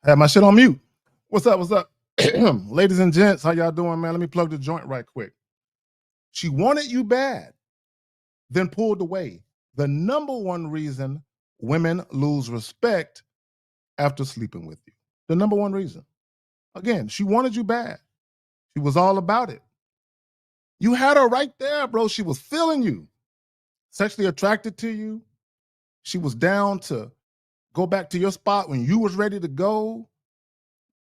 Had my shit on mute. What's up? What's up? Ladies and gents, how y'all doing, man? Let me plug the joint right quick. She wanted you bad, then pulled away. The number one reason women lose respect after sleeping with you. The number one reason. Again, she wanted you bad. She was all about it. You had her right there, bro. She was feeling you, sexually attracted to you. She was down to go back to your spot when you was ready to go.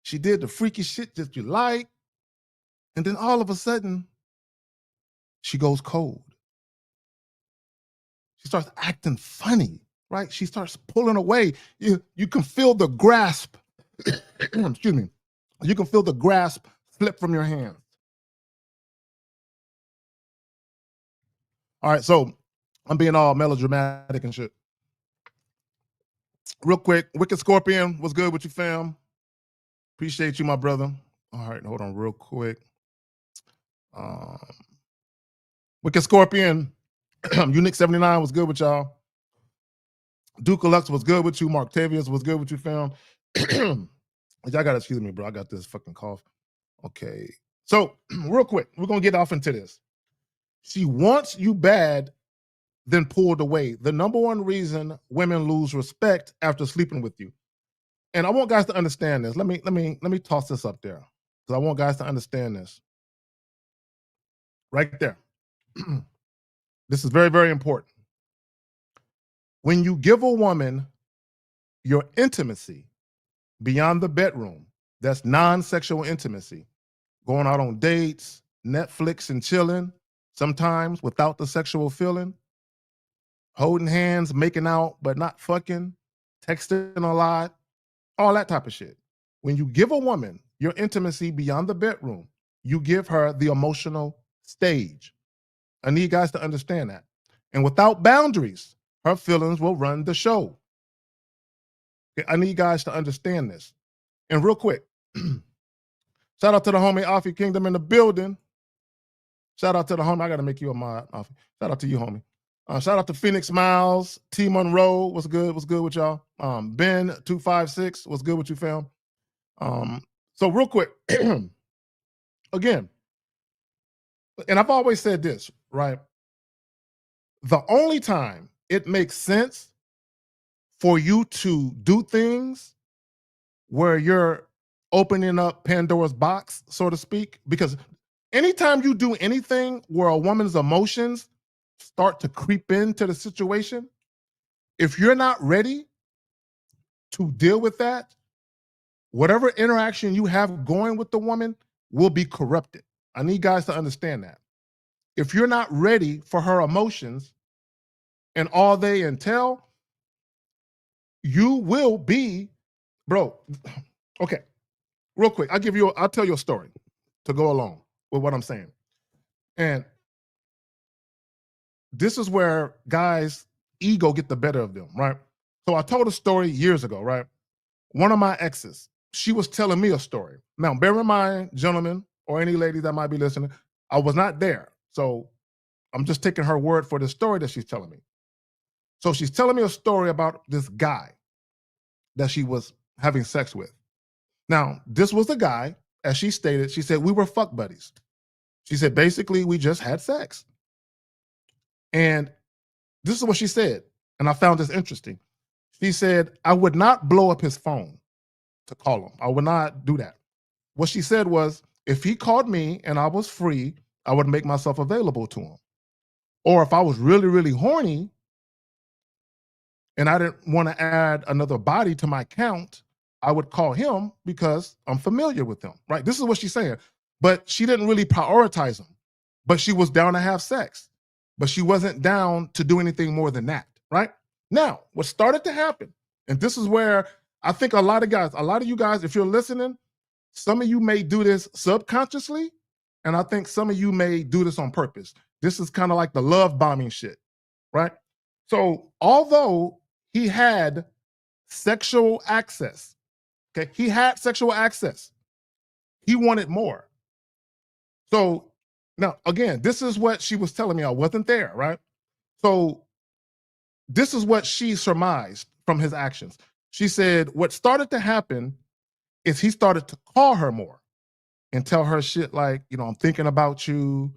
She did the freaky shit that you like. And then all of a sudden, she goes cold. She starts acting funny, right? She starts pulling away. You can feel the grasp. Excuse me. You can feel the grasp slip from your hands. All right, so I'm being all melodramatic and shit. Real quick, Wicked Scorpion, what's good with you, fam? Appreciate you, my brother. All right, hold on real quick. Wicked Scorpion, Unique 79 was good with y'all. Duke Lux was good with you. Mark Tavius was good with you, fam. Y'all gotta excuse me, bro. I got this fucking cough. Okay. So, real quick, we're gonna get off into this. She wants you bad, then pulled away. The number one reason women lose respect after sleeping with you. And I want guys to understand this. Let me toss this up there. Because I want guys to understand this. Right there. This is very, very important. When you give a woman your intimacy beyond the bedroom, that's non-sexual intimacy, going out on dates, Netflix and chilling, sometimes without the sexual feeling, holding hands, making out, but not fucking, texting a lot, all that type of shit. When you give a woman your intimacy beyond the bedroom, you give her the emotional stage. I need guys to understand that. And without boundaries, her feelings will run the show. Okay, I need guys to understand this. And real quick, shout out to the homie Afi Kingdom in the building. Shout out to the homie. I got to make you a mod, Afi. Shout out to you, homie. Shout out to Phoenix Miles, T Monroe. What's good? What's good with y'all? Ben 256. What's good with you, fam? So real quick, again, and I've always said this, right? The only time it makes sense for you to do things where you're opening up Pandora's box, so to speak, because anytime you do anything where a woman's emotions start to creep into the situation, if you're not ready to deal with that, whatever interaction you have going with the woman will be corrupted. I need guys to understand that. If you're not ready for her emotions and all they entail, you will be, bro. Okay, real quick, I'll tell you a story to go along with what I'm saying. And this is where guys' ego get the better of them, right? So I told a story years ago, right? One of my exes, she was telling me a story. Now, bear in mind, gentlemen, or any lady that might be listening, I was not there. So I'm just taking her word for the story that she's telling me. So she's telling me a story about this guy that she was having sex with. Now, this was the guy, as she stated, she said, we were fuck buddies. She said, basically, we just had sex. And this is what she said, and I found this interesting. She said, I would not blow up his phone to call him. I would not do that. What she said was, if he called me and I was free, I would make myself available to him. Or if I was really, really horny and I didn't want to add another body to my count, I would call him because I'm familiar with him, right? This is what she's saying. But she didn't really prioritize him. But she was down to have sex. But she wasn't down to do anything more than that, right? Now, what started to happen, and this is where I think a lot of you guys, if you're listening, some of you may do this subconsciously, and I think some of you may do this on purpose. This is kind of like the love bombing shit, right? So although he had sexual access, okay, he had sexual access, he wanted more. So now, again, this is what she was telling me. I wasn't there, right? So this is what she surmised from his actions. She said, what started to happen is he started to call her more and tell her shit like, I'm thinking about you.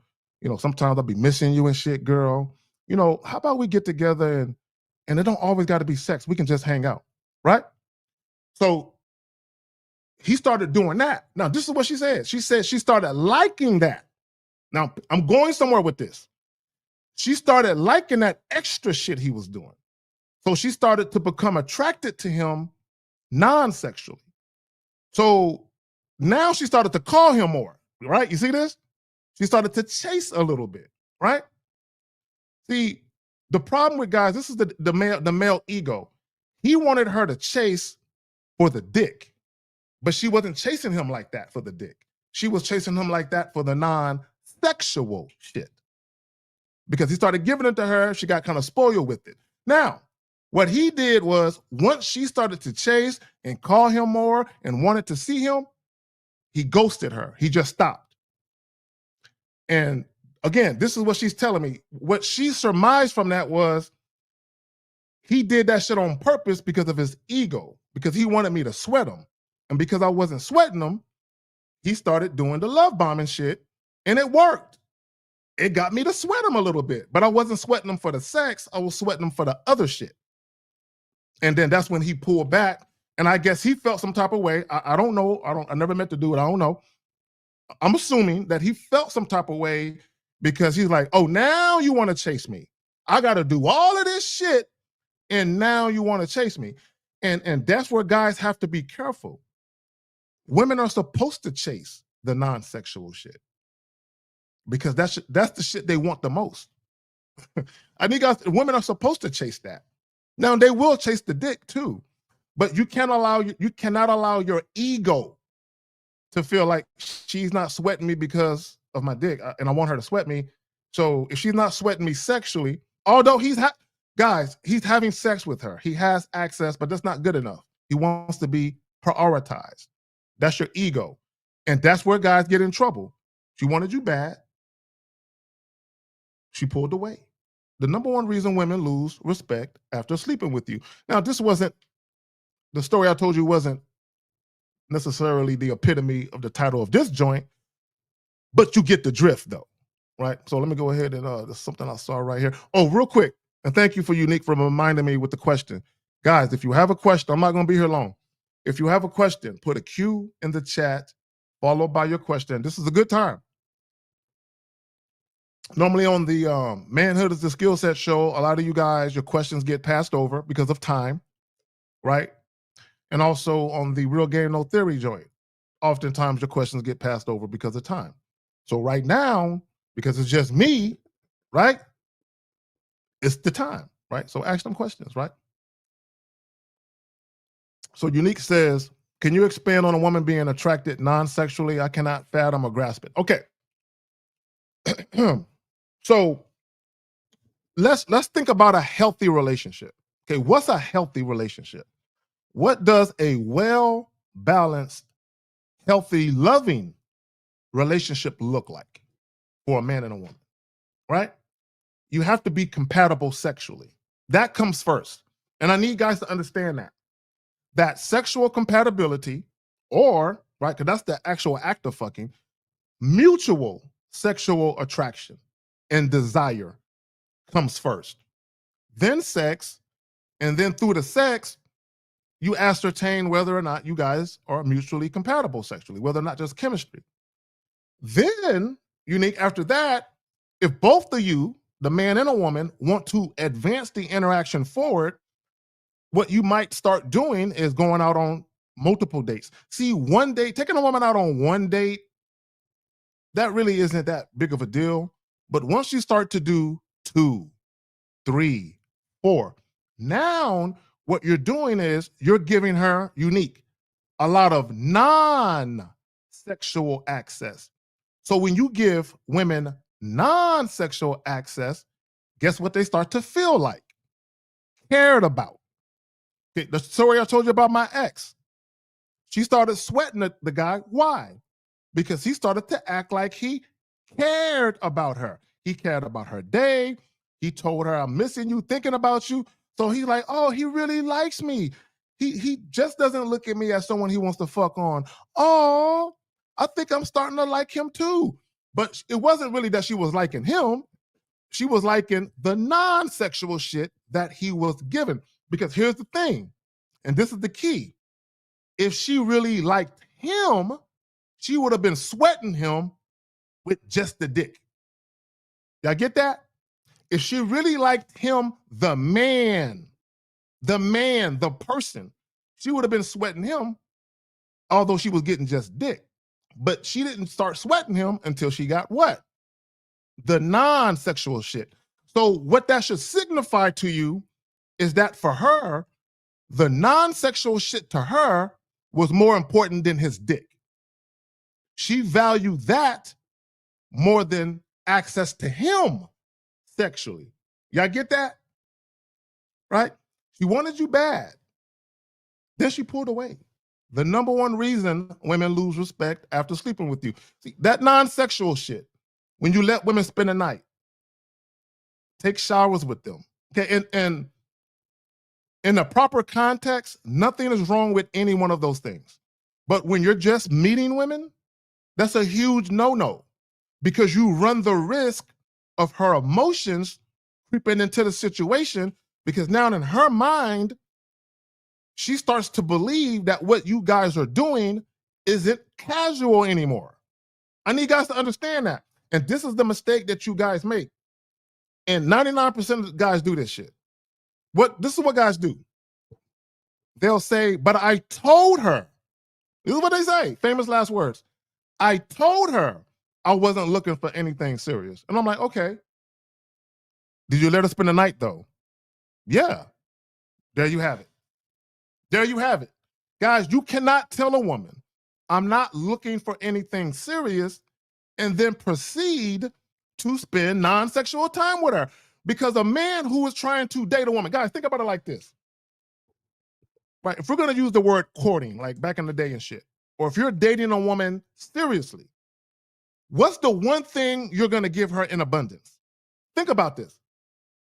Sometimes I'll be missing you and shit, girl. How about we get together and it don't always got to be sex. We can just hang out, right? So he started doing that. Now, this is what she said. She said she started liking that. Now, I'm going somewhere with this. She started liking that extra shit he was doing. So she started to become attracted to him non-sexually. So now she started to call him more, right? You see this? She started to chase a little bit, right? See, the problem with guys, this is the male ego. He wanted her to chase for the dick, but she wasn't chasing him like that for the dick. She was chasing him like that for the non-sexual shit. Because he started giving it to her, she got kind of spoiled with it. Now, what he did was once she started to chase and call him more and wanted to see him, he ghosted her. He just stopped. And again, this is what she's telling me. What she surmised from that was he did that shit on purpose because of his ego, because he wanted me to sweat him. And because I wasn't sweating him, he started doing the love bombing shit, and it worked. It got me to sweat him a little bit, but I wasn't sweating him for the sex. I was sweating him for the other shit. And then that's when he pulled back. And I guess he felt some type of way. I don't know. I never meant to do it. I don't know. I'm assuming that he felt some type of way because he's like, oh, now you want to chase me. I got to do all of this shit. And now you want to chase me. And that's where guys have to be careful. Women are supposed to chase the non-sexual shit because that's the shit they want the most. I think women are supposed to chase that. Now they will chase the dick too, but you cannot allow your ego to feel like she's not sweating me because of my dick, and I want her to sweat me. So if she's not sweating me sexually, although he's having sex with her, he has access, but that's not good enough. He wants to be prioritized. That's your ego, and that's where guys get in trouble. She wanted you bad. She pulled away. The number one reason women lose respect after sleeping with you. Now, the story I told you wasn't necessarily the epitome of the title of this joint, but you get the drift though, right? So let me go ahead and there's something I saw right here. Oh, real quick, and thank you for Unique for reminding me with the question. Guys, if you have a question, I'm not gonna be here long. If you have a question, put a Q in the chat, followed by your question. This is a good time. Normally on the Manhood is the Skill Set show, a lot of you guys, your questions get passed over because of time, right? And also on the Real Game No Theory joint, oftentimes your questions get passed over because of time. So right now, because it's just me, right? It's the time, right? So ask them questions, right? So Unique says, can you expand on a woman being attracted non-sexually? I cannot fathom or grasp it. Okay. So let's think about a healthy relationship. Okay, what's a healthy relationship? What does a well-balanced, healthy, loving relationship look like for a man and a woman? Right? You have to be compatible sexually. That comes first. And I need guys to understand that sexual compatibility, or right, because that's the actual act of fucking, mutual sexual attraction and desire comes first, then sex, and then through the sex, you ascertain whether or not you guys are mutually compatible sexually, whether or not just chemistry. Then, Unique, after that, if both of you, the man and a woman, want to advance the interaction forward, what you might start doing is going out on multiple dates. See, one date, taking a woman out on one date, that really isn't that big of a deal. But once you start to do 2, 3, 4, now what you're doing is you're giving her, Unique, a lot of non-sexual access. So when you give women non-sexual access, guess what they start to feel like? Cared about. Okay, the story I told you about my ex. She started sweating the guy. Why? Because he started to act like he cared about her. He cared about her day. He told her, I'm missing you, thinking about you. So he's like, oh, he really likes me. He just doesn't look at me as someone he wants to fuck on. Oh, I think I'm starting to like him too. But it wasn't really that she was liking him. She was liking the non-sexual shit that he was given. Because here's the thing, and this is the key. If she really liked him, she would have been sweating him with just the dick. Y'all get that? If she really liked him, the man, the person, she would have been sweating him, although she was getting just dick. But she didn't start sweating him until she got what? The non-sexual shit. So what that should signify to you is that for her, the non-sexual shit to her was more important than his dick. She valued that more than access to him sexually. Y'all get that? Right? She wanted you bad. Then she pulled away. The number one reason women lose respect after sleeping with you. See, that non-sexual shit, when you let women spend the night, take showers with them. Okay, and in a proper context, nothing is wrong with any one of those things. But when you're just meeting women, that's a huge no-no because you run the risk of her emotions creeping into the situation because now in her mind, she starts to believe that what you guys are doing isn't casual anymore. I need you guys to understand that. And this is the mistake that you guys make. And 99% of the guys do this shit. This is what guys do. They'll say, but I told her. This is what they say. Famous last words. I told her I wasn't looking for anything serious. And I'm like, okay. Did you let her spend the night though? Yeah. There you have it. There you have it. Guys, you cannot tell a woman, I'm not looking for anything serious, and then proceed to spend non-sexual time with her. Because a man who is trying to date a woman, guys, think about it like this. Right? If we're going to use the word courting, like back in the day and shit, or if you're dating a woman seriously, what's the one thing you're going to give her in abundance? Think about this.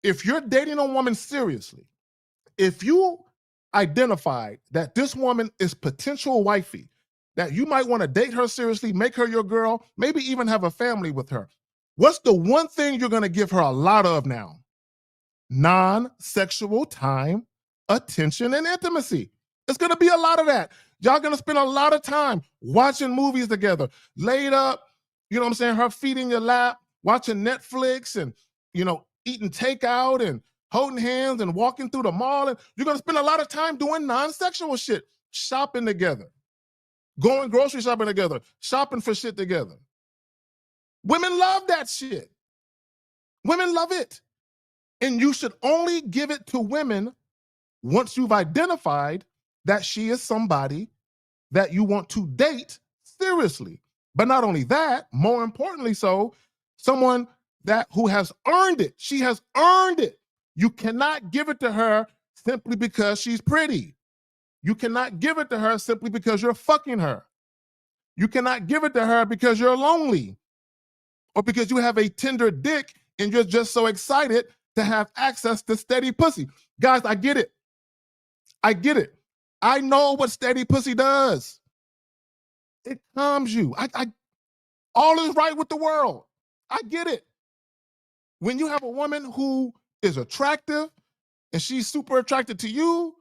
If you're dating a woman seriously, if you identified that this woman is potential wifey, that you might want to date her seriously, make her your girl, maybe even have a family with her, what's the one thing you're going to give her a lot of now? Non-sexual time, attention, and intimacy. It's going to be a lot of that. Y'all going to spend a lot of time watching movies together, laid up, you know what I'm saying, her feet in your lap, watching Netflix and, eating takeout and holding hands and walking through the mall. And you're going to spend a lot of time doing non-sexual shit, shopping together, going grocery shopping together, shopping for shit together. Women love that shit. Women love it. And you should only give it to women once you've identified that she is somebody that you want to date seriously. But not only that, more importantly so, someone who has earned it. She has earned it. You cannot give it to her simply because she's pretty. You cannot give it to her simply because you're fucking her. You cannot give it to her because you're lonely or because you have a tender dick and you're just so excited to have access to steady pussy. Guys, I get it. I get it. I know what steady pussy does. It calms you. All is right with the world. I get it. When you have a woman who is attractive and she's super attracted to you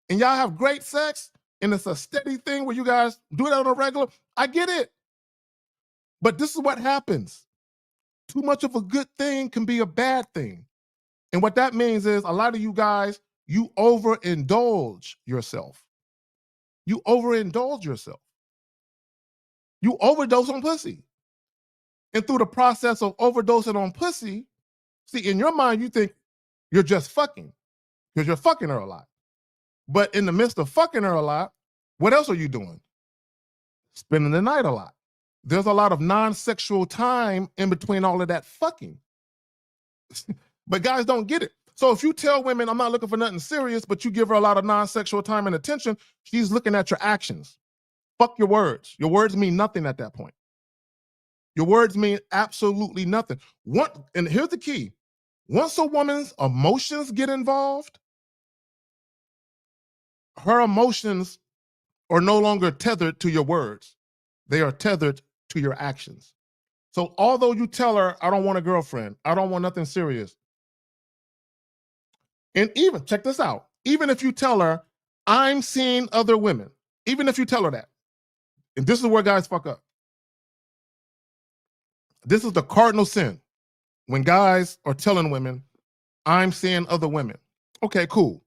and y'all have great sex and it's a steady thing where you guys do it on a regular, I get it. But this is what happens. Too much of a good thing can be a bad thing. And what that means is a lot of you guys, you overindulge yourself. You overindulge yourself. You overdose on pussy. And through the process of overdosing on pussy, see, in your mind, you think you're just fucking because you're fucking her a lot. But in the midst of fucking her a lot, what else are you doing? Spending the night a lot. There's a lot of non-sexual time in between all of that fucking. But guys don't get it. So if you tell women, I'm not looking for nothing serious, but you give her a lot of non-sexual time and attention, she's looking at your actions. Fuck your words. Your words mean nothing at that point. Your words mean absolutely nothing. And here's the key. Once a woman's emotions get involved, her emotions are no longer tethered to your words. They are tethered to your actions. So although you tell her, I don't want a girlfriend, I don't want nothing serious. And even, check this out, even if you tell her, I'm seeing other women, even if you tell her that, and this is where guys fuck up. This is the cardinal sin. When guys are telling women, I'm seeing other women. Okay, cool.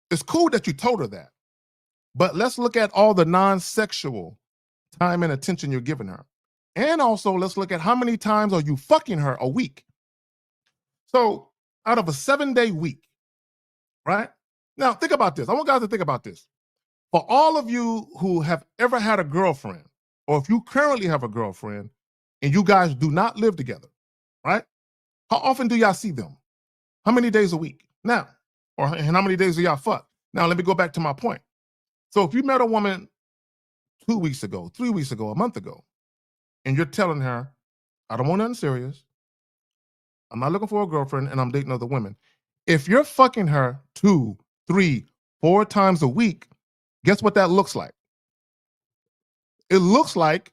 It's cool that you told her that. But let's look at all the non-sexual time and attention you're giving her. And also, let's look at how many times are you fucking her a week. So out of a 7-day week, right? Now, think about this. I want guys to think about this. For all of you who have ever had a girlfriend, or if you currently have a girlfriend and you guys do not live together, right? How often do y'all see them? How many days a week? Now, or and how many days do y'all fuck? Now, let me go back to my point. So if you met a woman 2 weeks ago, 3 weeks ago, a month ago, and you're telling her, I don't want nothing serious, I'm not looking for a girlfriend, and I'm dating other women. If you're fucking her 2, 3, 4 times a week, guess what that looks like? It looks like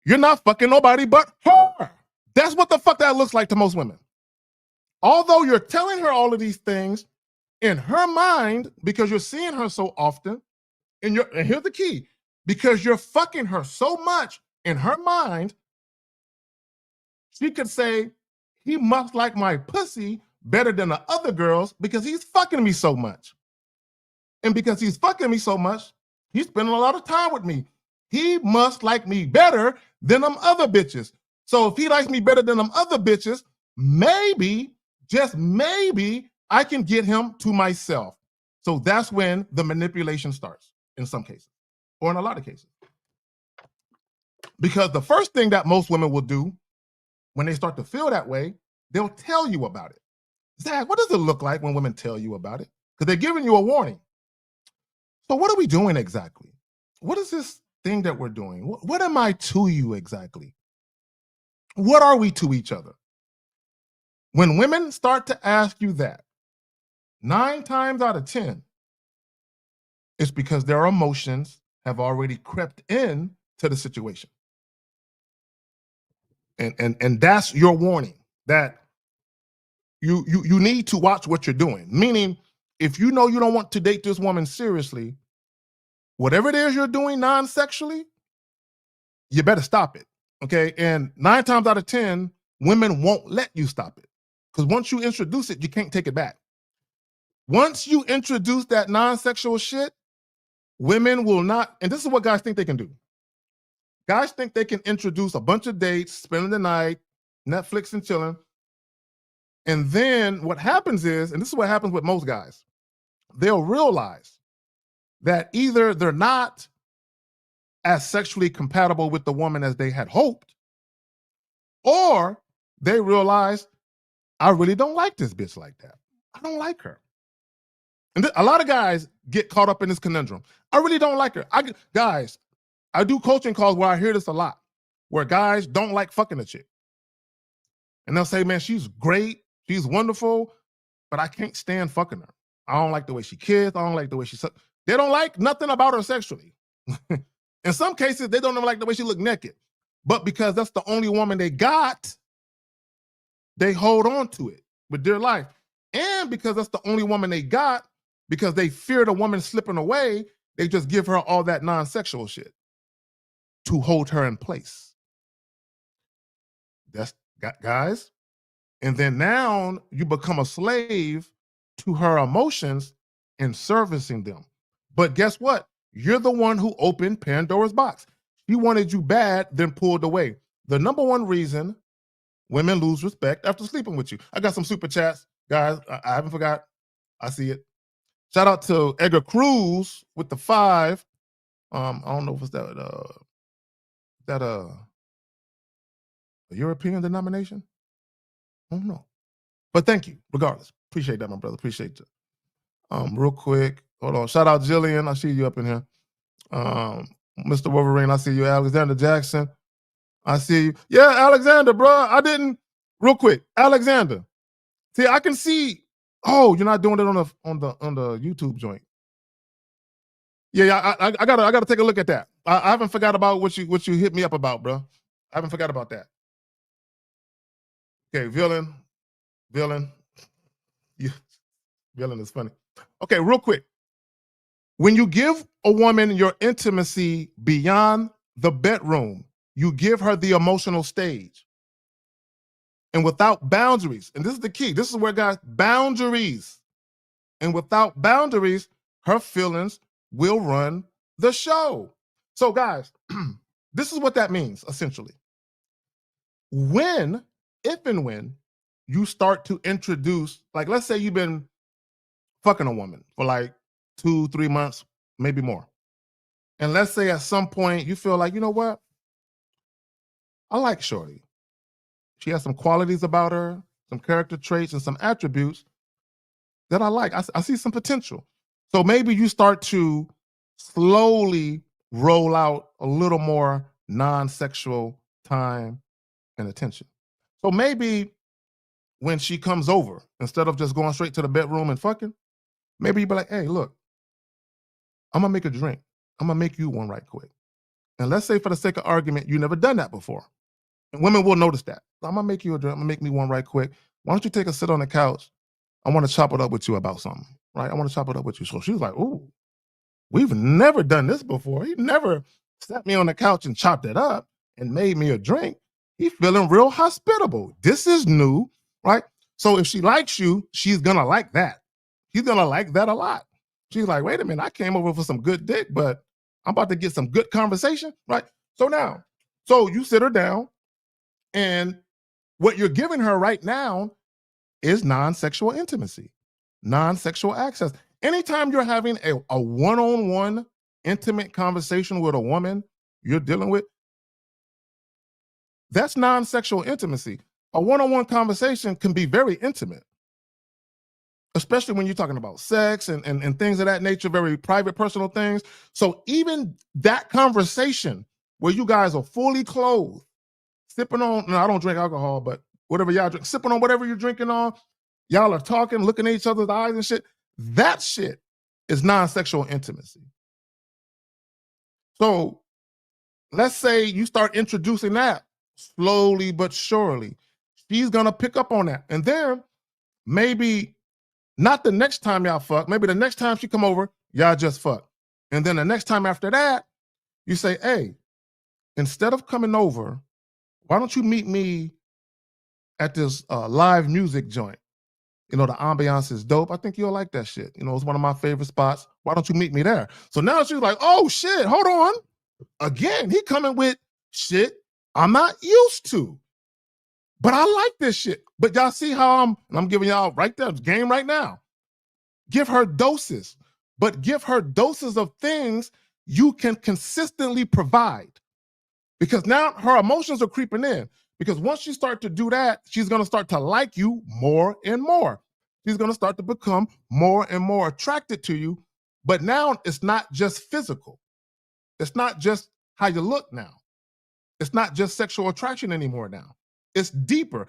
you're not fucking nobody but her. That's what the fuck that looks like to most women. Although you're telling her all of these things, in her mind, because you're seeing her so often, and here's the key, because you're fucking her so much, in her mind, she could say, he must like my pussy better than the other girls because he's fucking me so much. And because he's fucking me so much, he's spending a lot of time with me. He must like me better than them other bitches. So if he likes me better than them other bitches, maybe, just maybe, I can get him to myself. So that's when the manipulation starts in some cases, or in a lot of cases. Because the first thing that most women will do when they start to feel that way, they'll tell you about it. Zach, what does it look like when women tell you about it? Because they're giving you a warning. So what are we doing exactly? What is this thing that we're doing? What am I to you exactly? What are we to each other? When women start to ask you that, 9 times out of 10, it's because their emotions have already crept in to the situation. And that's your warning that you need to watch what you're doing. Meaning, if you know you don't want to date this woman seriously, whatever it is you're doing non-sexually, you better stop it. Okay. And 9 times out of 10, women won't let you stop it. Because once you introduce it, you can't take it back. Once you introduce that non-sexual shit, women will not, and this is what guys think they can do. Guys think they can introduce a bunch of dates, spending the night, Netflix and chilling. And then what happens is, and this is what happens with most guys, they'll realize that either they're not as sexually compatible with the woman as they had hoped, or they realize, I really don't like this bitch like that. I don't like her. And a lot of guys get caught up in this conundrum. I really don't like her. Guys, I do coaching calls where I hear this a lot, where guys don't like fucking a chick. And they'll say, man, she's great, she's wonderful, but I can't stand fucking her. I don't like the way she kisses. I don't like the way she sucks. They don't like nothing about her sexually. In some cases, they don't even like the way she look naked. But because that's the only woman they got, they hold on to it with their life. And because that's the only woman they got, because they fear the woman slipping away, they just give her all that non-sexual shit to hold her in place. That's, guys. And then now you become a slave to her emotions and servicing them. But guess what? You're the one who opened Pandora's box. She wanted you bad, then pulled away. The number one reason women lose respect after sleeping with you. I got some super chats, guys. I haven't forgot. I see it. Shout out to Edgar Cruz with the 5. I don't know if it's that a European denomination. I don't know. But thank you, regardless. Appreciate that, my brother. Appreciate you. Real quick, hold on. Shout out Jillian. I see you up in here. Mr. Wolverine, I see you. Alexander Jackson, I see you. Yeah, Alexander, bro. Real quick, Alexander. See, I can see. Oh, you're not doing it on the YouTube joint. Yeah, I gotta take a look at that. I haven't forgot about what you hit me up about, bro. I haven't forgot about that. Okay, villain, you, villain is funny. Okay, real quick. When you give a woman your intimacy beyond the bedroom, you give her the emotional stage. And without boundaries, and this is the key, this is where guys, boundaries. And without boundaries, her feelings will run the show. So, guys, this is what that means essentially. When, if and when you start to introduce, like, let's say you've been fucking a woman for like 2, 3 months, maybe more. And let's say at some point you feel like, you know what? I like Shorty. She has some qualities about her, some character traits, and some attributes that I like. I see some potential. So maybe you start to slowly roll out a little more non-sexual time and attention. So maybe when she comes over, instead of just going straight to the bedroom and fucking, maybe you be like, hey, look, I'm gonna make a drink. I'm gonna make you one right quick. And let's say for the sake of argument, you never done that before. And women will notice that. I'm gonna make you a drink, I'm gonna make me one right quick. Why don't you take a sit on the couch? I want to chop it up with you about something, right? I want to chop it up with you. So she was like, ooh, we've never done this before. He never sat me on the couch and chopped it up and made me a drink. He's feeling real hospitable. This is new, right? So if she likes you, she's gonna like that. She's gonna like that a lot. She's like, wait a minute, I came over for some good dick, but I'm about to get some good conversation, right? So you sit her down, and what you're giving her right now is non-sexual intimacy, non-sexual access. Anytime you're having a one-on-one intimate conversation with a woman you're dealing with, that's non-sexual intimacy. A one-on-one conversation can be very intimate, especially when you're talking about sex and things of that nature, very private, personal things. So even that conversation where you guys are fully clothed, sipping on, no, I don't drink alcohol, but whatever y'all drink, sipping on whatever you're drinking on, y'all are talking, looking at each other's eyes and shit. That shit is non-sexual intimacy. So let's say you start introducing that slowly but surely. She's gonna pick up on that. And then maybe not the next time y'all fuck, maybe the next time she come over, y'all just fuck. And then the next time after that, you say, hey, instead of coming over, why don't you meet me at this live music joint? You know, the ambiance is dope. I think you'll like that shit. You know, it's one of my favorite spots. Why don't you meet me there? So now she's like, oh shit, hold on. Again, he coming with shit I'm not used to. But I like this shit. But y'all see how I'm giving y'all right there, game right now. Give her doses, but give her doses of things you can consistently provide. Because now her emotions are creeping in. Because once you start to do that, she's going to start to like you more and more. She's going to start to become more and more attracted to you. But now it's not just physical. It's not just how you look now. It's not just sexual attraction anymore now. It's deeper.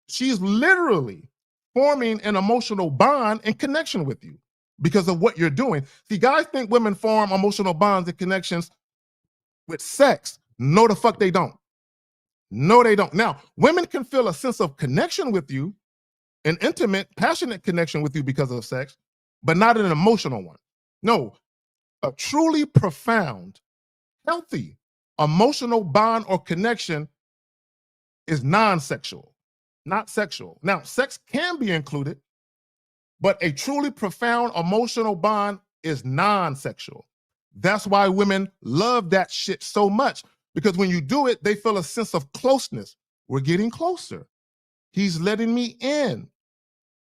She's literally forming an emotional bond and connection with you because of what you're doing. See, guys think women form emotional bonds and connections with sex. No, the fuck they don't. No, they don't. Now, women can feel a sense of connection with you, an intimate, passionate connection with you because of sex, but not an emotional one. No, a truly profound, healthy, emotional bond or connection is non-sexual, not sexual. Now, sex can be included, but a truly profound emotional bond is non-sexual. That's why women love that shit so much, because when you do it, they feel a sense of closeness. We're getting closer. He's letting me in.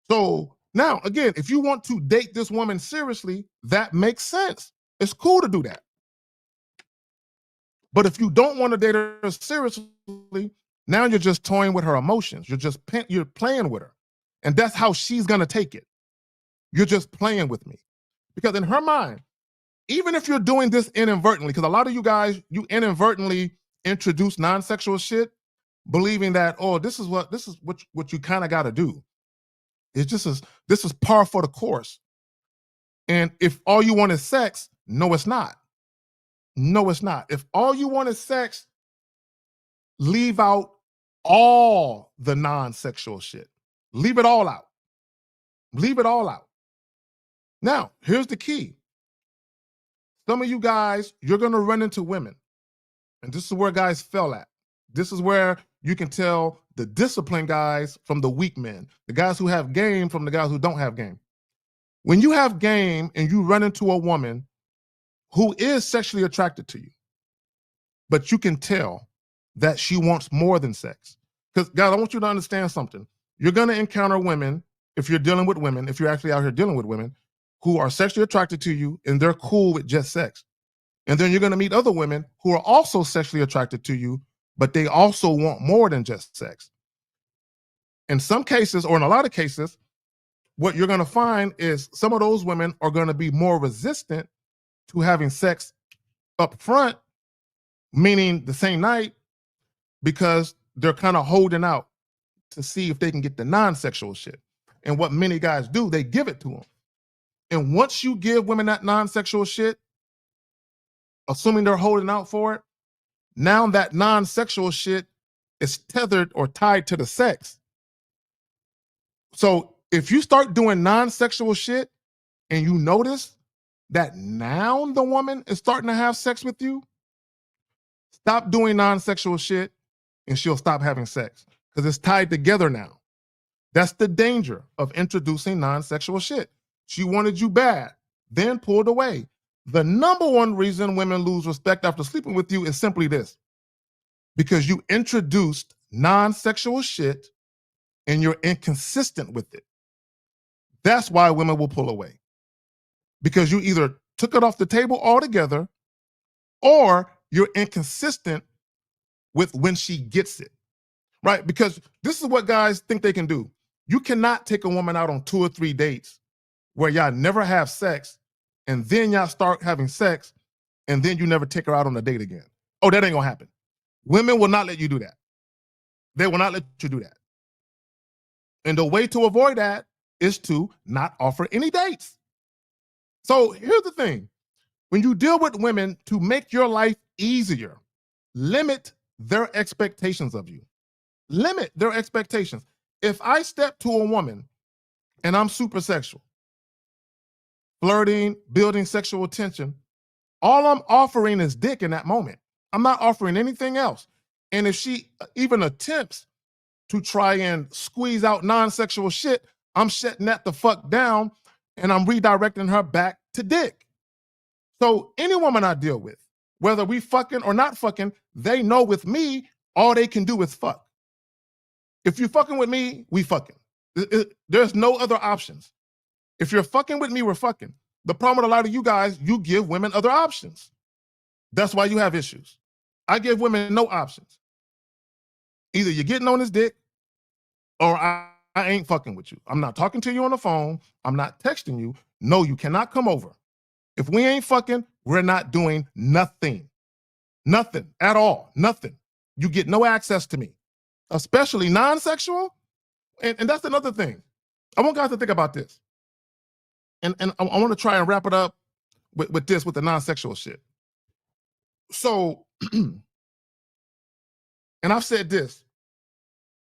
So now, again, if you want to date this woman seriously, that makes sense. It's cool to do that. But if you don't want to date her seriously, now you're just toying with her emotions. You're playing with her. And that's how she's gonna take it. You're just playing with me. Because in her mind, even if you're doing this inadvertently, because a lot of you guys, you inadvertently introduce non-sexual shit, believing that, oh, this is what you kind of got to do. It's just this is par for the course. And if all you want is sex, No, it's not. No, it's not. If all you want is sex, leave out all the non-sexual shit. Leave it all out. Leave it all out. Now, here's the key. Some of you guys, you're going to run into women, and this is where guys fail at. This is where you can tell the disciplined guys from the weak men, the guys who have game from the guys who don't have game. When you have game and you run into a woman who is sexually attracted to you, but you can tell that she wants more than sex. Because, guys, I want you to understand something. You're going to encounter women, if you're dealing with women, if you're actually out here dealing with women, who are sexually attracted to you and they're cool with just sex. And then you're going to meet other women who are also sexually attracted to you, but they also want more than just sex. In some cases, or in a lot of cases, what you're going to find is some of those women are going to be more resistant to having sex up front, meaning the same night, because they're kind of holding out to see if they can get the non-sexual shit. And what many guys do, they give it to them. And once you give women that non-sexual shit, assuming they're holding out for it, now that non-sexual shit is tethered or tied to the sex. So if you start doing non-sexual shit and you notice that now the woman is starting to have sex with you, stop doing non-sexual shit and she'll stop having sex because it's tied together now. That's the danger of introducing non-sexual shit. She wanted you bad, then pulled away. The number one reason women lose respect after sleeping with you is simply this: because you introduced non-sexual shit and you're inconsistent with it. That's why women will pull away. Because you either took it off the table altogether or you're inconsistent with when she gets it, right? Because this is what guys think they can do. You cannot take a woman out on 2 or 3 dates where y'all never have sex and then y'all start having sex and then you never take her out on a date again. Oh, that ain't gonna happen. Women will not let you do that. They will not let you do that. And the way to avoid that is to not offer any dates. So here's the thing. When you deal with women, to make your life easier, limit their expectations of you. Limit their expectations. If I step to a woman and I'm super sexual, flirting, building sexual tension, all I'm offering is dick in that moment. I'm not offering anything else. And if she even attempts to try and squeeze out non-sexual shit, I'm shutting that the fuck down and I'm redirecting her back to dick. So any woman I deal with, whether we fucking or not fucking, they know with me, all they can do is fuck. If you're fucking with me, we fucking. There's no other options. If you're fucking with me, we're fucking. The problem with a lot of you guys, you give women other options. That's why you have issues. I give women no options. Either you're getting on this dick or I ain't fucking with you. I'm not talking to you on the phone. I'm not texting you. No, you cannot come over. If we ain't fucking, we're not doing nothing. Nothing at all. Nothing. You get no access to me, especially non-sexual. And that's another thing. I want guys to think about this. And I want to try and wrap it up with this, with the non-sexual shit. So, and I've said this,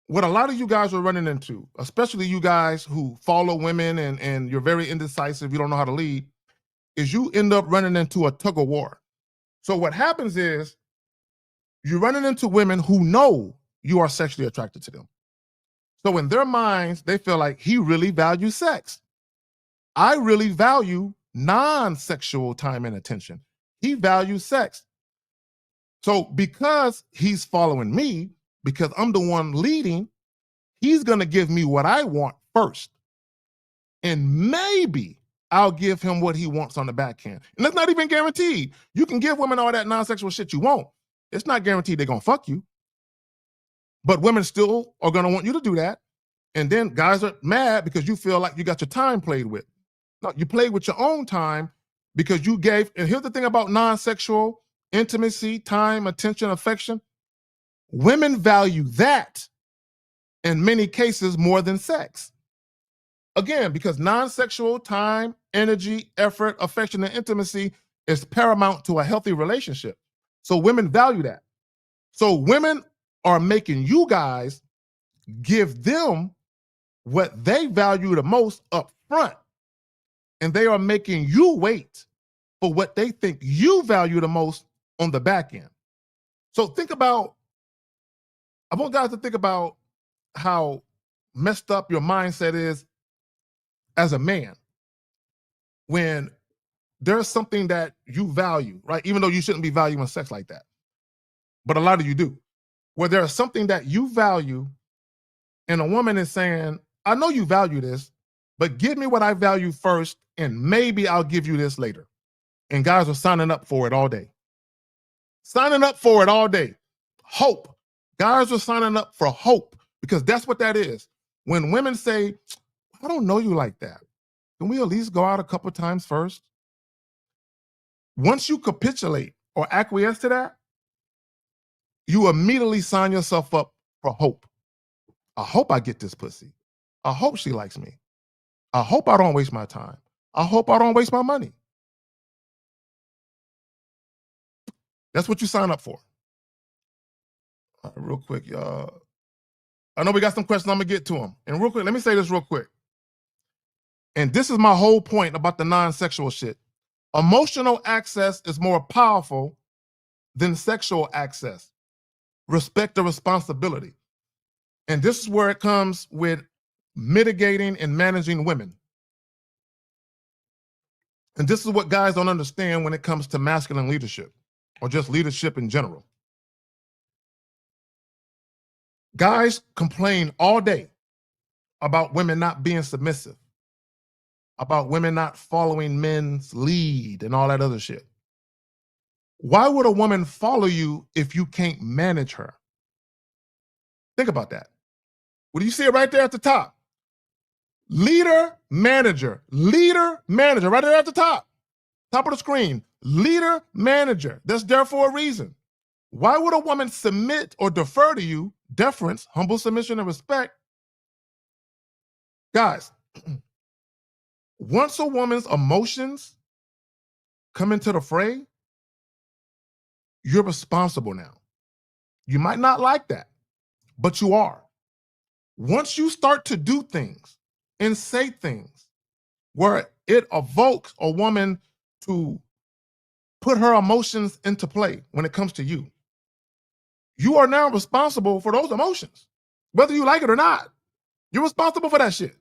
what a lot of you guys are running into, especially you guys who follow women and you're very indecisive, you don't know how to lead, is you end up running into a tug of war. So what happens is you're running into women who know you are sexually attracted to them. So in their minds, they feel like he really values sex. I really value non-sexual time and attention. He values sex. So because he's following me, because I'm the one leading, he's going to give me what I want first. And maybe I'll give him what he wants on the backhand. And that's not even guaranteed. You can give women all that non-sexual shit you want. It's not guaranteed they're going to fuck you. But women still are going to want you to do that. And then guys are mad because you feel like you got your time played with. No, you played with your own time because you gave, and here's the thing about non-sexual intimacy, time, attention, affection. Women value that in many cases more than sex. Again, because non-sexual time, energy, effort, affection, and intimacy is paramount to a healthy relationship. So women value that. So women are making you guys give them what they value the most up front, and they are making you wait for what they think you value the most on the back end. So I want guys to think about how messed up your mindset is as a man when there's something that you value, right? Even though you shouldn't be valuing sex like that, but a lot of you do. Where there's something that you value, and a woman is saying, I know you value this, but give me what I value first, and maybe I'll give you this later. And guys are signing up for it all day. Signing up for it all day. Hope. Guys are signing up for hope because that's what that is. When women say, I don't know you like that, can we at least go out a couple times first? Once you capitulate or acquiesce to that, you immediately sign yourself up for hope. I hope I get this pussy. I hope she likes me. I hope I don't waste my time. I hope I don't waste my money. That's what you sign up for. All right, real quick, y'all. I know we got some questions. I'm going to get to them. And real quick, let me say this real quick. And this is my whole point about the non-sexual shit. Emotional access is more powerful than sexual access. Respect the responsibility. And this is where it comes with mitigating and managing women. And this is what guys don't understand when it comes to masculine leadership or just leadership in general. Guys complain all day about women not being submissive, about women not following men's lead and all that other shit. Why would a woman follow you if you can't manage her? Think about that. Well, you see it right there at the top. Leader, manager, right there at the top of the screen. Leader, manager. That's there for a reason. Why would a woman submit or defer to you? Deference, humble submission, and respect. Guys, once a woman's emotions come into the fray, you're responsible now. You might not like that, but you are. Once you start to do things and say things where it evokes a woman to put her emotions into play when it comes to you, you are now responsible for those emotions. Whether you like it or not, you're responsible for that shit.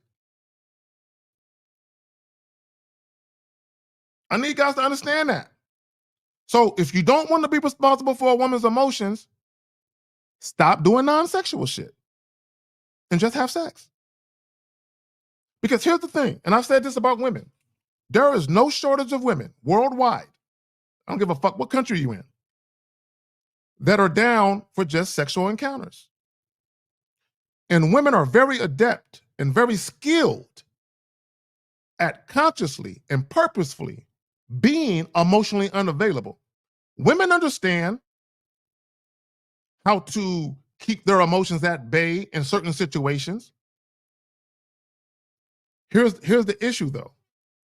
I need guys to understand that. So if you don't want to be responsible for a woman's emotions, stop doing non-sexual shit and just have sex. Because here's the thing, and I've said this about women. There is no shortage of women worldwide, I don't give a fuck what country you're in, that are down for just sexual encounters. And women are very adept and very skilled at consciously and purposefully being emotionally unavailable. Women understand how to keep their emotions at bay in certain situations. Here's the issue though.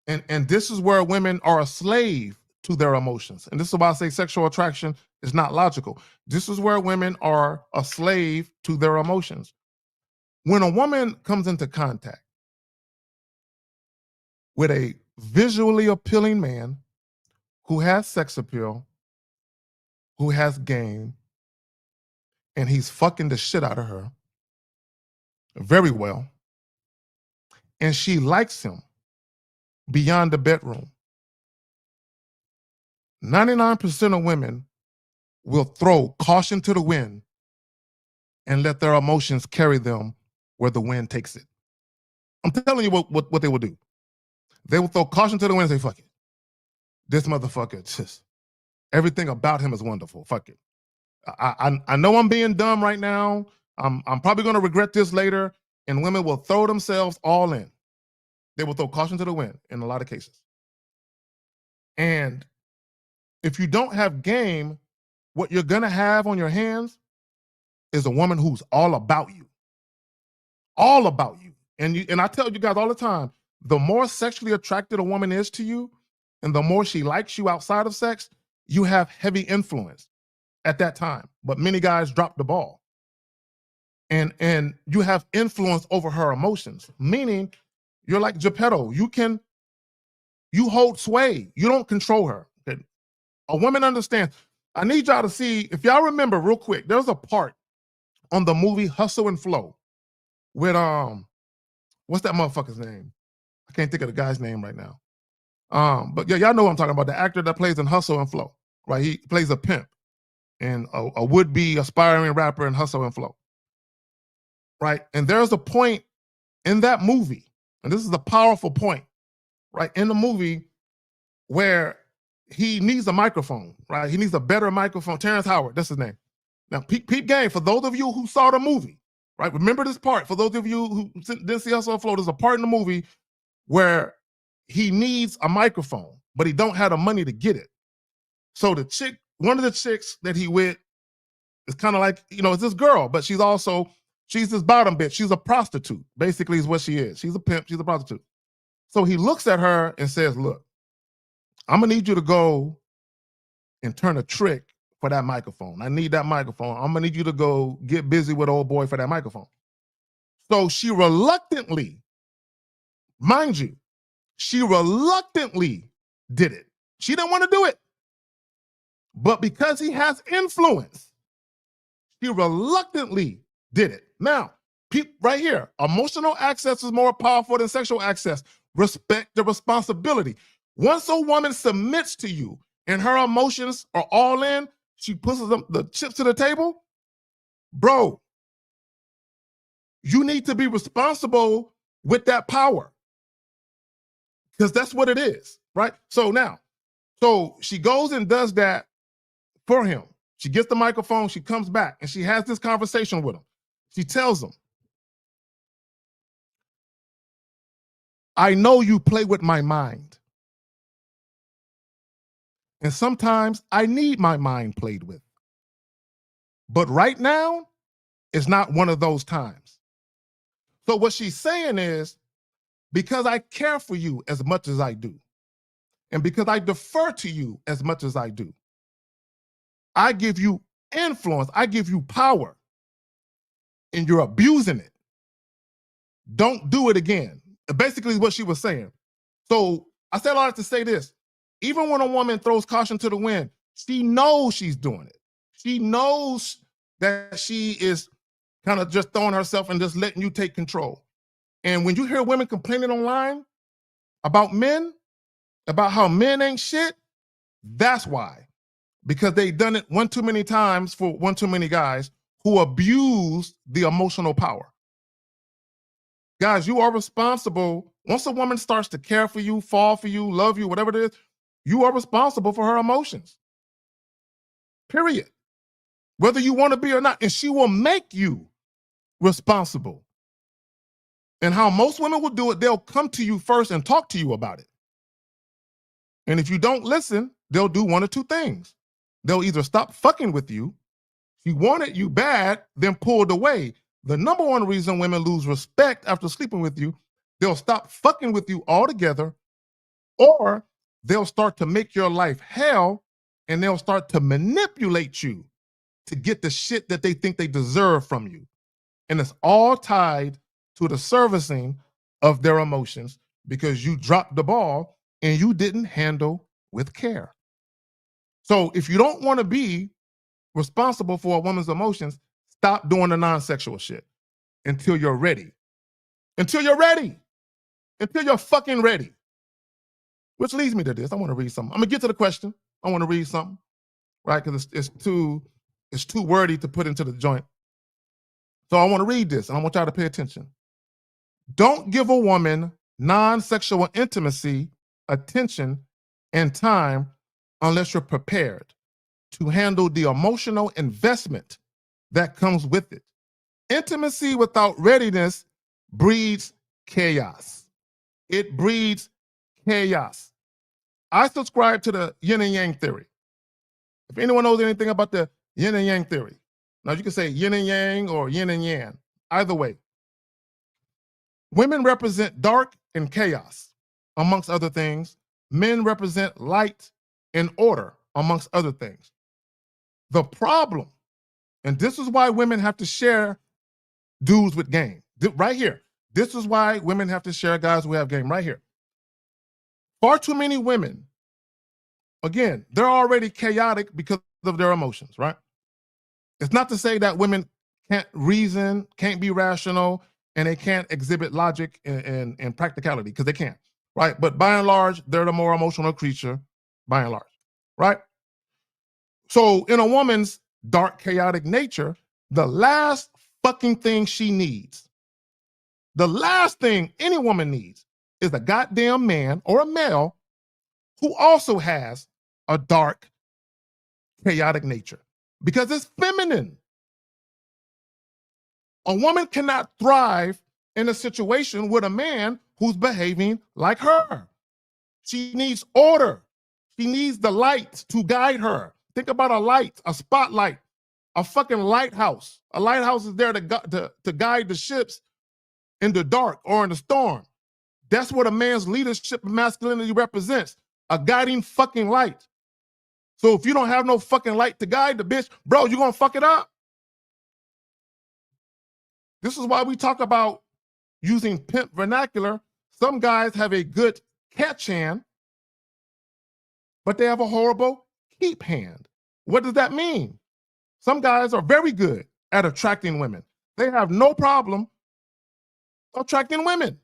And this is where women are a slave to their emotions. And this is why I say sexual attraction is not logical. This is where women are a slave to their emotions. When a woman comes into contact with a visually appealing man who has sex appeal, who has game, and he's fucking the shit out of her very well, and she likes him beyond the bedroom, 99% of women will throw caution to the wind and let their emotions carry them where the wind takes it. I'm telling you what they will do. They will throw caution to the wind and say, fuck it. This motherfucker, just everything about him is wonderful. Fuck it. I know I'm being dumb right now. I'm probably going to regret this later. And women will throw themselves all in. They will throw caution to the wind in a lot of cases. And if you don't have game, what you're going to have on your hands is a woman who's all about you. All about you. And I tell you guys all the time, the more sexually attracted a woman is to you, and the more she likes you outside of sex, you have heavy influence at that time. But many guys drop the ball. And you have influence over her emotions, meaning you're like Geppetto. You hold sway. You don't control her. Okay? A woman understands. I need y'all to see, if y'all remember real quick, there's a part on the movie Hustle and Flow with what's that motherfucker's name? I can't think of the guy's name right now. But yeah, y'all know what I'm talking about. The actor that plays in Hustle and Flow, right? He plays a pimp and a would-be aspiring rapper in Hustle and Flow, right? And there's a point in that movie, and this is a powerful point, right? In the movie where he needs a microphone, right? He needs a better microphone. Terrence Howard, that's his name. Now, peep game, for those of you who saw the movie, right? Remember this part. For those of you who didn't see Hustle and Flow, there's a part in the movie where he needs a microphone, but he don't have the money to get it. So the chick, one of the chicks that he with is kind of like, it's this girl, but she's this bottom bitch. She's a prostitute, basically is what she is. She's a pimp, she's a prostitute. So he looks at her and says, look, I'm gonna need you to go and turn a trick for that microphone. I need that microphone. I'm gonna need you to go get busy with old boy for that microphone. So she reluctantly, mind you, she reluctantly did it. She didn't want to do it. But because he has influence, she reluctantly did it. Now, right here, emotional access is more powerful than sexual access. Respect the responsibility. Once a woman submits to you and her emotions are all in, she puts the chips to the table, bro, you need to be responsible with that power. Because that's what it is, right? So she goes and does that for him. She gets the microphone, she comes back, and she has this conversation with him. She tells him, I know you play with my mind. And sometimes I need my mind played with. But right now, it's not one of those times. So what she's saying is, because I care for you as much as I do, and because I defer to you as much as I do, I give you influence, I give you power, and you're abusing it. Don't do it again. Basically is what she was saying. So I said all that to say this. Even when a woman throws caution to the wind, she knows she's doing it. She knows that she is kind of just throwing herself and just letting you take control. And when you hear women complaining online about men, about how men ain't shit, that's why. Because they've done it one too many times for one too many guys who abuse the emotional power. Guys, you are responsible. Once a woman starts to care for you, fall for you, love you, whatever it is, you are responsible for her emotions. Period. Whether you want to be or not. And she will make you responsible. And how most women will do it, they'll come to you first and talk to you about it. And if you don't listen, they'll do one or two things. They'll either stop fucking with you, she wanted you bad, then pulled away. The number one reason women lose respect after sleeping with you, they'll stop fucking with you altogether, or they'll start to make your life hell, and they'll start to manipulate you to get the shit that they think they deserve from you. And it's all tied to the servicing of their emotions because you dropped the ball and you didn't handle with care. So if you don't want to be responsible for a woman's emotions, stop doing the non-sexual shit until you're ready. Until you're ready. Until you're fucking ready. Which leads me to this. I want to read something. I'm gonna get to the question. I want to read something, right? Because it's too wordy to put into the joint. So I want to read this, and I want y'all to pay attention. Don't give a woman non-sexual intimacy, attention, and time unless you're prepared to handle the emotional investment that comes with it. Intimacy without readiness breeds chaos. It breeds chaos. I subscribe to the yin and yang theory. If anyone knows anything about the yin and yang theory, now you can say yin and yang or yin and yang, either way. Women represent dark and chaos, amongst other things, Men represent light and order, amongst other things. The problem, and this is why women have to share dudes with game. Right here. This is why women have to share guys who have game. Right here. Far too many women, again, they're already chaotic because of their emotions, right? It's not to say that women can't reason, can't be rational, and they can't exhibit logic and practicality, because they can't, right? But by and large, they're the more emotional creature, by and large, right? So in a woman's dark, chaotic nature, the last fucking thing she needs, the last thing any woman needs, is a goddamn man or a male who also has a dark, chaotic nature, because it's feminine. A woman cannot thrive in a situation with a man who's behaving like her. She needs order. She needs the light to guide her. Think about a light, a spotlight, a fucking lighthouse. A lighthouse is there to guide the ships in the dark or in the storm. That's what a man's leadership and masculinity represents, a guiding fucking light. So if you don't have no fucking light to guide the bitch, bro, you're gonna fuck it up. This is why we talk about using pimp vernacular. Some guys have a good catch hand, but they have a horrible keep hand. What does that mean? Some guys are very good at attracting women. They have no problem attracting women.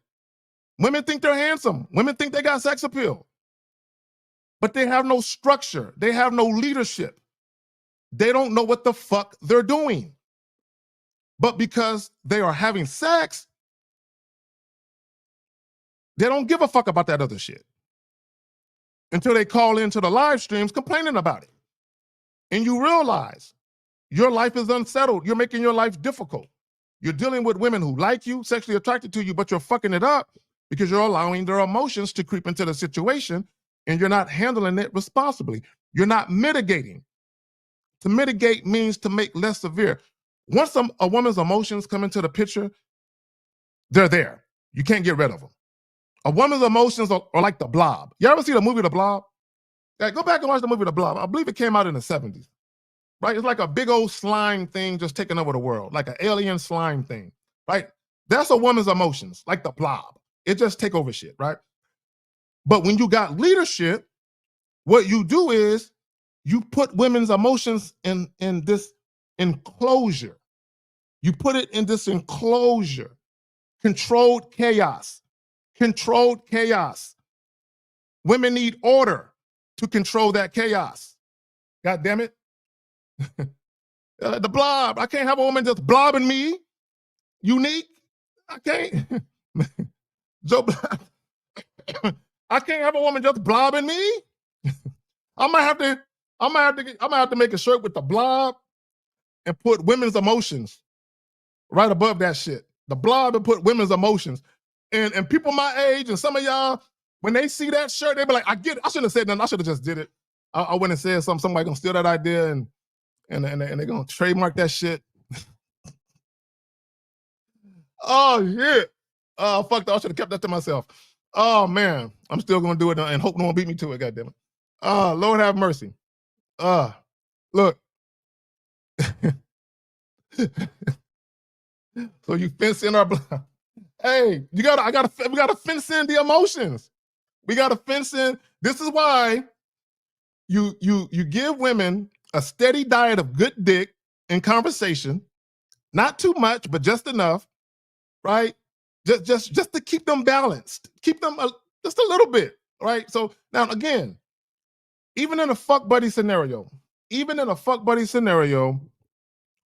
Women think they're handsome. Women think they got sex appeal. But they have no structure. They have no leadership. They don't know what the fuck they're doing. But because they are having sex, they don't give a fuck about that other shit until they call into the live streams complaining about it. And you realize your life is unsettled. You're making your life difficult. You're dealing with women who like you, sexually attracted to you, but you're fucking it up because you're allowing their emotions to creep into the situation and you're not handling it responsibly. You're not mitigating. To mitigate means to make less severe. Once a woman's emotions come into the picture, they're there. You can't get rid of them. A woman's emotions are like the Blob. You ever see the movie The Blob? Yeah, go back and watch the movie The Blob. I believe it came out in the 70s. Right? It's like a big old slime thing just taking over the world, like an alien slime thing, right? That's a woman's emotions, like the Blob. It just take over shit, right? But when you got leadership, what you do is you put women's emotions in this enclosure. You put it in this enclosure. Controlled chaos. Controlled chaos. Women need order to control that chaos. God damn it. The Blob. I can't have a woman just blobbing me. Unique. I can't. Joe Blob. I can't have a woman just blobbing me. I might have to make a shirt with the Blob and put women's emotions right above that shit. The Blob and put women's emotions. And people my age and some of y'all, when they see that shirt, they be like, I get it. I shouldn't have said nothing. I should have just did it. I went and said something. Somebody gonna steal that idea and they're gonna trademark that shit. Oh shit. Oh fuck that. I should have kept that to myself. Oh man. I'm still gonna do it and hope no one beat me to it, goddammit. Lord have mercy. Look. So you fence in our blood. Hey, we gotta fence in the emotions. We gotta fence in. This is why you give women a steady diet of good dick and conversation, not too much, but just enough, right? Just to keep them balanced, keep them just a little bit, right? So now again, even in a fuck buddy scenario,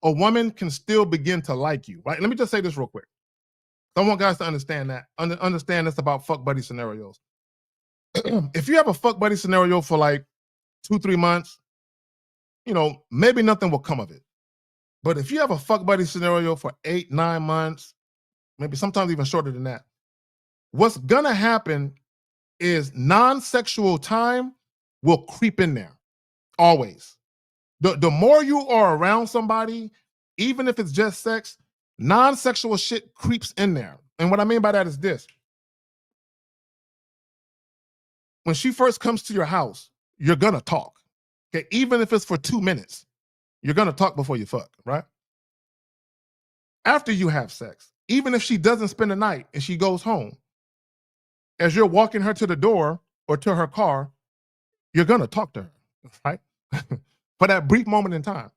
a woman can still begin to like you, right? Let me just say this real quick. I want guys to understand that. Understand this about fuck buddy scenarios. If you have a fuck buddy scenario for like 2-3 months, maybe nothing will come of it. But if you have a fuck buddy scenario for 8-9 months, maybe sometimes even shorter than that, what's gonna happen is non-sexual time will creep in there. Always. The more you are around somebody, even if it's just sex, non-sexual shit creeps in there. And what I mean by that is this. when she first comes to your house, you're gonna talk. Okay, even if it's for 2 minutes, you're gonna talk before you fuck, right? After you have sex, even if she doesn't spend the night and she goes home, as you're walking her to the door or to her car, you're gonna talk to her, right? For that brief moment in time.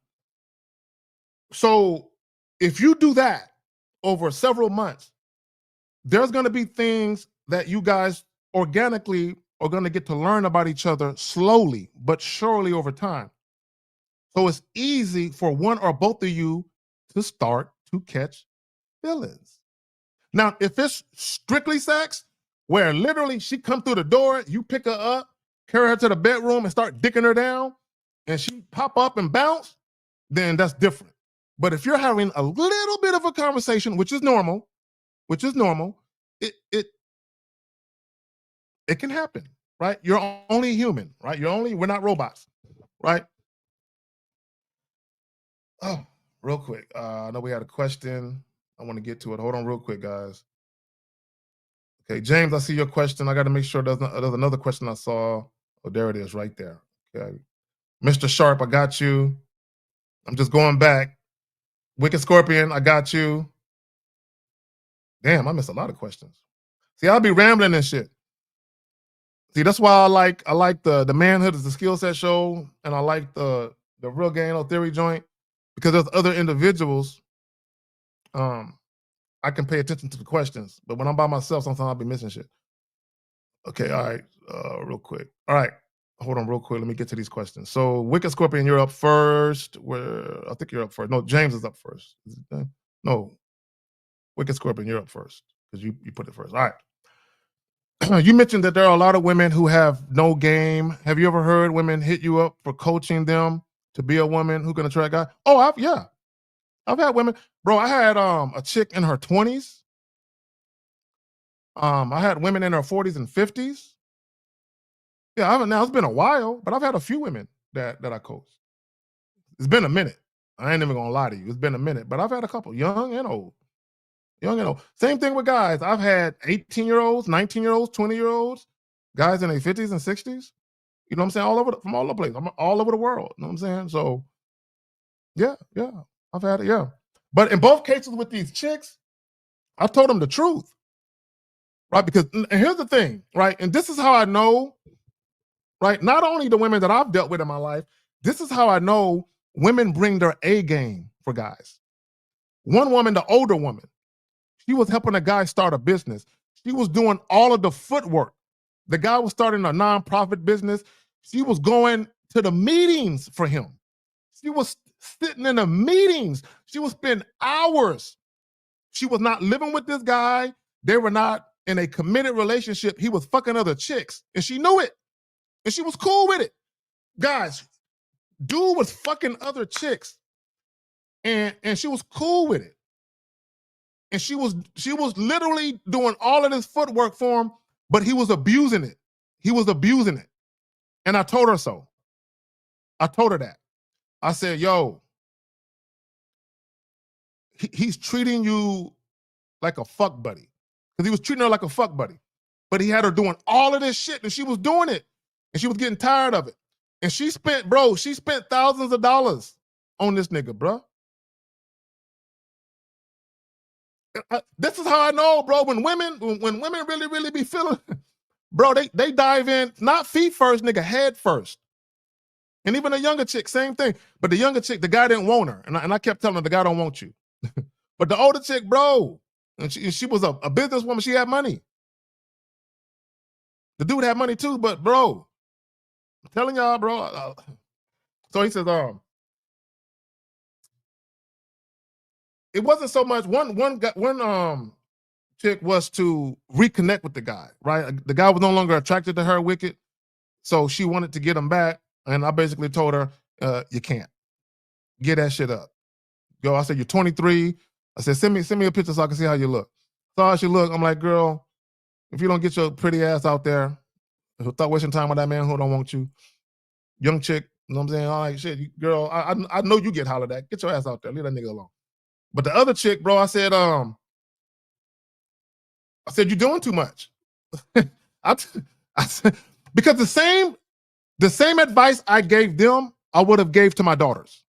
So if you do that over several months, there's gonna be things that you guys organically are gonna get to learn about each other slowly but surely over time. So it's easy for one or both of you to start to catch feelings. Now, if it's strictly sex, where literally she come through the door, you pick her up, carry her to the bedroom and start dicking her down, and she pop up and bounce, then that's different. But if you're having a little bit of a conversation, which is normal, it it it can happen, right? You're only human, right? We're not robots, right? Oh, real quick. I know we had a question. I want to get to it. Hold on real quick, guys. Okay, James, I see your question. I got to make sure there's another question I saw. Oh, there it is right there. Okay. Mr. Sharp, I got you. I'm just going back. Wicked Scorpion, I got you. Damn, I missed a lot of questions. See, I'll be rambling and shit. See, that's why I like the Manhood is the Skill Set show, and I like the Real Game No Theory joint, because there's other individuals. I can pay attention to the questions, but when I'm by myself, sometimes I'll be missing shit. Okay, all right, real quick. All right, hold on, real quick. Let me get to these questions. So, Wicked Scorpion, you're up first. Where I think you're up first. No, James is up first. No, Wicked Scorpion, you're up first because you put it first. All right. You mentioned that there are a lot of women who have no game. Have you ever heard women hit you up for coaching them to be a woman who can attract guys? Oh, I've had women, bro. I had a chick in her 20s. I had women in their 40s and 50s. Yeah, I haven't now. It's been a while, but I've had a few women that I coached. It's been a minute. I ain't even gonna lie to you. It's been a minute, but I've had a couple, young and old. Young and old. Same thing with guys. I've had 18-year-olds, 19-year-olds, 20-year-olds, guys in their 50s and 60s. You know what I'm saying? From all over the place. I'm all over the world. You know what I'm saying? So yeah. I've had it, yeah. But in both cases with these chicks, I told them the truth. Right? Because and here's the thing, right? And this is how I know, right? Not only the women that I've dealt with in my life, this is how I know women bring their A game for guys. One woman, the older woman, she was helping a guy start a business. She was doing all of the footwork. The guy was starting a nonprofit business. She was going to the meetings for him. She was sitting in the meetings. She would spend hours. She was not living with this guy. They were not in a committed relationship. He was fucking other chicks, and she knew it. And she was cool with it. Guys, dude was fucking other chicks, and she was cool with it. And she was literally doing all of this footwork for him, but he was abusing it. He was abusing it. And I told her so. I told her that. I said, yo, he's treating you like a fuck buddy. Because he was treating her like a fuck buddy. But he had her doing all of this shit, and she was doing it. And she was getting tired of it. And she spent thousands of dollars on this nigga, bro. This is how I know, bro. When women really, really be feeling, bro, they dive in, not feet first, nigga, head first. And even a younger chick, same thing. But the younger chick, the guy didn't want her. And I kept telling her, the guy don't want you. But the older chick, bro, and she was a businesswoman. She had money. The dude had money too, but bro, I'm telling y'all, bro. So he says, it wasn't so much one chick was to reconnect with the guy, right? The guy was no longer attracted to her, Wicked. So she wanted to get him back. And I basically told her, you can't. Get that shit up. Yo, I said, you're 23. I said, send me a picture so I can see how you look. So how she look, I'm like, girl, if you don't get your pretty ass out there, start wasting time with that man who don't want you, young chick, you know what I'm saying? All right, shit, girl, I know you get hollered at. Get your ass out there. Leave that nigga alone. But the other chick, bro, I said, you're doing too much. I Because the same advice I gave them, I would have gave to my daughters.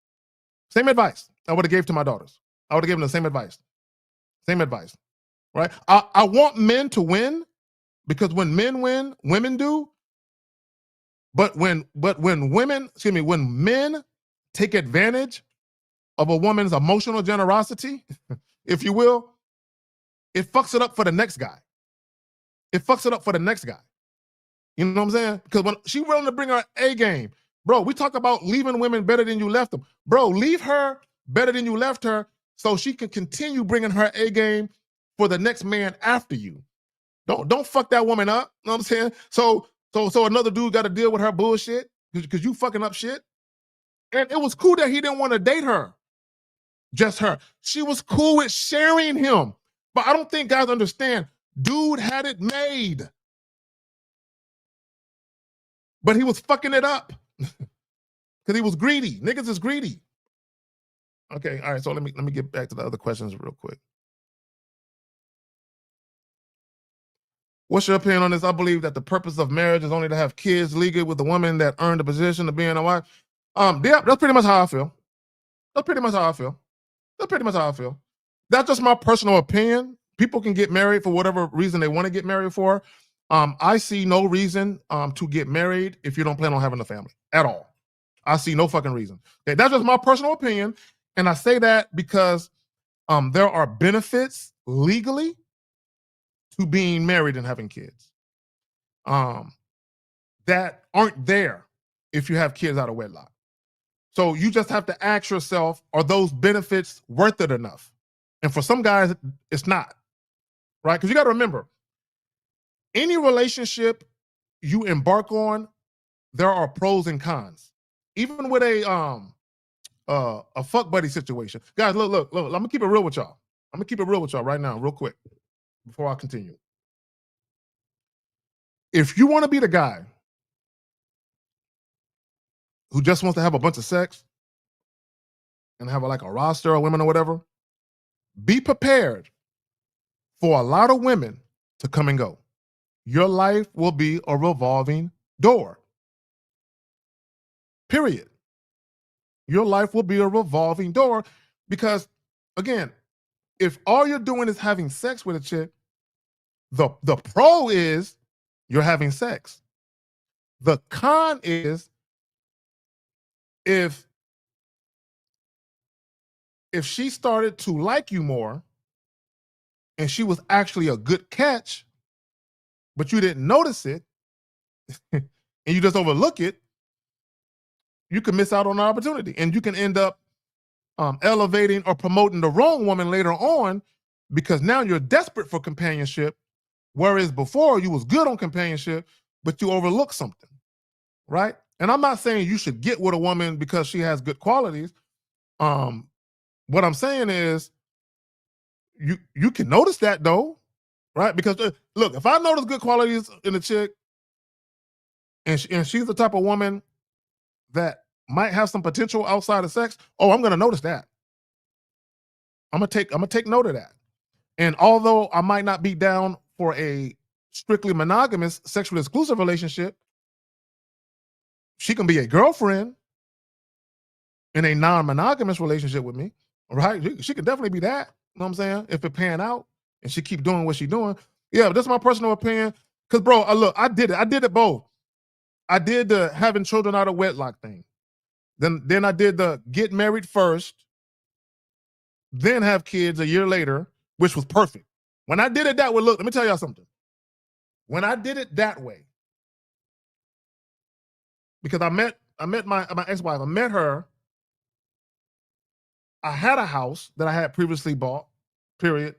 Same advice I would have gave to my daughters. I would have given them the same advice. Same advice, right? I want men to win because when men win, women do. But when when men take advantage of a woman's emotional generosity, if you will, it fucks it up for the next guy. It fucks it up for the next guy. You know what I'm saying? Because when she willing to bring her A game, bro, we talk about leaving women better than you left them. Bro, leave her better than you left her so she can continue bringing her A game for the next man after you. Don't fuck that woman up. You know what I'm saying? So another dude got to deal with her bullshit because you fucking up shit. And it was cool that he didn't want to date her. Just her. She was cool with sharing him. But I don't think guys understand. Dude had it made. But he was fucking it up. Because he was greedy. Niggas is greedy. Okay, all right, so let me get back to the other questions real quick. What's your opinion on this? I believe that the purpose of marriage is only to have kids legally with the woman that earned the position of being a wife. Yeah, that's pretty much how I feel. That's pretty much how I feel. That's just my personal opinion. People can get married for whatever reason they want to get married for. I see no reason to get married if you don't plan on having a family at all. I see no fucking reason. Okay, that's just my personal opinion. And I say that because there are benefits legally to being married and having kids that aren't there if you have kids out of wedlock. So you just have to ask yourself, are those benefits worth it enough? And for some guys, it's not, right? Because you got to remember, any relationship you embark on, there are pros and cons. Even with a fuck buddy situation. Guys, look, I'm gonna keep it real with y'all. I'm gonna keep it real with y'all right now, real quick, before I continue. If you want to be the guy who just wants to have a bunch of sex and have like a roster of women or whatever, be prepared for a lot of women to come and go. Your life will be a revolving door. Period. Your life will be a revolving door because, again, if all you're doing is having sex with a chick, the pro is you're having sex. The con is if she started to like you more and she was actually a good catch, but you didn't notice it and you just overlook it, you can miss out on an opportunity and you can end up elevating or promoting the wrong woman later on because now you're desperate for companionship, whereas before you was good on companionship, but you overlooked something, right? And I'm not saying you should get with a woman because she has good qualities. What I'm saying is you can notice that though, right? Because look, if I notice good qualities in a chick and she's the type of woman that might have some potential outside of sex, oh, I'm gonna notice that. I'm gonna take note of that. And although I might not be down for a strictly monogamous, sexually exclusive relationship, she can be a girlfriend in a non-monogamous relationship with me, right? She can definitely be that. You know what I'm saying? If it pan out and she keep doing what she's doing. Yeah, but that's my personal opinion. Cause bro, look, I did it both. I did the having children out of wedlock thing. Then I did the get married first, then have kids a year later, which was perfect. When I did it that way, look, let me tell y'all something. When I did it that way, because I met my ex-wife, I met her. I had a house that I had previously bought, period.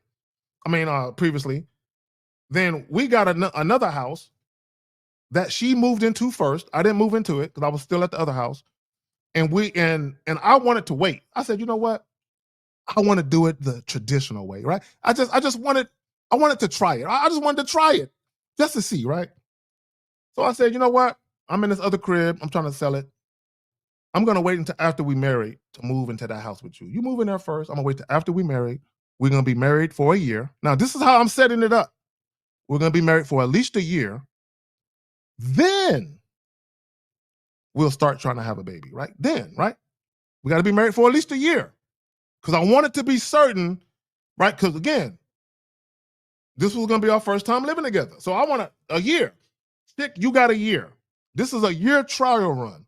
Previously. Then we got another house that she moved into first. I didn't move into it because I was still at the other house. And I wanted to wait. I said, you know what? I want to do it the traditional way, right? I wanted to try it. I just wanted to try it just to see, right? So I said, you know what? I'm in this other crib. I'm trying to sell it. I'm gonna wait until after we married to move into that house with you. You move in there first. I'm gonna wait till after we married. We're gonna be married for a year. Now, this is how I'm setting it up. We're gonna be married for at least a year. then we'll start trying to have a baby, right? Then, right? We got to be married for at least a year because I want it to be certain, right? Because again, this was going to be our first time living together. So I want a year. Stick, you got a year. This is a year trial run.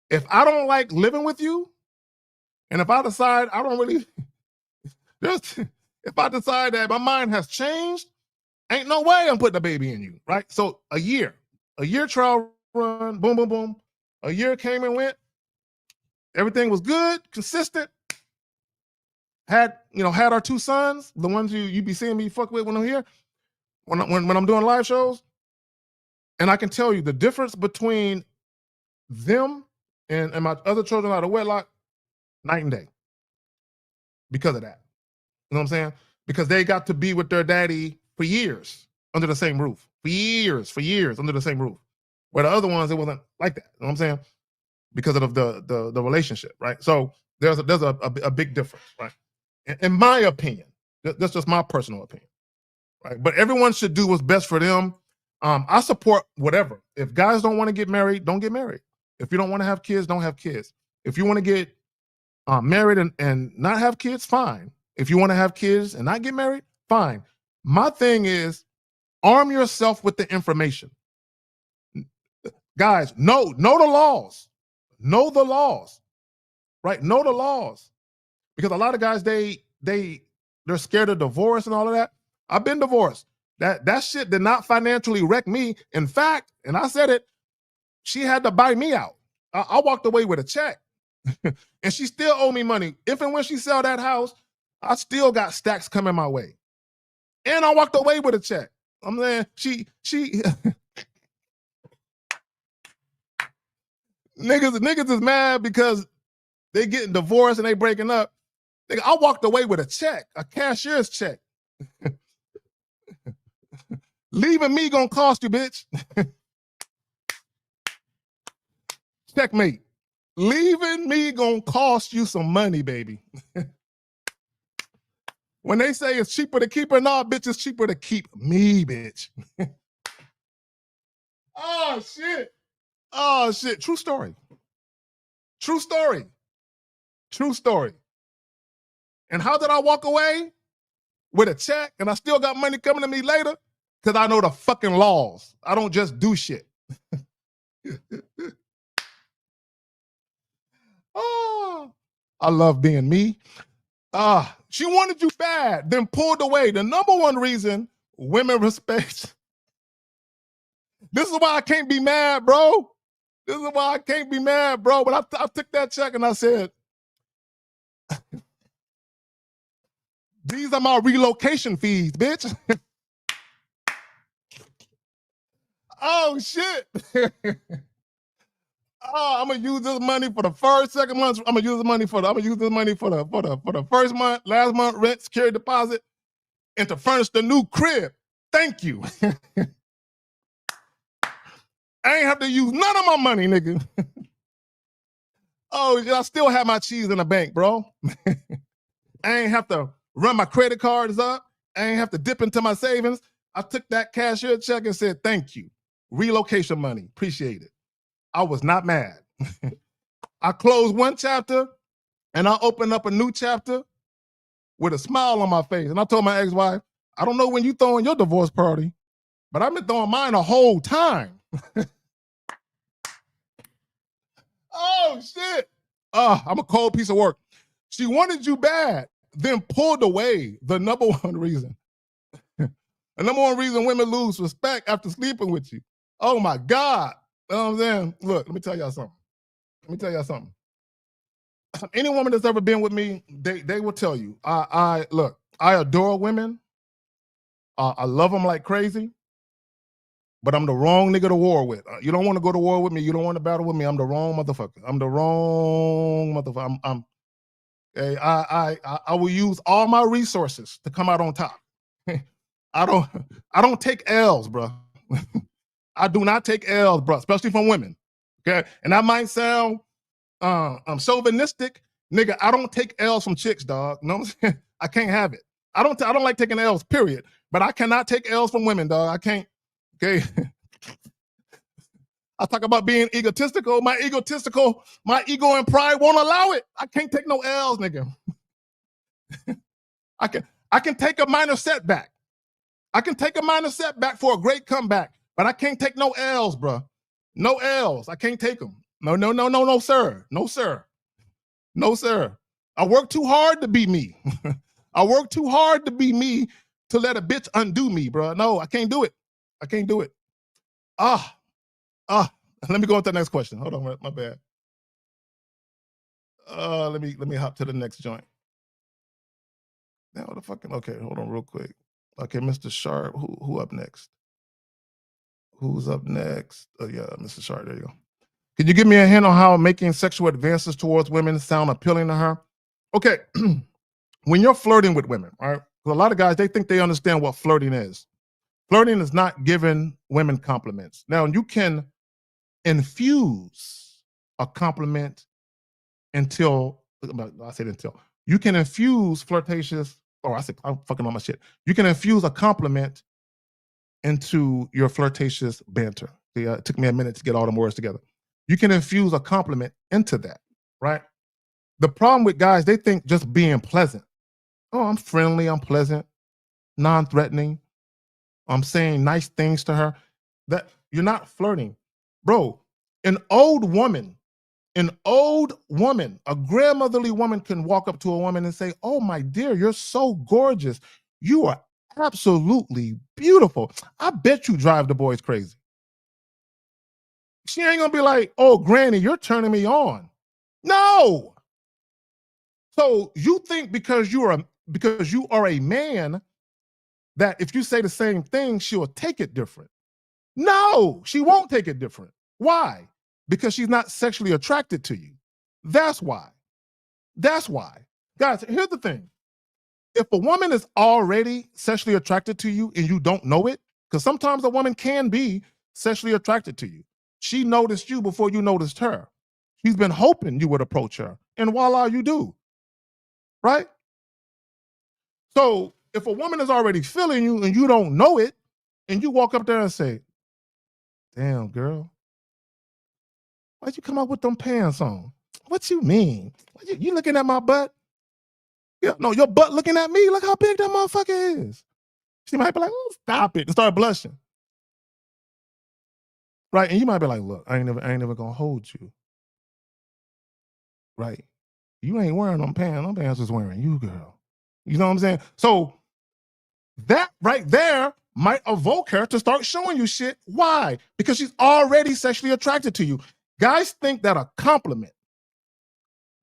If I don't like living with you, and if I decide I don't really, if I decide that my mind has changed, ain't no way I'm putting a baby in you, right? So a year trial run, boom, boom, boom. A year came and went. Everything was good, consistent. Had our two sons, the ones you be seeing me fuck with when I'm here, when I'm doing live shows. And I can tell you the difference between them and my other children out of wedlock, night and day. Because of that. You know what I'm saying? Because they got to be with their daddy for years under the same roof. For years under the same roof. Where the other ones, it wasn't like that. You know what I'm saying? Because of the relationship, right? So there's a big difference, right? In my opinion. That's just my personal opinion. Right? But everyone should do what's best for them. I support whatever. If guys don't want to get married, don't get married. If you don't want to have kids, don't have kids. If you want to get married and not have kids, fine. If you want to have kids and not get married, fine. My thing is arm yourself with the information. Guys, know the laws. Know the laws. Right? Know the laws. Because a lot of guys, they're scared of divorce and all of that. I've been divorced. That shit did not financially wreck me. In fact, and I said it, she had to buy me out. I walked away with a check. And she still owe me money. If and when she sell that house, I still got stacks coming my way. And I walked away with a check. I'm saying she niggas is mad because they getting divorced and they breaking up. Nigga, I walked away with a check, a cashier's check. Leaving me gonna cost you, bitch. Checkmate. Leaving me gonna cost you some money, baby. When they say it's cheaper to keep her, nah, bitch, it's cheaper to keep me, bitch. Oh, shit. Oh, shit. True story. True story. True story. And how did I walk away? With a check, and I still got money coming to me later? Because I know the fucking laws. I don't just do shit. Oh, I love being me. She wanted you bad, then pulled away. The number one reason women respect. This is why I can't be mad, bro. This is why I can't be mad, bro. But I took that check and I said, these are my relocation fees, bitch. Oh, shit. Oh, I'm gonna use this money for the first, second month. I'm gonna use this money for the first month, last month rent, security deposit, and to furnish the new crib. Thank you. I ain't have to use none of my money, nigga. Oh, I still have my cheese in the bank, bro. I ain't have to run my credit cards up. I ain't have to dip into my savings. I took that cashier check and said, thank you. Relocation money, appreciate it. I was not mad. I closed one chapter and I opened up a new chapter with a smile on my face. And I told my ex-wife, I don't know when you throwing your divorce party, but I've been throwing mine the whole time. Oh, shit. I'm a cold piece of work. She wanted you bad, then pulled away. The number one reason. The number one reason women lose respect after sleeping with you. Oh, my God. You know what I'm saying? Look, let me tell y'all something. Any woman that's ever been with me, they will tell you. I adore women. I love them like crazy. But I'm the wrong nigga to war with. You don't want to go to war with me. You don't want to battle with me. I'm the wrong motherfucker. I will use all my resources to come out on top. I don't take L's, bro. I do not take L's, bro, especially from women. Okay, and that might sound chauvinistic, nigga. I don't take L's from chicks, dog. You know what I'm saying? I can't have it. I don't like taking L's, period. But I cannot take L's from women, dog. I can't. Okay. I talk about being egotistical. My ego and pride won't allow it. I can't take no L's, nigga. I can take a minor setback. I can take a minor setback for a great comeback, but I can't take no L's, bro. No L's. I can't take them. No, no, no, no, no, sir. No, sir. No, sir. I work too hard to be me. I work too hard to be me to let a bitch undo me, bro. No, I can't do it. I can't do it. Ah, let me go on to the next question. Hold on, my bad. Let me hop to the next joint. Now the fucking okay, hold on real quick. Okay, Mr. Sharp, who up next? Who's up next? Oh yeah, Mr. Sharp, there you go. Can you give me a hint on how making sexual advances towards women sound appealing to her? Okay, when you're flirting with women, all right? Because a lot of guys, they think they understand what flirting is. Flirting is not giving women compliments. Now, you can infuse a compliment until, I said until, you can infuse flirtatious, or I said, I'm fucking on my shit. You can infuse a compliment into your flirtatious banter. See, it took me a minute to get all them words together. You can infuse a compliment into that, right? The problem with guys, they think just being pleasant. Oh, I'm friendly, I'm pleasant, non-threatening. I'm saying nice things to her. That you're not flirting. Bro, an old woman, a grandmotherly woman can walk up to a woman and say, "Oh my dear, you're so gorgeous. You are absolutely beautiful. I bet you drive the boys crazy." She ain't gonna be like, "Oh, granny, you're turning me on." No. So you think because you are a man that if you say the same thing, she'll take it different. No, she won't take it different. Why? Because she's not sexually attracted to you. That's why. That's why. Guys, here's the thing. If a woman is already sexually attracted to you and you don't know it, because sometimes a woman can be sexually attracted to you. She noticed you before you noticed her. She's been hoping you would approach her. And voila, you do. Right? So if a woman is already feeling you and you don't know it, and you walk up there and say, "Damn, girl, why'd you come out with them pants on? What you mean? You looking at my butt? Yeah, no, your butt looking at me. Look how big that motherfucker is." She might be like, "Oh, stop it," and start blushing. Right? And you might be like, "Look, I ain't never gonna hold you." Right? You ain't wearing them pants. Them pants is wearing you, girl. You know what I'm saying? So that right there might evoke her to start showing you shit. Why? Because she's already sexually attracted to you. Guys think that a compliment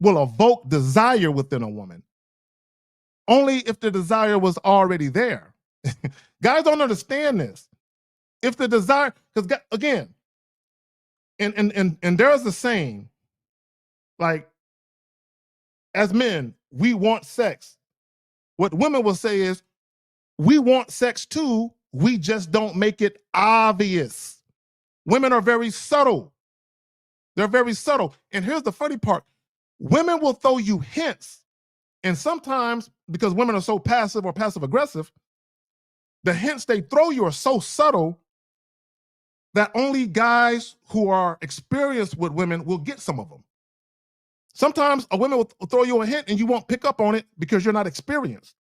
will evoke desire within a woman only if the desire was already there. Guys don't understand this. If the desire, because again, and there's a saying, like, as men, we want sex. What women will say is, we want sex too, we just don't make it obvious. Women are very subtle. They're very subtle. And here's the funny part. Women will throw you hints. And sometimes, because women are so passive or passive aggressive, the hints they throw you are so subtle that only guys who are experienced with women will get some of them. Sometimes a woman will throw you a hint and you won't pick up on it because you're not experienced.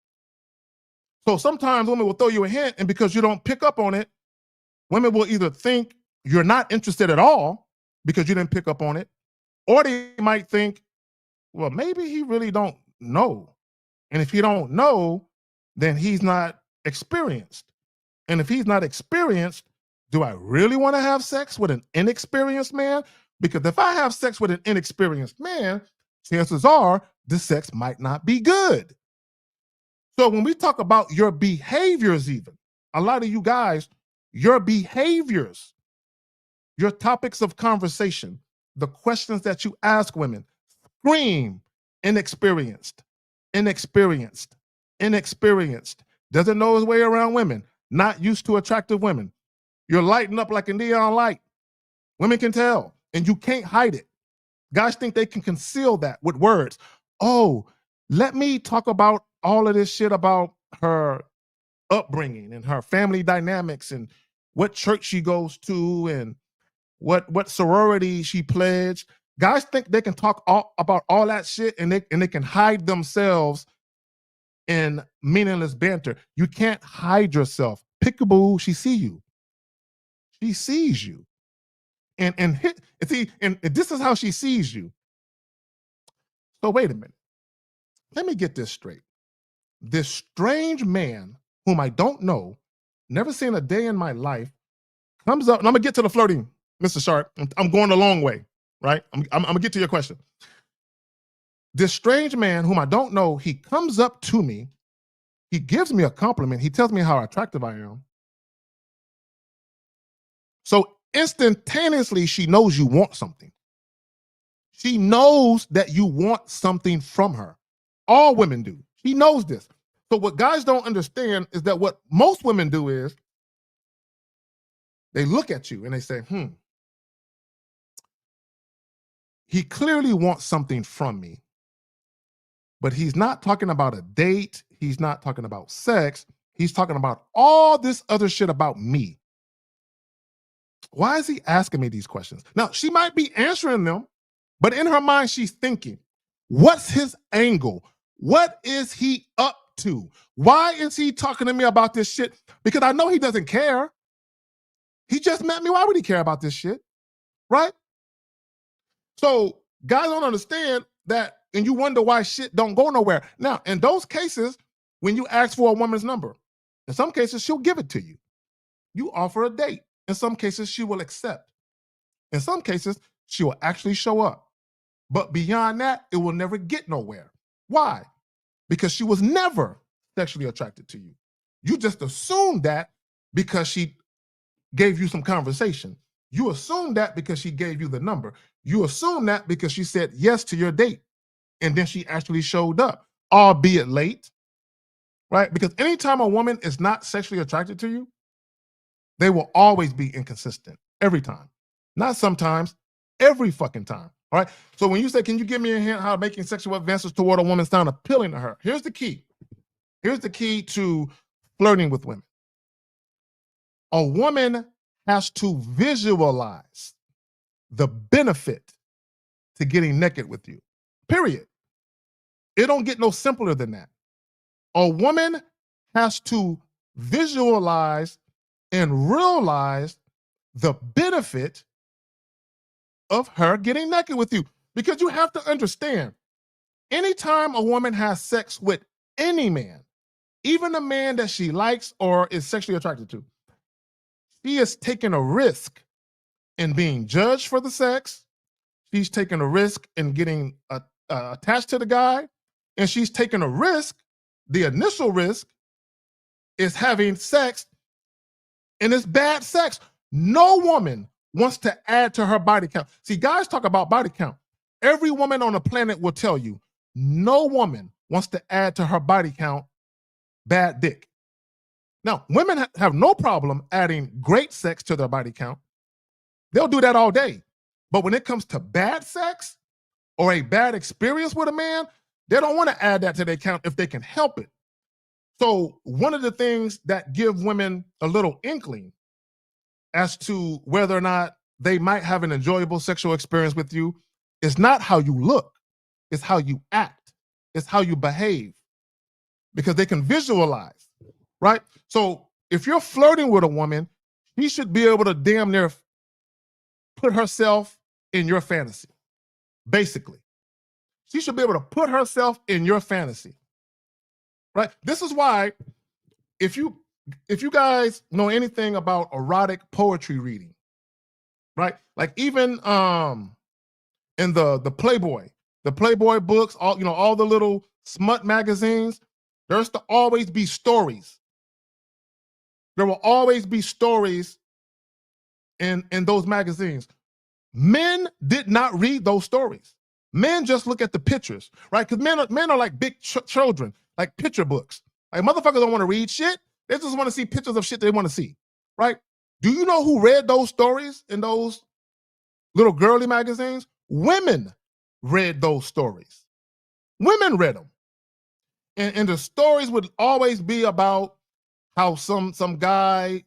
So sometimes women will throw you a hint, and because you don't pick up on it, women will either think you're not interested at all because you didn't pick up on it, or they might think, well, maybe he really don't know. And if he don't know, then he's not experienced. And if he's not experienced, do I really want to have sex with an inexperienced man? Because if I have sex with an inexperienced man, chances are the sex might not be good. So when we talk about your behaviors, even a lot of you guys, your behaviors, your topics of conversation, the questions that you ask women, scream inexperienced, inexperienced, inexperienced. Doesn't know his way around women, not used to attractive women. You're lighting up like a neon light. Women can tell, and you can't hide it. Guys think they can conceal that with words. Oh, let me talk about all of this shit about her upbringing and her family dynamics and what church she goes to and what sorority she pledged. Guys think they can talk about all that shit and they can hide themselves in meaningless banter. You can't hide yourself. Pickaboo, she see you. She sees you. And this is how she sees you. So wait a minute. Let me get this straight. This strange man whom I don't know, never seen a day in my life, comes up, and I'm gonna get to the flirting, Mr. Sharp. I'm going a long way, right? I'm gonna get to your question. This strange man whom I don't know, he comes up to me, he gives me a compliment, he tells me how attractive I am. So instantaneously, she knows you want something. She knows that you want something from her. All women do. She knows this. So what guys don't understand is that what most women do is they look at you and they say, he clearly wants something from me, but he's not talking about a date. He's not talking about sex. He's talking about all this other shit about me. Why is he asking me these questions? Now, she might be answering them, but in her mind, she's thinking, what's his angle? What is he up to? Why is he talking to me about this shit? Because I know he doesn't care. He just met me. Why would he care about this shit? Right? So guys don't understand that, and you wonder why shit don't go nowhere. Now, in those cases, when you ask for a woman's number, in some cases, she'll give it to you. You offer a date. In some cases, she will accept. In some cases, she will actually show up. But beyond that, it will never get nowhere. Why? Because she was never sexually attracted to you. You just assumed that because she gave you some conversation. You assumed that because she gave you the number. You assumed that because she said yes to your date. And then she actually showed up, albeit late, right? Because anytime a woman is not sexually attracted to you, they will always be inconsistent, every time. Not sometimes, every fucking time, all right? So when you say, can you give me a hint how making sexual advances toward a woman sound appealing to her? Here's the key. Here's the key to flirting with women. A woman has to visualize the benefit to getting naked with you, period. It don't get no simpler than that. A woman has to visualize and realize the benefit of her getting naked with you. Because you have to understand, anytime a woman has sex with any man, even a man that she likes or is sexually attracted to, she is taking a risk in being judged for the sex. She's taking a risk in getting attached to the guy. And she's taking a risk. The initial risk is having sex, and it's bad sex. No woman wants to add to her body count. See, guys talk about body count. Every woman on the planet will tell you, no woman wants to add to her body count bad dick. Now, women have no problem adding great sex to their body count. They'll do that all day. But when it comes to bad sex or a bad experience with a man, they don't want to add that to their count if they can help it. So one of the things that give women a little inkling as to whether or not they might have an enjoyable sexual experience with you is not how you look, it's how you act, it's how you behave, because they can visualize, right? So if you're flirting with a woman, she should be able to damn near put herself in your fantasy, basically. She should be able to put herself in your fantasy, right? This is why if you guys know anything about erotic poetry reading, right? Like even in the Playboy books, all the little smut magazines, there's to always be stories. There will always be stories in those magazines. Men did not read those stories. Men just look at the pictures, right? Because men are like big children, like picture books. Like motherfuckers don't want to read shit. They just want to see pictures of shit they want to see, right? Do you know who read those stories in those little girly magazines? Women read those stories. Women read them. And the stories would always be about how some guy,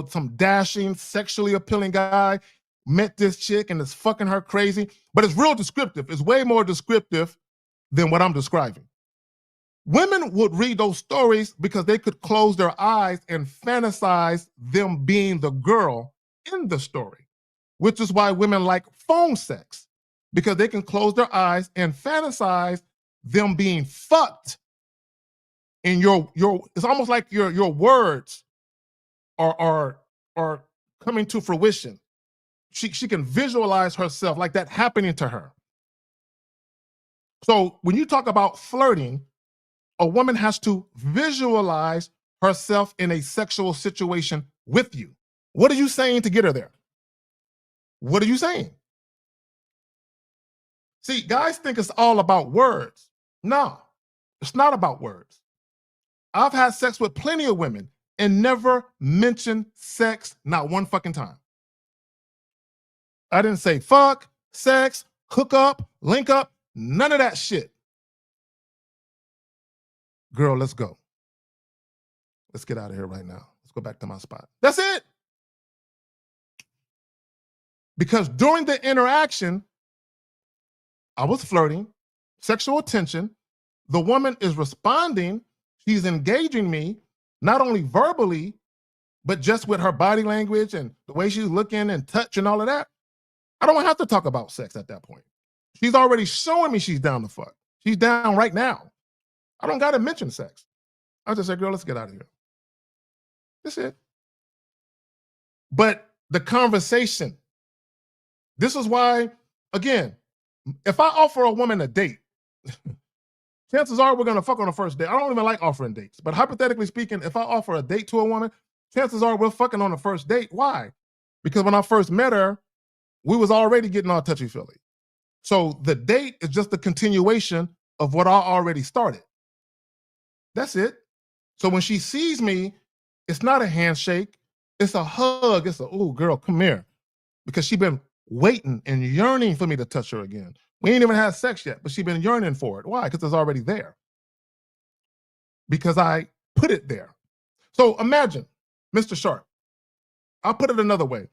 some dashing, sexually appealing guy, met this chick and is fucking her crazy. But it's real descriptive. It's way more descriptive than what I'm describing. Women would read those stories because they could close their eyes and fantasize them being the girl in the story, which is why women like phone sex, because they can close their eyes and fantasize them being fucked. And it's almost like your words are coming to fruition. She can visualize herself like that happening to her. So when you talk about flirting, a woman has to visualize herself in a sexual situation with you. What are you saying to get her there? What are you saying? See, guys think it's all about words. No, it's not about words. I've had sex with plenty of women and never mentioned sex, not one fucking time. I didn't say fuck, sex, hook up, link up, none of that shit. Girl, let's go. Let's get out of here right now. Let's go back to my spot. That's it. Because during the interaction, I was flirting, sexual attention. The woman is responding. She's engaging me, not only verbally, but just with her body language and the way she's looking and touch and all of that. I don't have to talk about sex at that point. She's already showing me she's down to fuck. She's down right now. I don't got to mention sex. I just say, girl, let's get out of here. That's it. But the conversation, this is why, again, if I offer a woman a date, chances are we're going to fuck on the first date. I don't even like offering dates. But hypothetically speaking, if I offer a date to a woman, chances are we're fucking on the first date. Why? Because when I first met her, we was already getting all touchy-feely. So the date is just a continuation of what I already started. That's it. So when she sees me, it's not a handshake. It's a hug. It's a, ooh, girl, come here. Because she's been waiting and yearning for me to touch her again. We ain't even had sex yet, but she's been yearning for it. Why? Because it's already there. Because I put it there. So imagine, Mr. Sharp, I'll put it another way.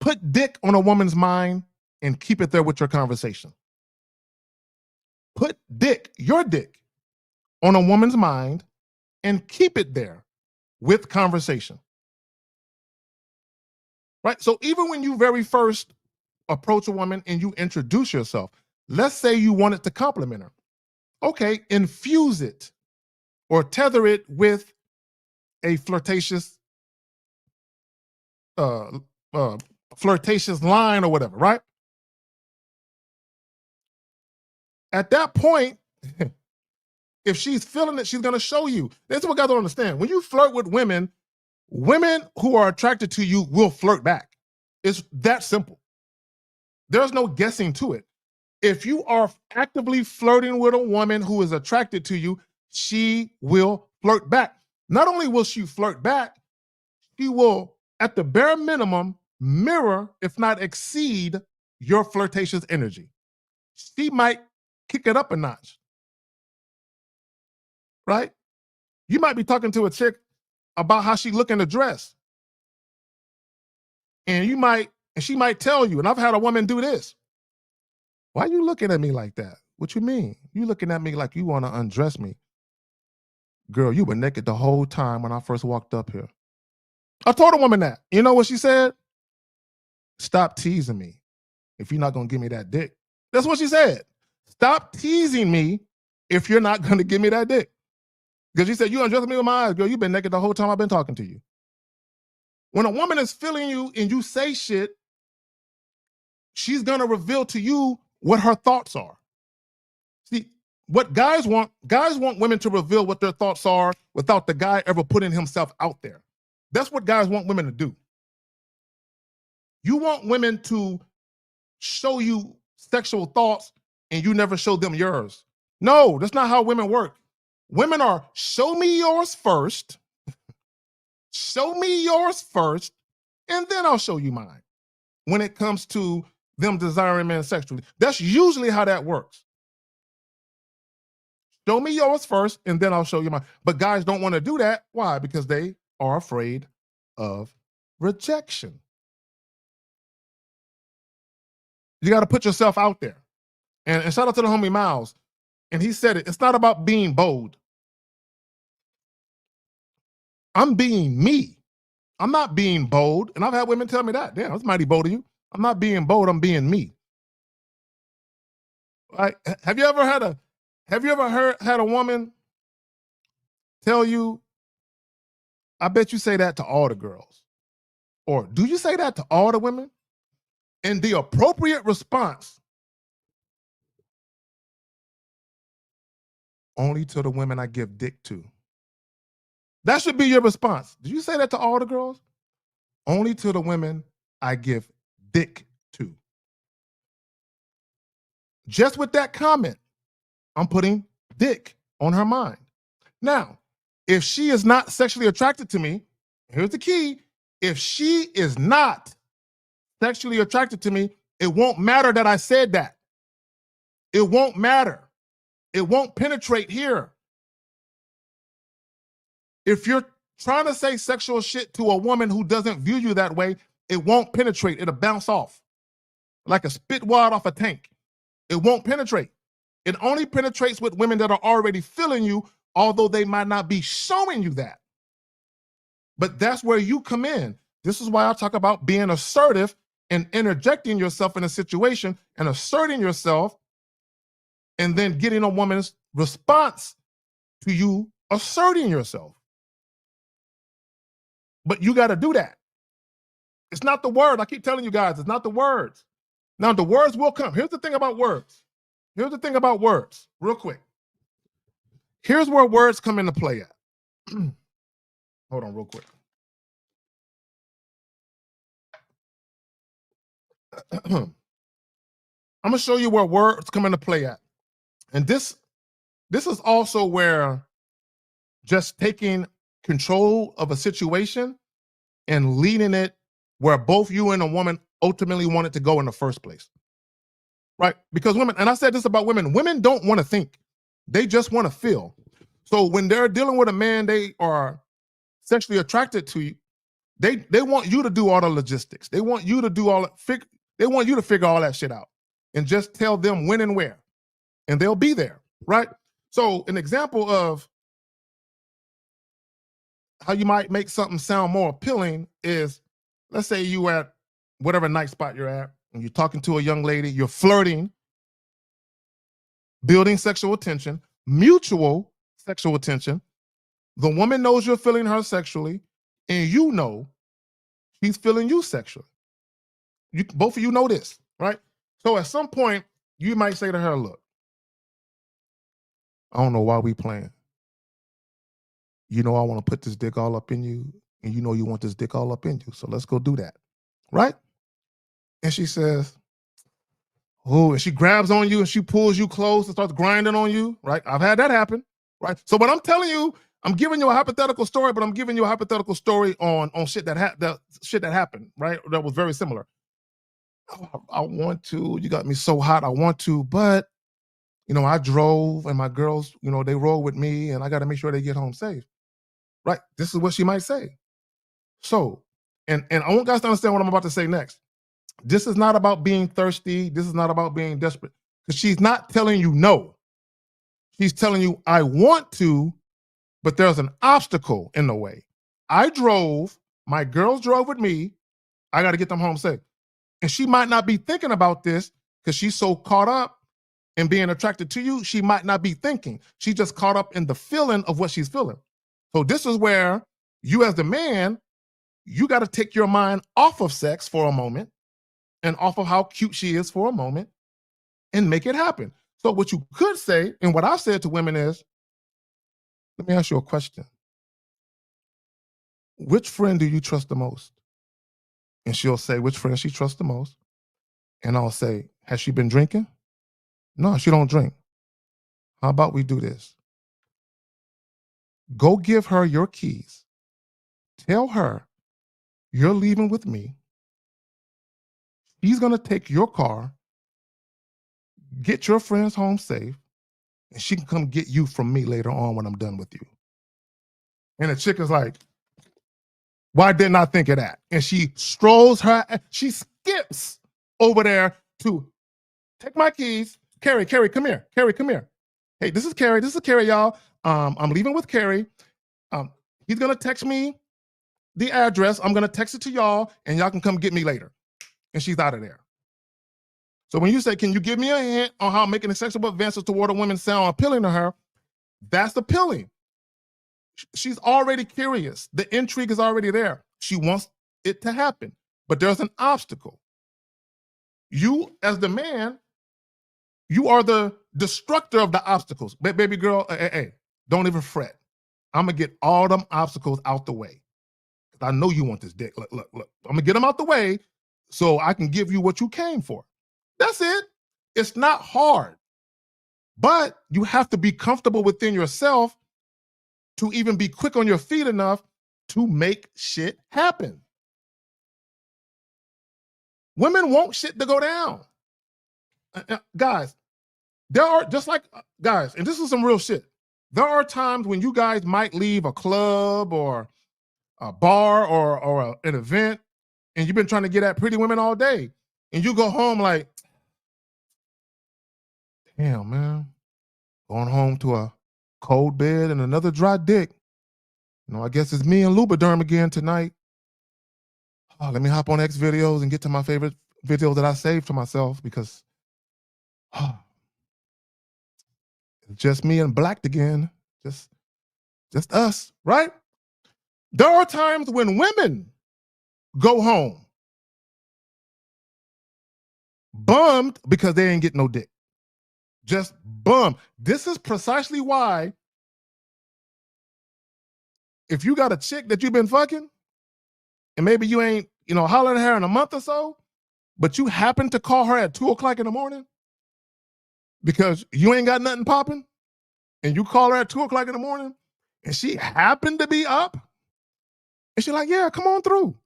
Put dick on a woman's mind and keep it there with your conversation. Put dick, your dick, on a woman's mind and keep it there with conversation. Right? So even when you very first approach a woman and you introduce yourself, let's say you wanted to compliment her. Okay, infuse it or tether it with a flirtatious flirtatious line or whatever, right? At that point, if she's feeling it, she's going to show you. That's what guys don't understand. When you flirt with women, women who are attracted to you will flirt back. It's that simple. There's no guessing to it. If you are actively flirting with a woman who is attracted to you, she will flirt back. Not only will she flirt back, she will, at the bare minimum, mirror, if not exceed, your flirtatious energy. She might kick it up a notch. Right? You might be talking to a chick about how she look in the dress. And she might tell you, and I've had a woman do this. Why are you looking at me like that? What you mean? You looking at me like you want to undress me. Girl, you were naked the whole time when I first walked up here. I told a woman that. You know what she said? Stop teasing me if you're not going to give me that dick. That's what she said. Stop teasing me if you're not going to give me that dick. Because she said, you undressing me with my eyes. Girl, you've been naked the whole time I've been talking to you. When a woman is feeling you and you say shit, she's going to reveal to you what her thoughts are. See, what guys want women to reveal what their thoughts are without the guy ever putting himself out there. That's what guys want women to do. You want women to show you sexual thoughts and you never show them yours. No, that's not how women work. Women are, show me yours first, show me yours first, and then I'll show you mine. When it comes to them desiring men sexually, that's usually how that works. Show me yours first, and then I'll show you mine. But guys don't want to do that. Why? Because they are afraid of rejection. You got to put yourself out there. And shout out to the homie Miles. And he said it. It's not about being bold. I'm being me. I'm not being bold. And I've had women tell me that. Damn, that's mighty bold of you. I'm not being bold. I'm being me. Right? Have you ever had a woman tell you, I bet you say that to all the girls? Or do you say that to all the women? And the appropriate response, only to the women I give dick to. That should be your response. Did you say that to all the girls? Only to the women I give dick to. Just with that comment, I'm putting dick on her mind. Now, if she is not sexually attracted to me, here's the key. If she is not sexually attracted to me, it won't matter that I said that. It won't matter. It won't penetrate here. If you're trying to say sexual shit to a woman who doesn't view you that way, it won't penetrate. It'll bounce off like a spit wad off a tank. It won't penetrate. It only penetrates with women that are already feeling you, although they might not be showing you that. But that's where you come in. This is why I talk about being assertive and interjecting yourself in a situation and asserting yourself and then getting a woman's response to you asserting yourself. But you got to do that. It's not the word. I keep telling you guys, it's not the words. Now, the words will come. Here's the thing about words. Real quick. Here's where words come into play at. Hold on, real quick. I'm gonna show you where words come into play at. And this is also where just taking control of a situation and leading it where both you and a woman ultimately want it to go in the first place. Right? Because women, and I said this about women don't want to think. They just want to feel. So when they're dealing with a man they are sexually attracted to, they want you to do all the logistics. They want you to do they want you to figure all that shit out and just tell them when and where. And they'll be there, right? So an example of how you might make something sound more appealing is, let's say you at whatever night spot you're at, and you're talking to a young lady, you're flirting, building sexual attention, mutual sexual attention. The woman knows you're feeling her sexually, and you know she's feeling you sexually. Both of you know this, right? So at some point, you might say to her, look, I don't know why we playing. You know I want to put this dick all up in you, and you know you want this dick all up in you, so let's go do that, right? And she says, oh, and she grabs on you and she pulls you close and starts grinding on you, right? I've had that happen, right? So what I'm telling you, I'm giving you a hypothetical story, but I'm giving you a hypothetical story on shit that happened, right? That was very similar. I want to, you got me so hot, I want to, but I drove and my girls, they roll with me and I got to make sure they get home safe, right? This is what she might say. So, and I want guys to understand what I'm about to say next. This is not about being thirsty. This is not about being desperate. Because she's not telling you no. She's telling you, I want to, but there's an obstacle in the way. I drove, my girls drove with me, I got to get them home safe. And she might not be thinking about this because she's so caught up in being attracted to you, she might not be thinking. She's just caught up in the feeling of what she's feeling. So this is where you as the man, you got to take your mind off of sex for a moment and off of how cute she is for a moment and make it happen. So what you could say, and what I've said to women is, let me ask you a question. Which friend do you trust the most? And she'll say which friend she trusts the most. And I'll say, has she been drinking? No, she don't drink. How about we do this? Go give her your keys. Tell her you're leaving with me. She's going to take your car, get your friends home safe, and she can come get you from me later on when I'm done with you. And the chick is like, why didn't I think of that? And she skips over there to Take my keys. Carrie, come here. Carrie, come here. Hey, this is Carrie. This is Carrie, y'all. I'm leaving with Carrie. Um, he's gonna text me the address. I'm gonna text it to y'all, and y'all can come get me later. And she's out of there. So when you say, can you give me a hint on how making sexual advances toward a woman sound appealing to her? That's appealing. She's already curious. The intrigue is already there. She wants it to happen, but there's an obstacle. You, as the man, you are the destructor of the obstacles. Baby girl, hey, don't even fret. I'm gonna get all them obstacles out the way. I know you want this dick. Look. I'm gonna get them out the way so I can give you what you came for. That's it. It's not hard, but you have to be comfortable within yourself to even be quick on your feet enough to make shit happen. Women want shit to go down. Guys, there are just like guys, and this is some real shit. There are times when you guys might leave a club or a bar or an event, and you've been trying to get at pretty women all day, and you go home like, damn, man, going home to a cold bed and another dry dick. I guess it's me and Lubriderm again tonight. Oh, let me hop on X videos and get to my favorite videos that I saved to myself because it's just me and Blacked again. Just us, right? There are times when women go home bummed because they ain't get no dick. Just bummed. This is precisely why if you got a chick that you've been fucking and maybe you ain't, hollering at her in a month or so, but you happen to call her at 2:00 in the morning because you ain't got nothing popping, and you call her at 2:00 in the morning and she happened to be up, and she's like, yeah, come on through.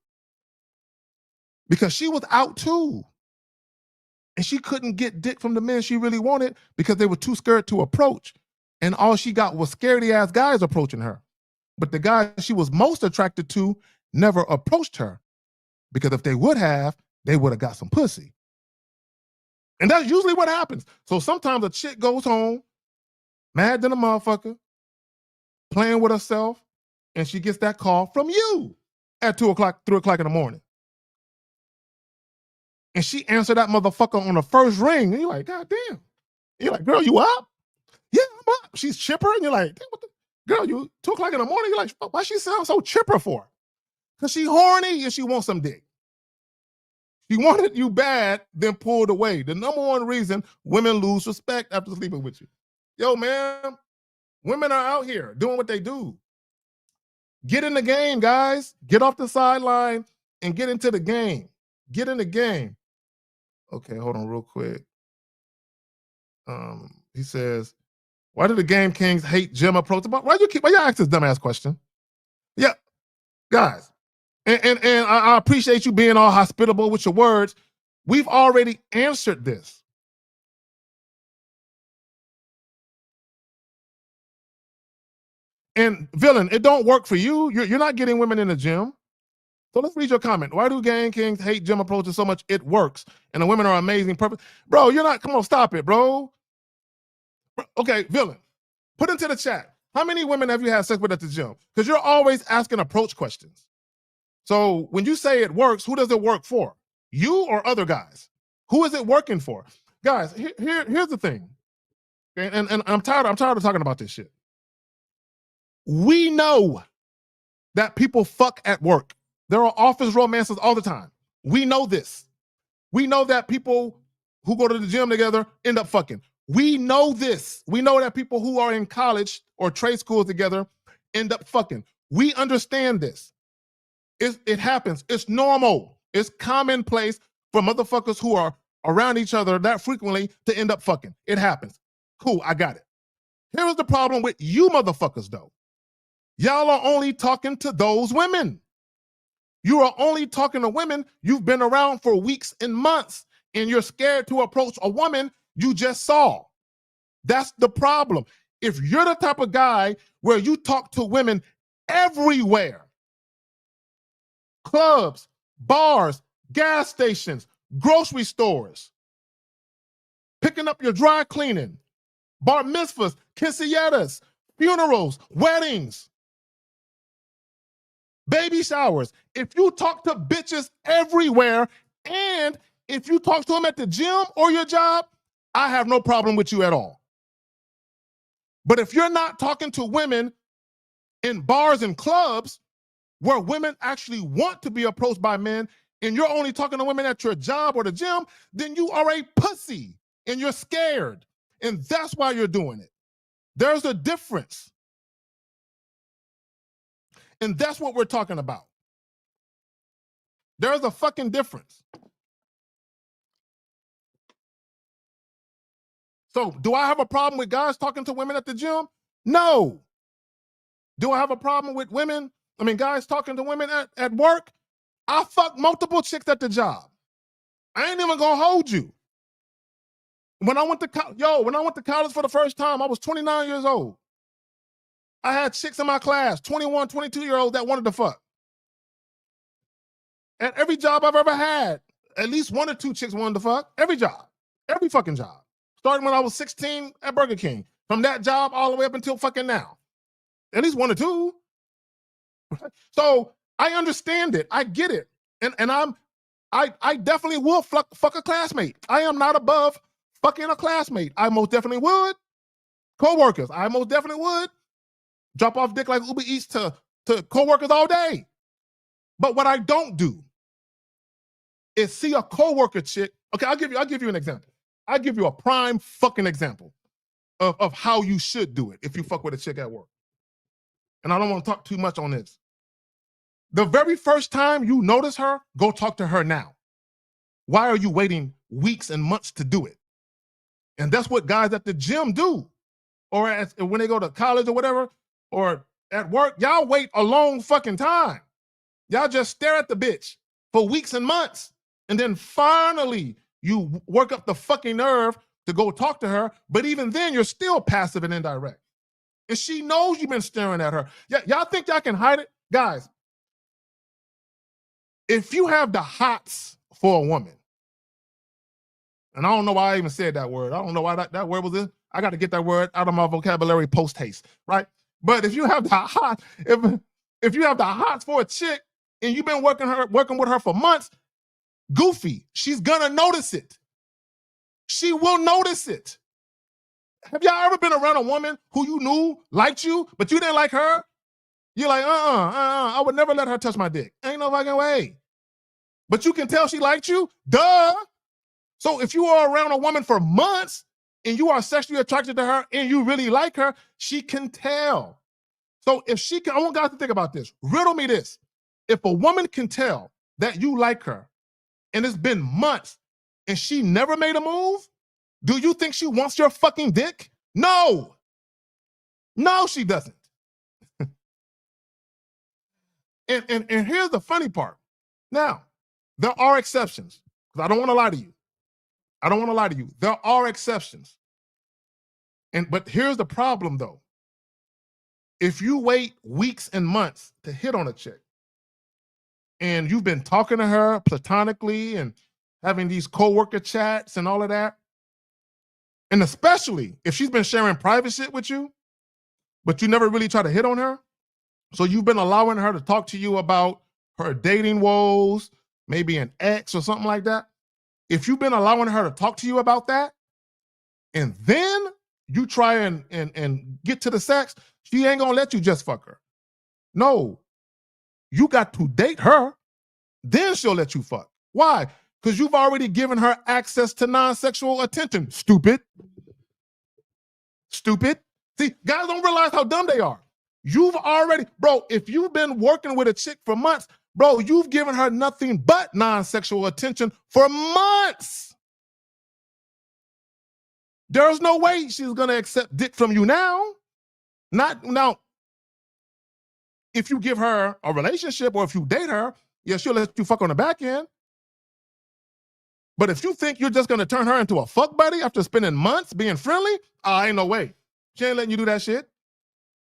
Because she was out too. And she couldn't get dick from the men she really wanted because they were too scared to approach. And all she got was scaredy ass guys approaching her. But the guys she was most attracted to never approached her because if they would have got some pussy. And that's usually what happens. So sometimes a chick goes home, mad than a motherfucker, playing with herself, and she gets that call from you at 2:00, 3:00 in the morning. And she answered that motherfucker on the first ring. And you're like, God damn. You're like, girl, you up? Yeah, I'm up. She's chipper. And you're like, what the? Girl, you 2:00 in the morning. You're like, why she sound so chipper for? Because she horny and she wants some dick. She wanted you bad, then pulled away. The number one reason women lose respect after sleeping with you. Yo, man, women are out here doing what they do. Get in the game, guys. Get off the sideline and get into the game. Get in the game. Okay, hold on real quick. He says, why do the Game Kings hate gym approach? Why y'all ask this dumbass question? Yeah, guys, and I appreciate you being all hospitable with your words. We've already answered this. And villain, it don't work for you. You're not getting women in the gym. So let's read your comment. Why do Game Kings hate gym approaches so much? It works. And the women are amazing. Perfect. Bro, you're not, come on, stop it, bro. Okay, villain, put into the chat. How many women have you had sex with at the gym? Because you're always asking approach questions. So when you say it works, who does it work for? You or other guys? Who is it working for? Guys, here's the thing. Okay, and I'm tired of talking about this shit. We know that people fuck at work. There are office romances all the time. We know this. We know that people who go to the gym together end up fucking. We know this. We know that people who are in college or trade schools together end up fucking. We understand this. It happens. It's normal. It's commonplace for motherfuckers who are around each other that frequently to end up fucking. It happens. Cool, I got it. Here's the problem with you motherfuckers, though. Y'all are only talking to those women. You are only talking to women you've been around for weeks and months, and you're scared to approach a woman you just saw. That's the problem. If you're the type of guy where you talk to women everywhere, clubs, bars, gas stations, grocery stores, picking up your dry cleaning, bar mitzvahs, quinceañeras, funerals, weddings, baby showers. If you talk to bitches everywhere, and if you talk to them at the gym or your job, I have no problem with you at all. But if you're not talking to women in bars and clubs where women actually want to be approached by men, and you're only talking to women at your job or the gym, then you are a pussy and you're scared. And that's why you're doing it. There's a difference. And that's what we're talking about. There's a fucking difference. So, do I have a problem with guys talking to women at the gym? No. Do I have a problem with guys talking to women at work? I fuck multiple chicks at the job. I ain't even gonna hold you. When I went to college for the first time, I was 29 years old. I had chicks in my class, 21, 22-year-olds that wanted to fuck. At every job I've ever had, at least one or two chicks wanted to fuck. Every job. Every fucking job. Starting when I was 16 at Burger King. From that job all the way up until fucking now. At least one or two. So I understand it. I get it. And I definitely will fuck a classmate. I am not above fucking a classmate. I most definitely would. Co-workers, I most definitely would. Drop off dick like Uber Eats to co-workers all day. But what I don't do is see a co-worker chick. Okay, I'll give you an example. I'll give you a prime fucking example of how you should do it if you fuck with a chick at work. And I don't want to talk too much on this. The very first time you notice her, go talk to her now. Why are you waiting weeks and months to do it? And that's what guys at the gym do. Or when they go to college or whatever, or at work, y'all wait a long fucking time. Y'all just stare at the bitch for weeks and months. And then finally, you work up the fucking nerve to go talk to her. But even then, you're still passive and indirect. And she knows you've been staring at her. Y'all think y'all can hide it? Guys, if you have the hots for a woman, and I don't know why I even said that word. I don't know why that word was in. I got to get that word out of my vocabulary post haste, right? But if you have the hot, if you have the hots for a chick and you've been working with her for months, goofy, she's gonna notice it. She will notice it. Have y'all ever been around a woman who you knew liked you, but you didn't like her? You're like, I would never let her touch my dick. Ain't no fucking way. But you can tell she liked you? Duh. So if you are around a woman for months and you are sexually attracted to her and you really like her, she can tell. So if she can, I want guys to think about this. Riddle me this. If a woman can tell that you like her and it's been months and she never made a move, do you think she wants your fucking dick? No. No, she doesn't. And here's the funny part. Now, there are exceptions. Because I don't want to lie to you. There are exceptions. But here's the problem, though. If you wait weeks and months to hit on a chick, and you've been talking to her platonically and having these coworker chats and all of that, and especially if she's been sharing private shit with you, but you never really try to hit on her, so you've been allowing her to talk to you about her dating woes, maybe an ex or something like that. If you've been allowing her to talk to you about that, and then you try and get to the sex, she ain't gonna let you just fuck her. No, you got to date her, then she'll let you fuck. Why? Because you've already given her access to non-sexual attention. Stupid. See, guys don't realize how dumb they are. You've already, bro, if you've been working with a chick for months, bro, you've given her nothing but non-sexual attention for months. There's no way she's gonna accept dick from you now. Not now. If you give her a relationship or if you date her, yeah, she'll let you fuck on the back end. But if you think you're just gonna turn her into a fuck buddy after spending months being friendly, ain't no way. She ain't letting you do that shit.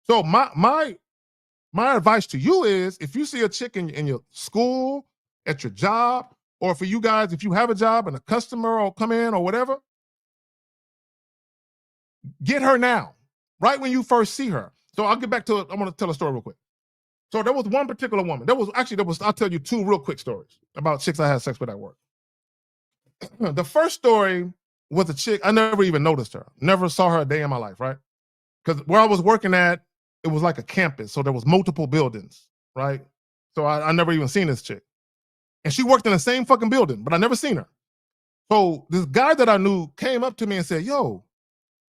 So my advice to you is, if you see a chick in your school, at your job, or for you guys, if you have a job and a customer will come in or whatever, Get her now, right when you first see her. So I'll get back to it. I want to tell a story real quick. So there was one particular woman. I'll tell you two real quick stories about chicks I had sex with at work. The first story was a chick, I never even noticed her. Never saw her a day in my life, right? Because where I was working at, it was like a campus. So there was multiple buildings, right? So I never even seen this chick. And she worked in the same fucking building, but I never seen her. So this guy that I knew came up to me and said, yo,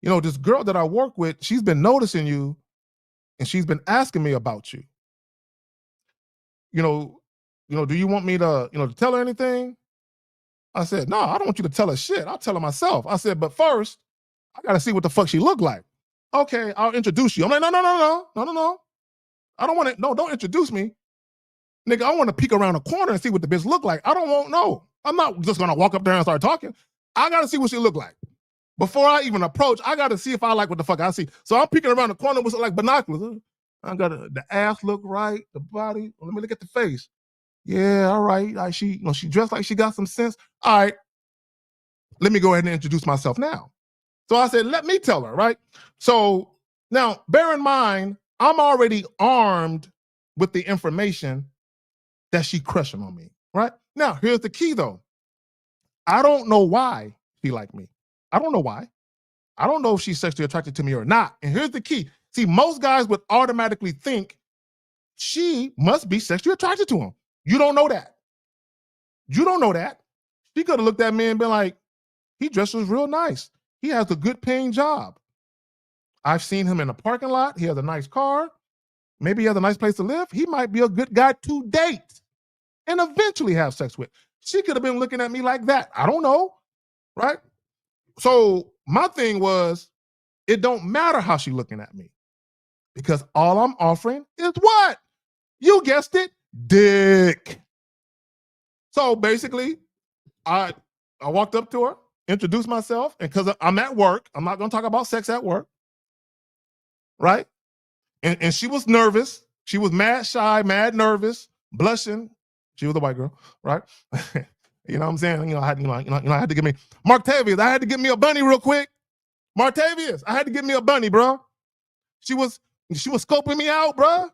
this girl that I work with, she's been noticing you and she's been asking me about you. Do you want me to tell her anything? I said, no, I don't want you to tell her shit. I'll tell her myself. I said, but first, I gotta see what the fuck she look like. Okay, I'll introduce you. I'm like, no. I don't want to, no, don't introduce me. Nigga, I want to peek around the corner and see what the bitch look like. I don't want, no. I'm not just gonna walk up there and start talking. I gotta see what she look like. Before I even approach, I gotta see if I like what the fuck I see. So I'm peeking around the corner with like binoculars. I got the ass look right, the body. Let me look at the face. Yeah, all right. She dressed like she got some sense. All right, let me go ahead and introduce myself now. So I said, let me tell her, right? So now, bear in mind, I'm already armed with the information that she crushing on me, right? Now, here's the key though. I don't know why she liked me. I don't know why. I don't know if she's sexually attracted to me or not. And here's the key. See, most guys would automatically think she must be sexually attracted to him. You don't know that. You don't know that. She could have looked at me and been like, he dresses real nice. He has a good paying job. I've seen him in a parking lot. He has a nice car. Maybe he has a nice place to live. He might be a good guy to date and eventually have sex with. She could have been looking at me like that. I don't know, right? So my thing was, it don't matter how she looking at me because all I'm offering is what? You guessed it, dick. So basically, I walked up to her, introduced myself, and because I'm at work, I'm not going to talk about sex at work, right? And she was nervous. She was mad shy, mad nervous, blushing. She was a white girl, right? You know what I'm saying? I had to give me Martavius. I had to get me a bunny real quick. Martavius, I had to get me a bunny, bro. She was scoping me out, bro.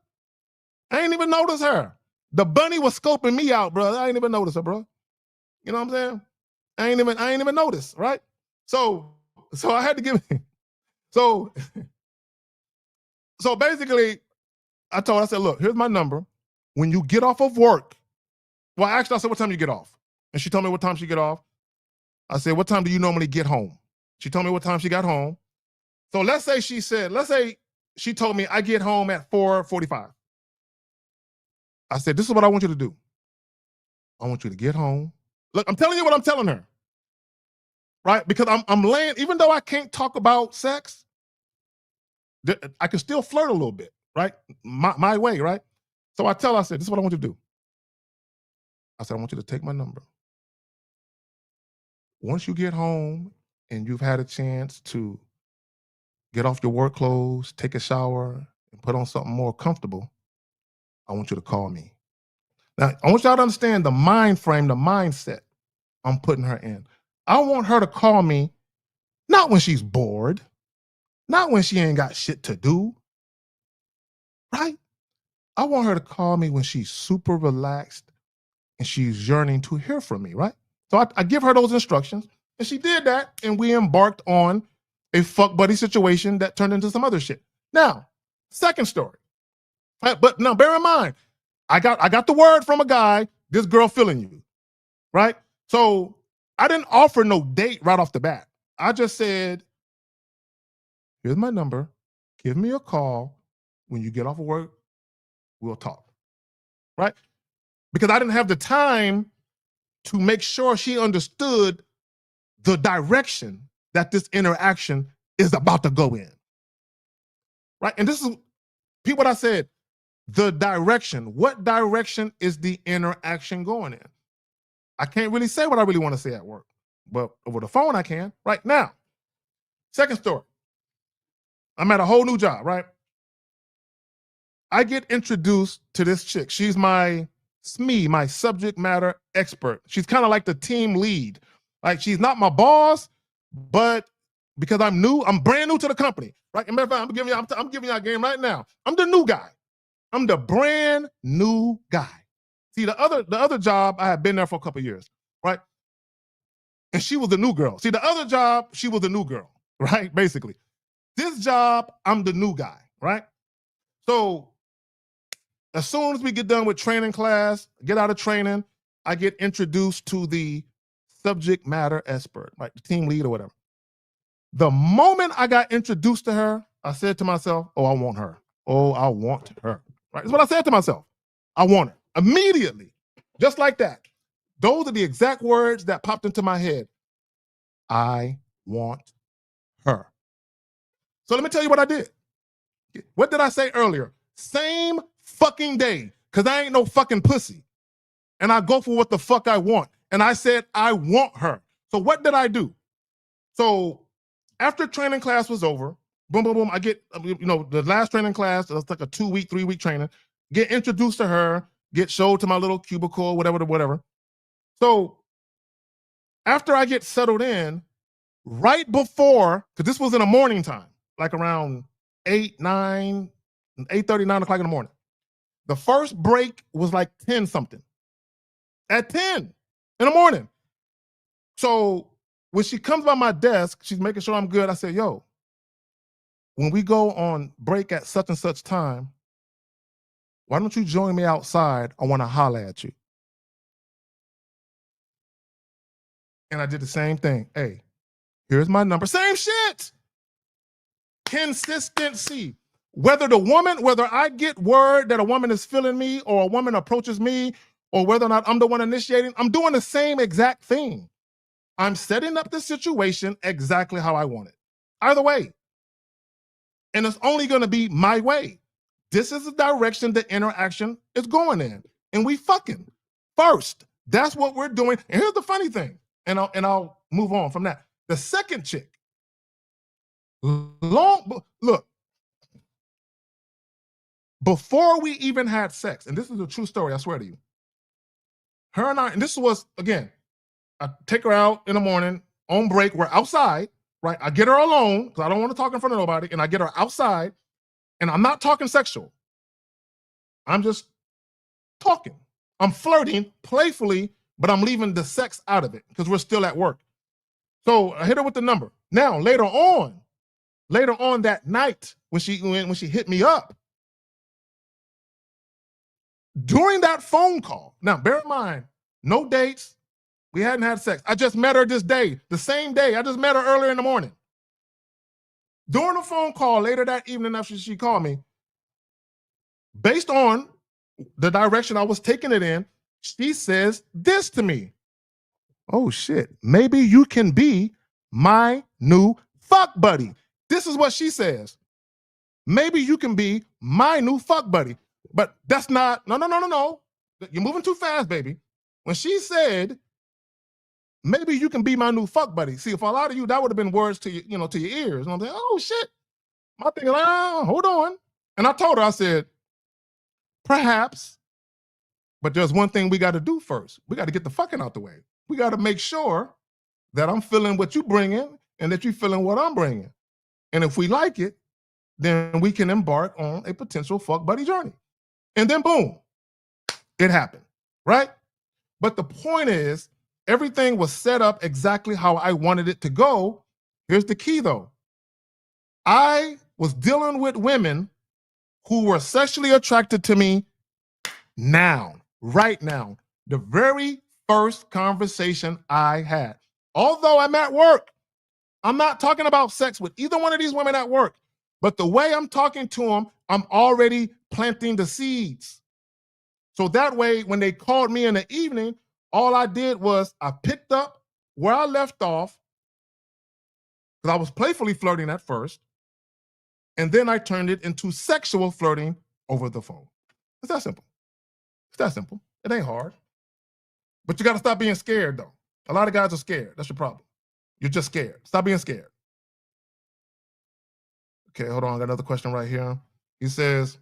I ain't even notice her. The bunny was scoping me out, bro. I ain't even notice her, bro. You know what I'm saying? I ain't even notice, right? So I had to give me. So basically, I said, look, here's my number. When you get off of work, well, actually, I said, what time you get off? And she told me what time she get off. I said, what time do you normally get home? She told me what time she got home. So let's say she told me I get home at 4:45. I said, this is what I want you to do. I want you to get home. Look, I'm telling you what I'm telling her. Right? Because I'm laying, even though I can't talk about sex, I can still flirt a little bit, right? My way, right? So I said, this is what I want you to do. I said, I want you to take my number. Once you get home and you've had a chance to get off your work clothes, take a shower, and put on something more comfortable, I want you to call me. Now, I want y'all to understand the mind frame, the mindset I'm putting her in. I want her to call me not when she's bored, not when she ain't got shit to do, right? I want her to call me when she's super relaxed and she's yearning to hear from me, right? So I give her those instructions, and she did that, and we embarked on a fuck buddy situation that turned into some other shit. Now, second story. But now bear in mind, I got the word from a guy, this girl feeling you, right? So I didn't offer no date right off the bat. I just said, here's my number. Give me a call. When you get off of work, we'll talk, right? Because I didn't have the time to make sure she understood the direction that this interaction is about to go in, right? And this is what I said, the direction. What direction is the interaction going in? I can't really say what I really want to say at work, but over the phone I can. Right now, second story. I'm at a whole new job, right? I get introduced to this chick. She's my SME, my subject matter expert. She's kind of like the team lead. Like, she's not my boss, but because I'm new. I'm brand new to the company, right? And matter of fact, I'm giving you a game right now. I'm the new guy. I'm the brand new guy. See, the other job, I had been there for a couple of years, right? And she was the new girl. See, the other job, she was the new girl, right? Basically. This job, I'm the new guy, right? So as soon as we get done with training class, get out of training, I get introduced to the subject matter expert, right? The team lead or whatever. The moment I got introduced to her, I said to myself, oh, I want her. Oh, I want her. Right? That's what I said to myself. I want her. Immediately. Just like that. Those are the exact words that popped into my head. I want her. So let me tell you what I did. What did I say earlier? Same fucking day, because I ain't no fucking pussy. And I go for what the fuck I want. And I said, I want her. So what did I do? So after training class was over, boom, boom, boom, I get, the last training class, it was like a 2-week, 3-week training, get introduced to her, get showed to my little cubicle, whatever. So after I get settled in, right before, because this was in the morning time, like around 8:30, 9 o'clock in the morning. The first break was like 10 something. At 10 in the morning. So when she comes by my desk, she's making sure I'm good. I said, yo, when we go on break at such and such time, why don't you join me outside? I want to holler at you. And I did the same thing. Hey, here's my number. Same shit. Consistency. Whether I get word that a woman is feeling me or a woman approaches me or whether or not I'm the one initiating, I'm doing the same exact thing. I'm setting up the situation exactly how I want it. Either way. And it's only going to be my way. This is the direction the interaction is going in. And we fucking first. That's what we're doing. And here's the funny thing. And I'll move on from that. The second chick, look, before we even had sex, and this is a true story, I swear to you. Her and I, and this was, again, I take her out in the morning on break. We're outside, right? I get her alone because I don't want to talk in front of nobody. And I get her outside, and I'm not talking sexual. I'm just talking. I'm flirting playfully, but I'm leaving the sex out of it because we're still at work. So I hit her with the number. Now, later on that night, when she hit me up, during that phone call, now bear in mind, no dates, we hadn't had sex. I just met her this day, the same day. I just met her earlier in the morning. During the phone call later that evening after she called me, based on the direction I was taking it in, she says this to me. Oh shit, maybe you can be my new fuck buddy. This is what she says. Maybe you can be my new fuck buddy. But that's not, no. You're moving too fast, baby. When she said, maybe you can be my new fuck buddy. See, for a lot of you, that would have been words to you, to your ears. And I'm like, oh shit. My thinking, hold on. And I told her, I said, perhaps, but there's one thing we got to do first. We got to get the fucking out the way. We got to make sure that I'm feeling what you bringing and that you feeling what I'm bringing. And if we like it, then we can embark on a potential fuck buddy journey. And then boom, it happened, right? But the point is, everything was set up exactly how I wanted it to go. Here's the key though. I was dealing with women who were sexually attracted to me now, right now. The very first conversation I had. Although I'm at work, I'm not talking about sex with either one of these women at work. But the way I'm talking to them, I'm already planting the seeds. So that way, when they called me in the evening, all I did was I picked up where I left off, because I was playfully flirting at first, and then I turned it into sexual flirting over the phone. It's that simple. It's that simple. It ain't hard. But you got to stop being scared, though. A lot of guys are scared. That's your problem. You're just scared. Stop being scared. Okay, hold on. I got another question right here. He says,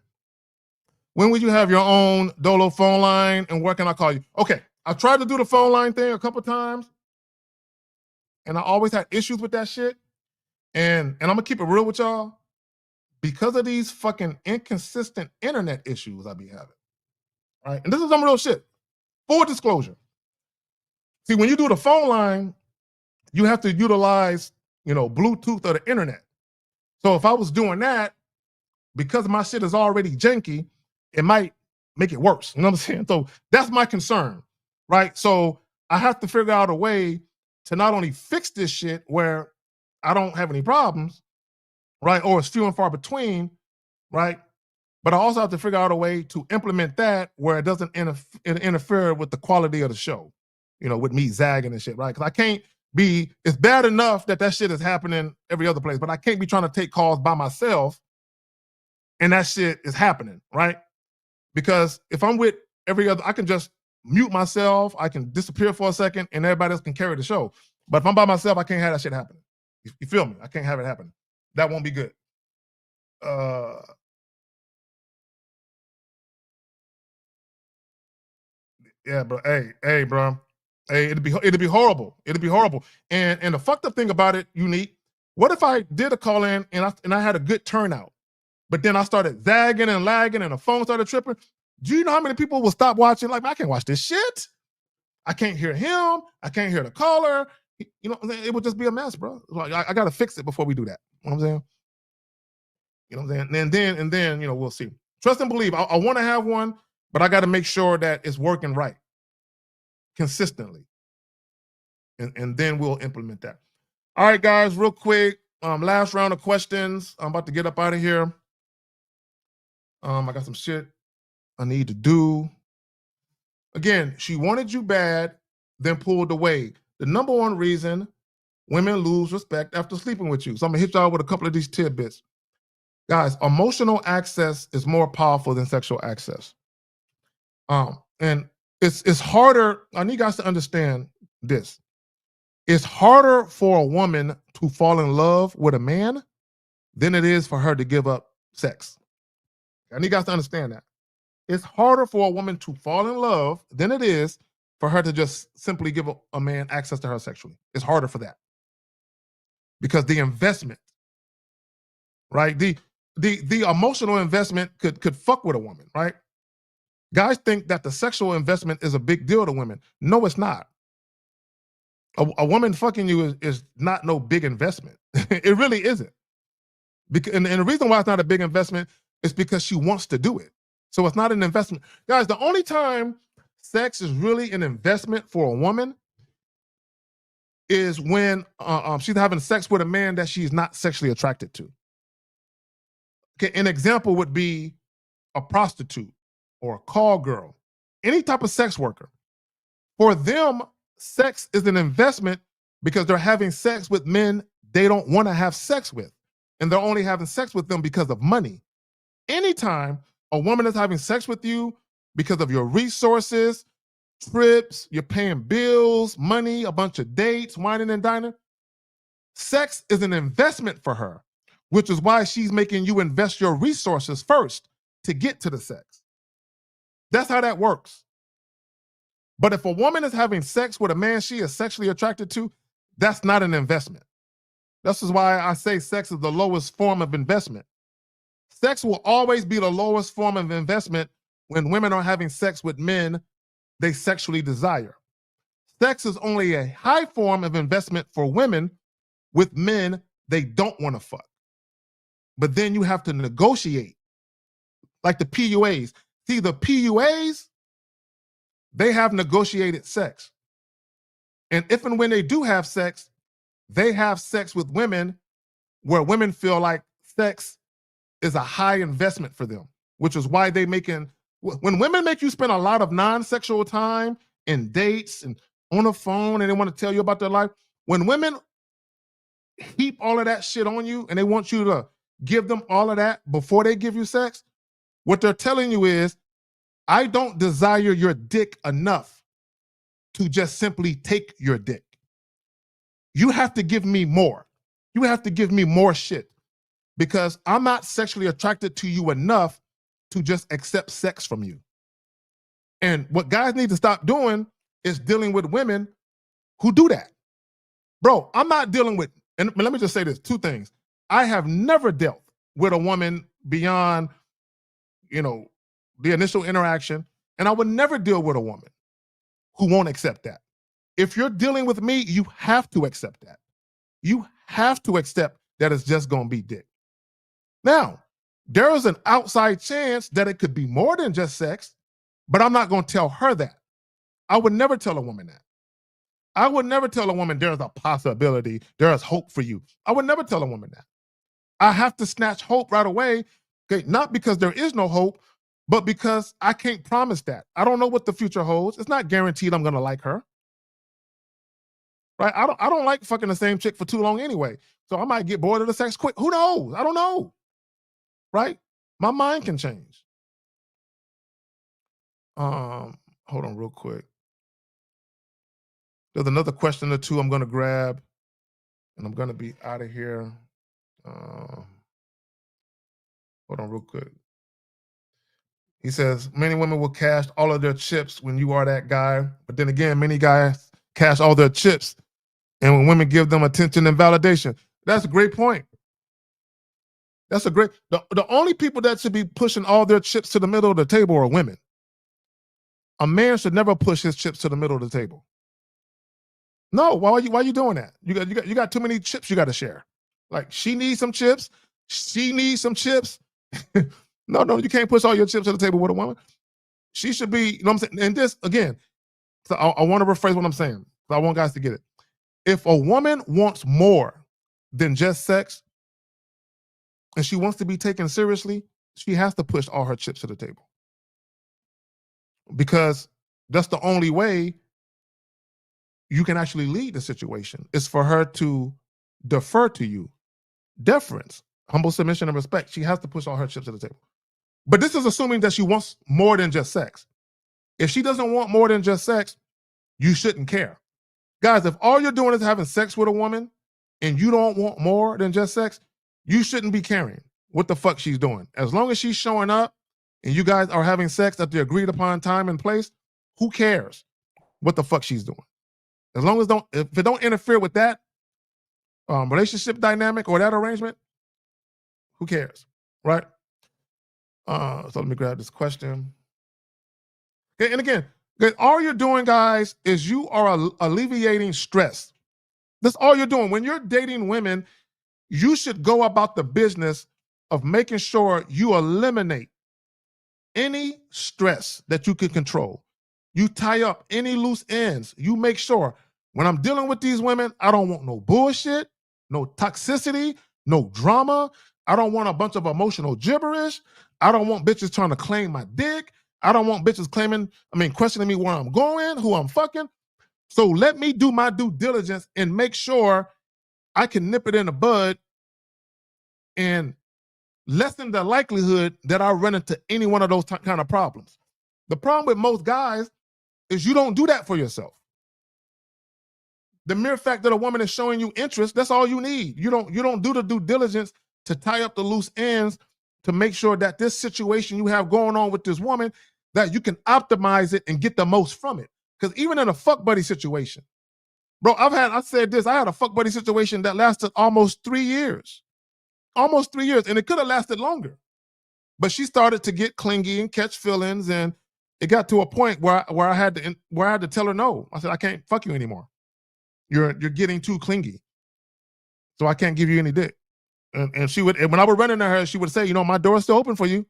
when will you have your own Dolo phone line and where can I call you? Okay, I tried to do the phone line thing a couple times and I always had issues with that shit. And I'm gonna keep it real with y'all. Because of these fucking inconsistent internet issues I be having, right? And this is some real shit. Full disclosure. See, when you do the phone line, you have to utilize, Bluetooth or the internet. So if I was doing that, because my shit is already janky, it might make it worse. You know what I'm saying? So that's my concern, right? So I have to figure out a way to not only fix this shit where I don't have any problems, right? Or it's few and far between, right? But I also have to figure out a way to implement that where it doesn't interfere with the quality of the show, with me zagging and shit, right? Because I can't be, it's bad enough that shit is happening every other place, but I can't be trying to take calls by myself and that shit is happening, right? Because if I'm with every other, I can just mute myself, I can disappear for a second, and everybody else can carry the show. But if I'm by myself, I can't have that shit happening. You feel me? I can't have it happen. That won't be good. Yeah, bro. Hey, bro. Hey, it'd be horrible. It'd be horrible. And the fucked up thing about it, Unique. What if I did a call in and I had a good turnout, but then I started zagging and lagging and the phone started tripping? Do you know how many people will stop watching? Like, I can't watch this shit. I can't hear him. I can't hear the caller. It would just be a mess, bro. Like, I got to fix it before we do that. You know what I'm saying? You know what I'm saying? And then we'll see. Trust and believe. I want to have one, but I got to make sure that it's working right consistently. And then we'll implement that. All right, guys, real quick. Last round of questions. I'm about to get up out of here. I got some shit I need to do. Again, she wanted you bad, then pulled away. The number one reason women lose respect after sleeping with you. So I'm gonna hit y'all with a couple of these tidbits. Guys, emotional access is more powerful than sexual access. And it's harder. I need you guys to understand this. It's harder for a woman to fall in love with a man than it is for her to give up sex. I need you guys to understand that. It's harder for a woman to fall in love than it is for her to just simply give a man access to her sexually. It's harder for that. Because the investment, right? The emotional investment could fuck with a woman, right? Guys think that the sexual investment is a big deal to women. No, it's not. A woman fucking you is not no big investment. It really isn't. And the reason why it's not a big investment is because she wants to do it. So it's not an investment. Guys, the only time sex is really an investment for a woman is when she's having sex with a man that she's not sexually attracted to. Okay, an example would be a prostitute or a call girl, any type of sex worker. For them, sex is an investment because they're having sex with men they don't want to have sex with. And they're only having sex with them because of money. Anytime a woman is having sex with you because of your resources, trips, you're paying bills, money, a bunch of dates, whining and dining, sex is an investment for her, which is why she's making you invest your resources first to get to the sex. That's how that works. But if a woman is having sex with a man she is sexually attracted to, that's not an investment. This is why I say sex is the lowest form of investment. Sex will always be the lowest form of investment when women are having sex with men they sexually desire. Sex is only a high form of investment for women with men they don't want to fuck. But then you have to negotiate, like the PUAs. See, the PUAs, they have negotiated sex. And if and when they do have sex, they have sex with women where women feel like sex is a high investment for them, which is why when women make you spend a lot of non-sexual time in dates and on the phone and they want to tell you about their life, when women heap all of that shit on you and they want you to give them all of that before they give you sex, what they're telling you is, I don't desire your dick enough to just simply take your dick. You have to give me more. You have to give me more shit because I'm not sexually attracted to you enough to just accept sex from you. And what guys need to stop doing is dealing with women who do that. Bro, I'm not dealing with And let me just say this, two things. I have never dealt with a woman beyond, you know, the initial interaction, and I would never deal with a woman who won't accept that. If you're dealing with me, you have to accept that. You have to accept that it's just going to be dick. Now, there is an outside chance that it could be more than just sex, but I'm not going to tell her that. I would never tell a woman that. I would never tell a woman there's a possibility, there is hope for you. I would never tell a woman that. I have to snatch hope right away, okay? Not because there is no hope, but because I can't promise that. I don't know what the future holds. It's not guaranteed I'm going to like her. Right? I don't like fucking the same chick for too long anyway. So I might get bored of the sex quick. Who knows? I don't know. Right? My mind can change. Hold on real quick. There's another question or two I'm going to grab, and I'm going to be out of here. Hold on real quick. He says, many women will cash all of their chips when you are that guy. But then again, many guys cash all their chips and when women give them attention and validation. That's a great point. That's a great, the only people that should be pushing all their chips to the middle of the table are women. A man should never push his chips to the middle of the table. No, why are you doing that? You got too many chips you got to share. Like, she needs some chips. She needs some chips. No, you can't push all your chips to the table with a woman. She should be, you know what I'm saying? And this, again, so I want to rephrase what I'm saying. I want guys to get it. If a woman wants more than just sex, and she wants to be taken seriously, she has to push all her chips to the table. Because that's the only way you can actually lead the situation, is for her to defer to you. Deference, humble submission, and respect. She has to push all her chips to the table. But this is assuming that she wants more than just sex. If she doesn't want more than just sex, you shouldn't care. Guys, if all you're doing is having sex with a woman and you don't want more than just sex, you shouldn't be caring what the fuck she's doing. As long as she's showing up and you guys are having sex at the agreed upon time and place, who cares what the fuck she's doing? As long as if it don't interfere with that relationship dynamic or that arrangement, who cares, right? So let me grab this question. Okay, and again, all you're doing, guys, is you are alleviating stress. That's all you're doing. When you're dating women, you should go about the business of making sure you eliminate any stress that you can control. You tie up any loose ends. You make sure when I'm dealing with these women, I don't want no bullshit, no toxicity, no drama. I don't want a bunch of emotional gibberish. I don't want bitches trying to claim my dick. I don't want bitches questioning me where I'm going, who I'm fucking. So let me do my due diligence and make sure I can nip it in the bud and lessen the likelihood that I run into any one of those kind of problems. The problem with most guys is you don't do that for yourself. The mere fact that a woman is showing you interest, that's all you need. You don't do the due diligence to tie up the loose ends to make sure that this situation you have going on with this woman, that you can optimize it and get the most from it. Because even in a fuck buddy situation, bro, I had a fuck buddy situation that lasted almost 3 years. Almost 3 years, and it could have lasted longer. But she started to get clingy and catch feelings, and it got to a point where I had to tell her no. I said, I can't fuck you anymore. You're getting too clingy, so I can't give you any dick. And she would, and when I would run into her, she would say, my door's still open for you.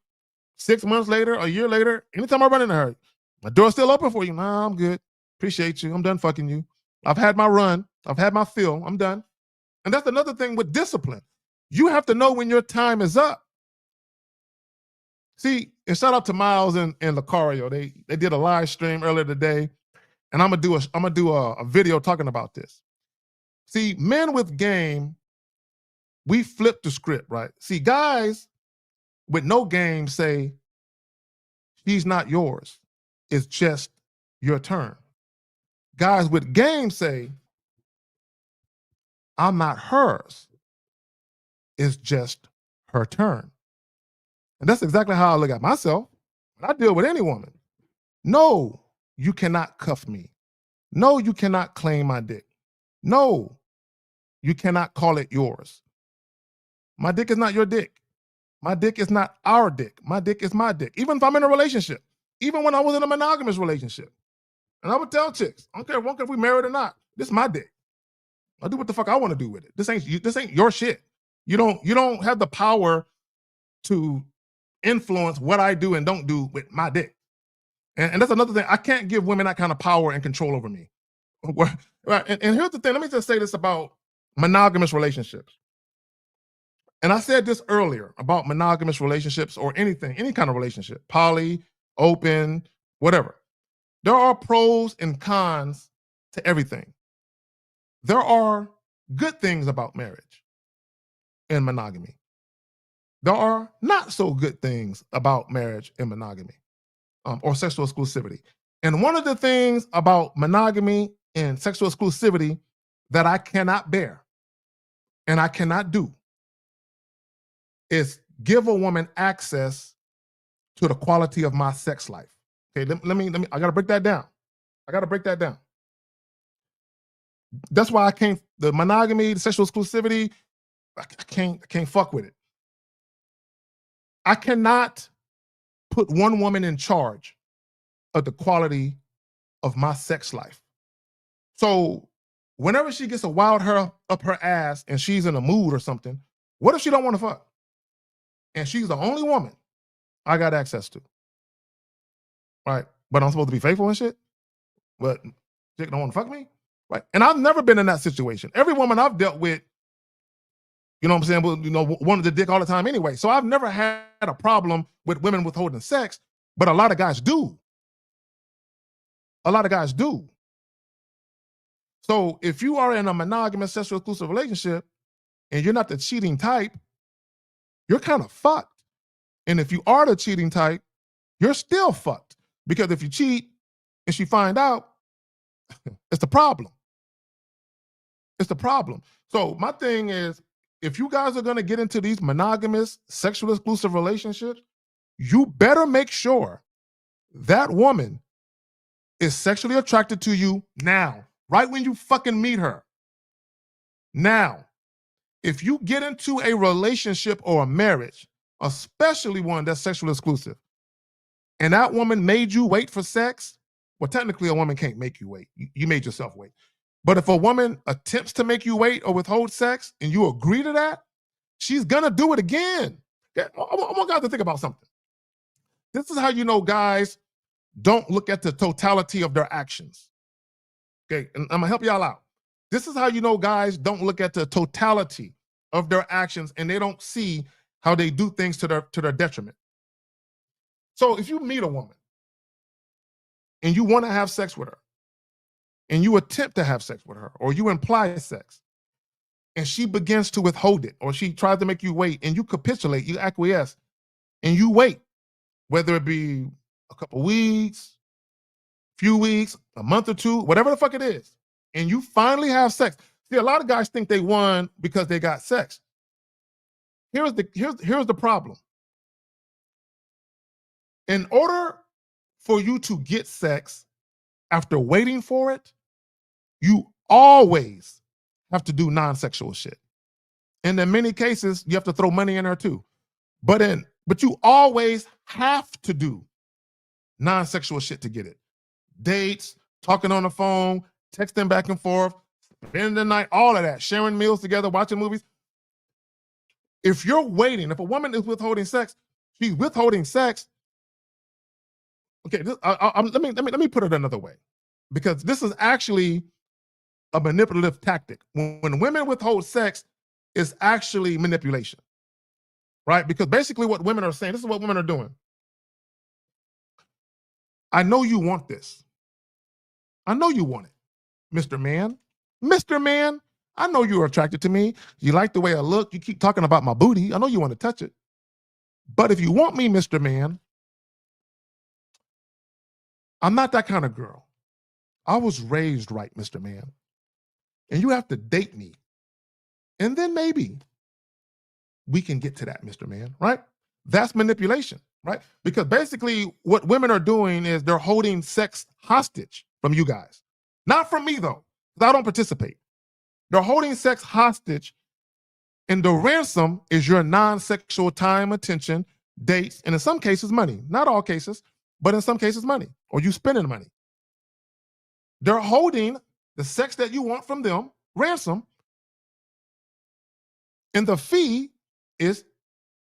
6 months later, a year later, anytime I run into her, my door's still open for you. Nah, I'm good. Appreciate you. I'm done fucking you. I've had my run. I've had my fill. I'm done. And that's another thing with discipline. You have to know when your time is up. See, and shout out to Miles and Lucario. They did a live stream earlier today, and I'm gonna do a video talking about this. See, men with game, we flip the script, right? See, guys with no game say, she's not yours. It's just your turn. Guys with game say, I'm not hers. It's just her turn. And that's exactly how I look at myself when I deal with any woman. No, you cannot cuff me. No, you cannot claim my dick. No, You cannot call it yours. My dick is not your dick. My dick is not our dick. My dick is my dick. Even if I'm in a relationship, even when I was in a monogamous relationship. And I would tell chicks, I don't care if we married or not, this is my dick. I'll do what the fuck I want to do with it. This ain't your shit. You don't have the power to influence what I do and don't do with my dick. And that's another thing. I can't give women that kind of power and control over me. Right. And here's the thing. Let me just say this about monogamous relationships. And I said this earlier about monogamous relationships or anything, any kind of relationship, poly, open, whatever. There are pros and cons to everything. There are good things about marriage and monogamy. There are not so good things about marriage and monogamy or sexual exclusivity. And one of the things about monogamy and sexual exclusivity that I cannot bear and I cannot do is give a woman access to the quality of my sex life. Okay, let me, I gotta break that down. That's why the monogamy, the sexual exclusivity, I can't fuck with it. I cannot put one woman in charge of the quality of my sex life. So whenever she gets a wild hair up her ass and she's in a mood or something, what if she don't want to fuck? And she's the only woman I got access to. Right? But I'm supposed to be faithful and shit? But chick don't want to fuck me? Right? And I've never been in that situation. Every woman I've dealt with, you know what I'm saying, well, wanted the dick all the time anyway. So I've never had a problem with women withholding sex, but a lot of guys do. So if you are in a monogamous sexual exclusive relationship and you're not the cheating type, you're kind of fucked. And if you are the cheating type, you're still fucked. Because if you cheat and she find out, it's the problem. So my thing is, if you guys are going to get into these monogamous sexual exclusive relationships, you better make sure that woman is sexually attracted to you now, right when you fucking meet her. Now, if you get into a relationship or a marriage, especially one that's sexually exclusive, and that woman made you wait for sex, well, technically a woman can't make you wait. You made yourself wait. But if a woman attempts to make you wait or withhold sex and you agree to that, she's gonna do it again. I want guys to think about something. This is how you know guys don't look at the totality of their actions. Okay, and I'm gonna help y'all out. This is how you know guys don't look at the totality of their actions and they don't see how they do things to their detriment. So if you meet a woman and you want to have sex with her, and you attempt to have sex with her, or you imply sex, and she begins to withhold it, or she tries to make you wait, and you capitulate, you acquiesce, and you wait, whether it be a couple weeks, few weeks, a month or two, whatever the fuck it is, and you finally have sex. See, a lot of guys think they won because they got sex. Here's the problem. In order for you to get sex after waiting for it, you always have to do non-sexual shit. And in many cases, you have to throw money in there too. But you always have to do non-sexual shit to get it. Dates, talking on the phone, texting back and forth, spending the night, all of that, sharing meals together, watching movies. If you're waiting, if a woman is withholding sex, she's withholding sex. Okay, let me put it another way, because this is actually a manipulative tactic. When women withhold sex, it's actually manipulation, right? Because basically what women are saying, this is what women are doing. I know you want this. I know you want it, Mr. Man. Mr. Man, I know you're attracted to me. You like the way I look. You keep talking about my booty. I know you want to touch it. But if you want me, Mr. Man, I'm not that kind of girl. I was raised right, Mr. Man. And you have to date me. And then maybe we can get to that, Mr. Man, right? That's manipulation, right? Because basically what women are doing is they're holding sex hostage from you guys. Not from me, though, because I don't participate. They're holding sex hostage, and the ransom is your non-sexual time, attention, dates, and in some cases, money. Not all cases, but in some cases, money, or you spending money. They're holding the sex that you want from them, ransom, and the fee is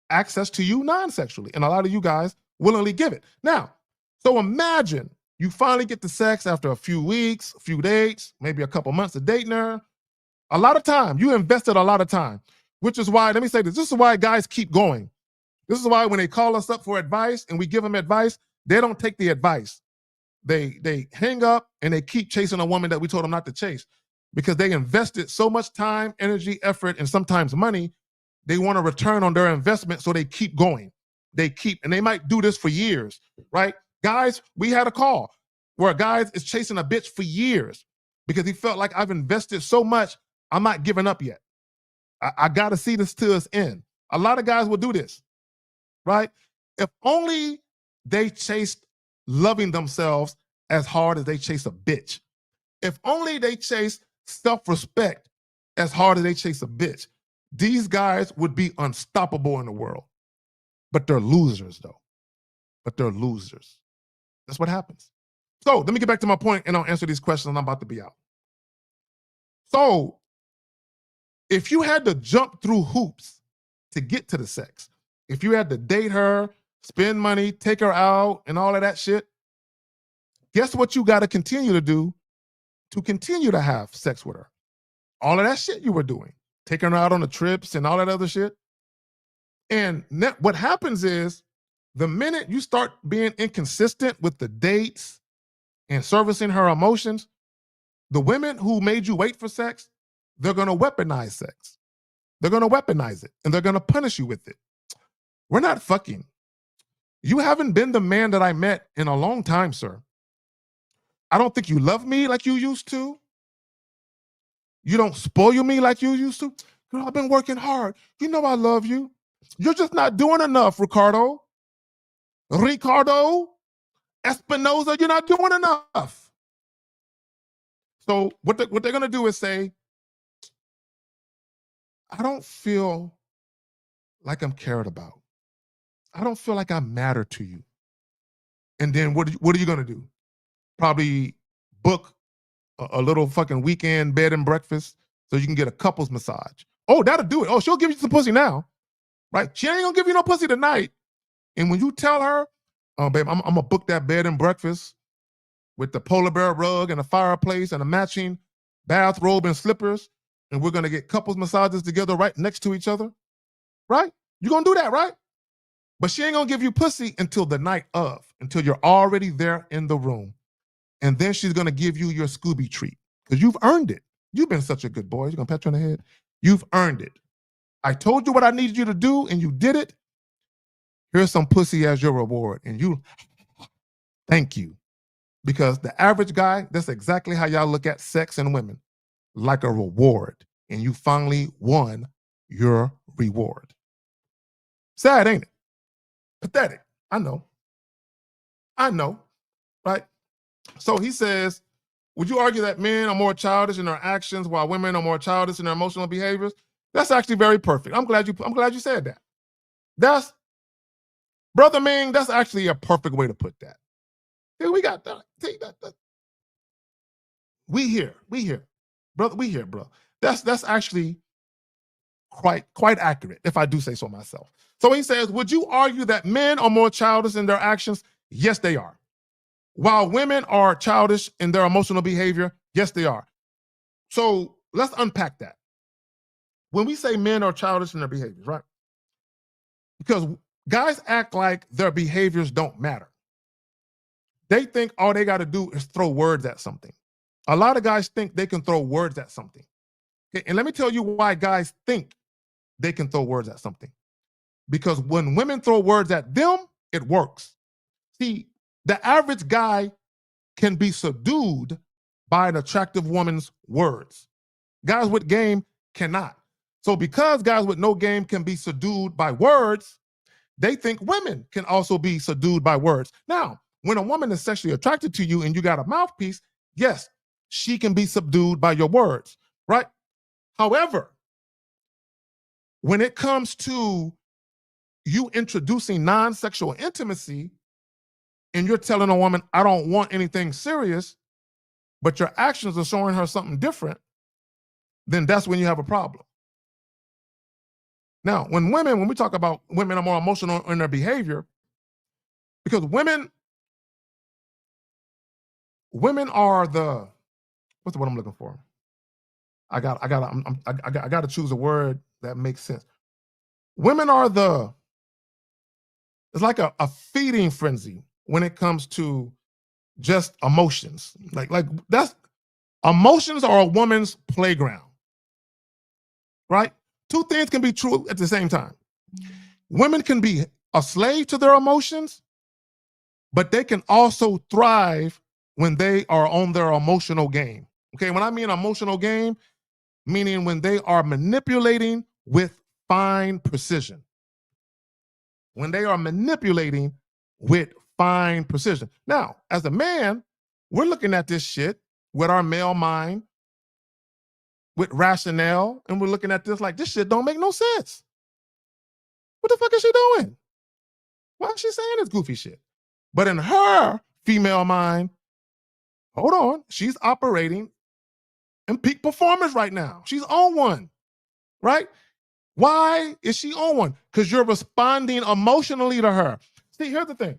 access to you non-sexually. And a lot of you guys willingly give it. Now, so imagine you finally get the sex after a few weeks, a few dates, maybe a couple months of dating her. A lot of time. You invested a lot of time, which is why, let me say this is why guys keep going. This is why when they call us up for advice and we give them advice, they don't take the advice. They hang up and they keep chasing a woman that we told them not to chase because they invested so much time, energy, effort, and sometimes money. They want a return on their investment, so they keep going. And they might do this for years, right? Guys, we had a call where a guy is chasing a bitch for years because he felt like I've invested so much, I'm not giving up yet. I got to see this to its end. A lot of guys will do this, right? If only they chased loving themselves as hard as they chase a bitch. If only they chase self-respect as hard as they chase a bitch, these guys would be unstoppable in the world. But they're losers, though. But they're losers. That's what happens. So let me get back to my point, and I'll answer these questions. I'm about to be out. So if you had to jump through hoops to get to the sex, if you had to date her, spend money, take her out, and all of that shit, guess what you got to continue to do to continue to have sex with her? All of that shit you were doing, taking her out on the trips and all that other shit. And what happens is the minute you start being inconsistent with the dates and servicing her emotions, the women who made you wait for sex, they're going to weaponize sex. They're going to weaponize it, and they're going to punish you with it. We're not fucking. You haven't been the man that I met in a long time, sir. I don't think you love me like you used to. You don't spoil me like you used to. Girl, I've been working hard. You know I love you. You're just not doing enough, Ricardo. Espinoza, you're not doing enough. So what they're going to do is say, I don't feel like I'm cared about. I don't feel like I matter to you. And then what are you going to do? Probably book a little fucking weekend bed and breakfast so you can get a couples massage. Oh, that'll do it. Oh, she'll give you some pussy now, right? She ain't gonna give you no pussy tonight. And when you tell her, oh, babe, I'm gonna book that bed and breakfast with the polar bear rug and a fireplace and a matching bathrobe and slippers, and we're gonna get couples massages together right next to each other, right? You're gonna do that, right? But she ain't gonna give you pussy until the night of, until you're already there in the room. And then she's gonna give you your Scooby treat because you've earned it. You've been such a good boy. You're gonna pat you on the head. You've earned it. I told you what I needed you to do, and you did it. Here's some pussy as your reward. And you, thank you. Because the average guy, that's exactly how y'all look at sex and women, like a reward. And you finally won your reward. Sad, ain't it? Pathetic. I know, right? So he says, would you argue that men are more childish in their actions while women are more childish in their emotional behaviors? That's actually very perfect. I'm glad you said that. That's, Brother Ming, that's actually a perfect way to put that. See, we got that. See, that. We here. Brother, we here, bro. That's actually quite accurate, if I do say so myself. So he says, would you argue that men are more childish in their actions? Yes, they are. While women are childish in their emotional behavior, yes, they are. So let's unpack that. When we say men are childish in their behaviors, right? Because guys act like their behaviors don't matter. They think all they got to do is throw words at something. A lot of guys think they can throw words at something. Okay? And let me tell you why guys think they can throw words at something. Because when women throw words at them, it works. See, the average guy can be subdued by an attractive woman's words. Guys with game cannot. So because guys with no game can be subdued by words, they think women can also be subdued by words. Now, when a woman is sexually attracted to you and you got a mouthpiece, yes, she can be subdued by your words, right? However, when it comes to you introducing non-sexual intimacy and you're telling a woman, I don't want anything serious, but your actions are showing her something different, then that's when you have a problem. Now, when we talk about women are more emotional in their behavior, because women are the, what's the word I'm looking for? I got to choose a word that makes sense. Women are it's like a feeding frenzy when it comes to just emotions. Like that's emotions are a woman's playground, right? Two things can be true at the same time. Women can be a slave to their emotions, but they can also thrive when they are on their emotional game. Okay, when I mean emotional game, meaning when they are manipulating with fine precision. When they are manipulating with fine precision. Now, as a man, we're looking at this shit with our male mind, with rationale, and we're looking at this like this shit don't make no sense. What the fuck is she doing? Why is she saying this goofy shit? But in her female mind, hold on, she's operating in peak performance right now. She's on one, right? Why is she on one? Because you're responding emotionally to her. See, here's the thing.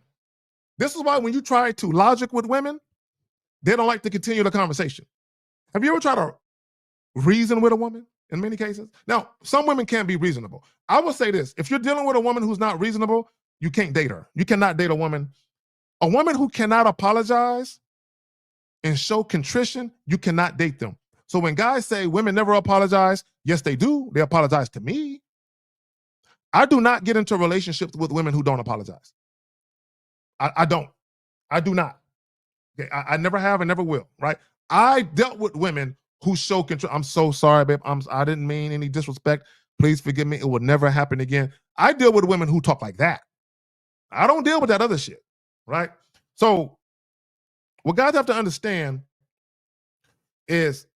This is why when you try to logic with women, they don't like to continue the conversation. Have you ever tried to reason with a woman in many cases? Now, some women can be reasonable. I will say this. If you're dealing with a woman who's not reasonable, you can't date her. You cannot date a woman. A woman who cannot apologize and show contrition, you cannot date them. So when guys say women never apologize, yes, they do. They apologize to me. I do not get into relationships with women who don't apologize. I don't. I do not. Okay, I never have and never will, right? I dealt with women who show control. I'm so sorry, babe. I didn't mean any disrespect. Please forgive me. It will never happen again. I deal with women who talk like that. I don't deal with that other shit, right? So what guys have to understand is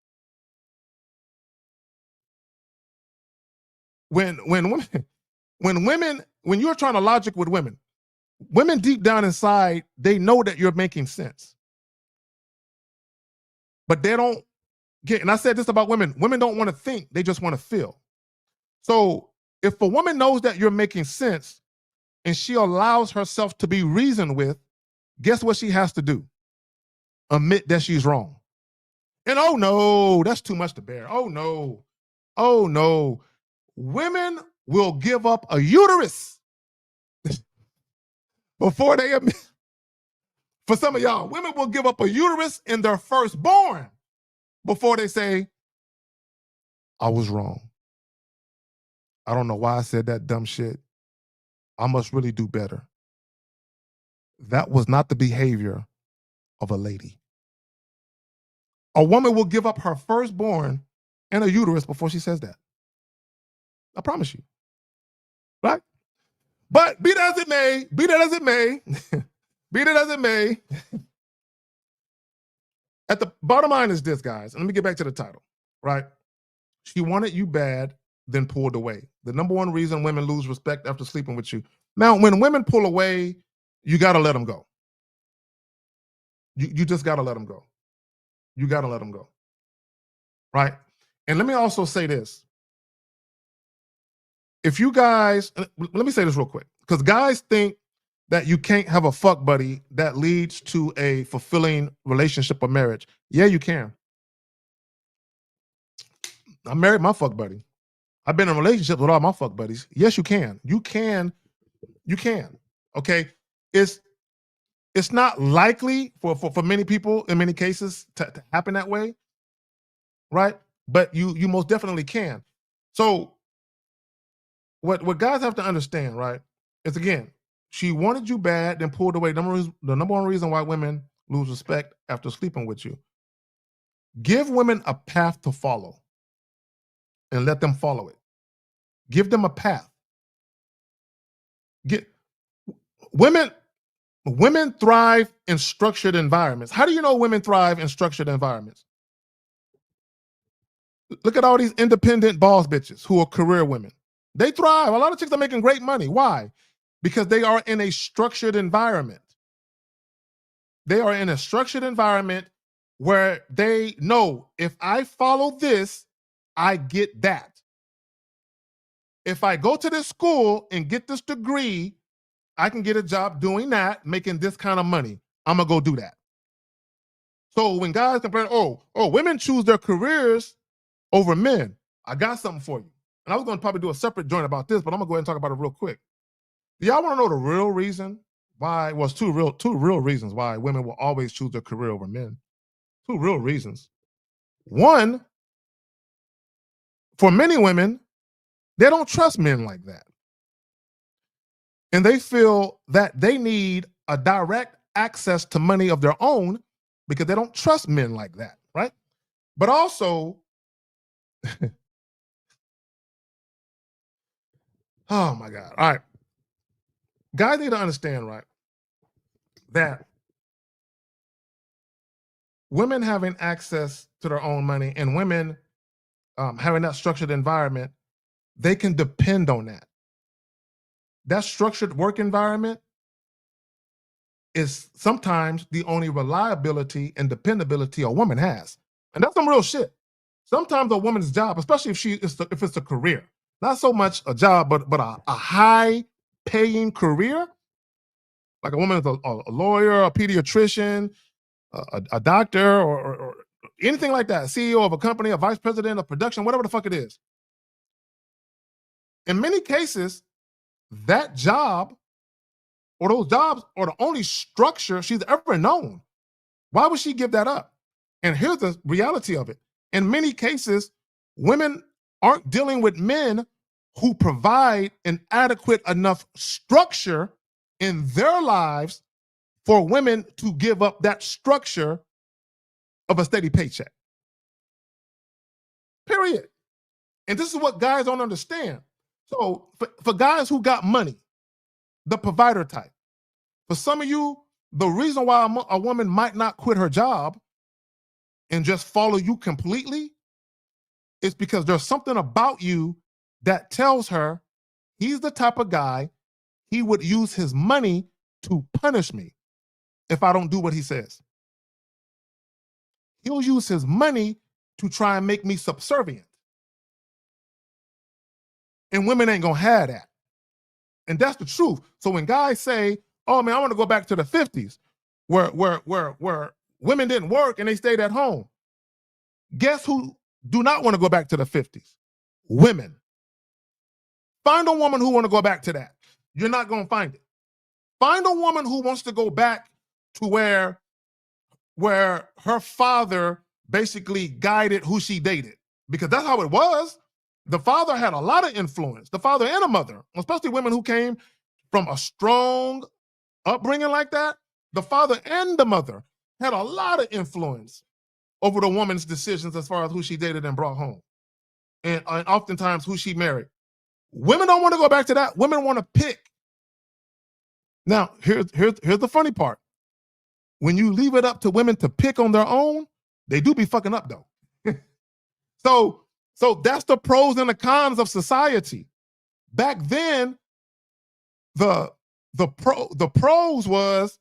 when women when you're trying to logic with women deep down inside, they know that you're making sense. But they don't get, and I said this about women don't want to think, they just want to feel. So if a woman knows that you're making sense and she allows herself to be reasoned with, guess what she has to do? Admit that she's wrong. And oh no, that's too much to bear. Oh no. Oh no. Women will give up a uterus before they admit. For some of y'all, women will give up a uterus in their firstborn before they say, I was wrong. I don't know why I said that dumb shit. I must really do better. That was not the behavior of a lady. A woman will give up her firstborn and a uterus before she says that. I promise you. Right? But be that as it may, be that as it may, be that as it may, at the bottom line is this, guys. And let me get back to the title, right? She wanted you bad, then pulled away. The number one reason women lose respect after sleeping with you. Now, when women pull away, you got to let them go. You just got to let them go. You got to let them go. Right? And let me also say this. If you guys, let me say this real quick, because guys think that you can't have a fuck buddy that leads to a fulfilling relationship or marriage. Yeah, you can. I married my fuck buddy. I've been in relationships with all my fuck buddies. Yes, you can. You can. You can. Okay. It's not likely for many people in many cases to happen that way, right? But you most definitely can. So what guys have to understand, right, is again, she wanted you bad, then pulled away. The number one reason why women lose respect after sleeping with you. Give women a path to follow and let them follow it. Give them a path. Get women thrive in structured environments. How do you know women thrive in structured environments? Look at all these independent boss bitches who are career women. They thrive. A lot of chicks are making great money. Why? Because they are in a structured environment. They are in a structured environment where they know if I follow this, I get that. If I go to this school and get this degree, I can get a job doing that, making this kind of money. I'm gonna go do that. So when guys complain, women choose their careers over men, I got something for you. And I was gonna probably do a separate joint about this, but I'm gonna go ahead and talk about it real quick. Do y'all want to know the real reason why? Well, it's two real reasons why women will always choose their career over men. Two real reasons. One, for many women, they don't trust men like that. And they feel that they need a direct access to money of their own because they don't trust men like that, right? But also, oh my God. All right. Guys need to understand, right, that women having access to their own money and women having that structured environment, they can depend on that. That structured work environment is sometimes the only reliability and dependability a woman has. And that's some real shit. Sometimes a woman's job, especially if it's a career, not so much a job, but a high paying career, like a woman is a lawyer, a pediatrician, a doctor, or anything like that, CEO of a company, a vice president of production, whatever the fuck it is. In many cases, that job or those jobs are the only structure she's ever known. Why would she give that up? And here's the reality of it. In many cases, women aren't dealing with men who provide an adequate enough structure in their lives for women to give up that structure of a steady paycheck. Period. And this is what guys don't understand. So for guys who got money, the provider type, for some of you, the reason why a woman might not quit her job and just follow you completely is because there's something about you that tells her he's the type of guy, he would use his money to punish me if I don't do what he says. He'll use his money to try and make me subservient. And women ain't gonna have that. And that's the truth. So when guys say, oh man, I want to go back to the 50s where women didn't work and they stayed at home. Guess who do not want to go back to the 50s? Women. Find a woman who want to go back to that. You're not going to find it. Find a woman who wants to go back to where her father basically guided who she dated, because that's how it was. The father had a lot of influence, the father and a mother, especially women who came from a strong upbringing like that. The father and the mother had a lot of influence over the woman's decisions as far as who she dated and brought home, and oftentimes who she married. Women don't want to go back to that. Women want to pick. Now, here's the funny part. When you leave it up to women to pick on their own, they do be fucking up though. So that's the pros and the cons of society. Back then, the pros was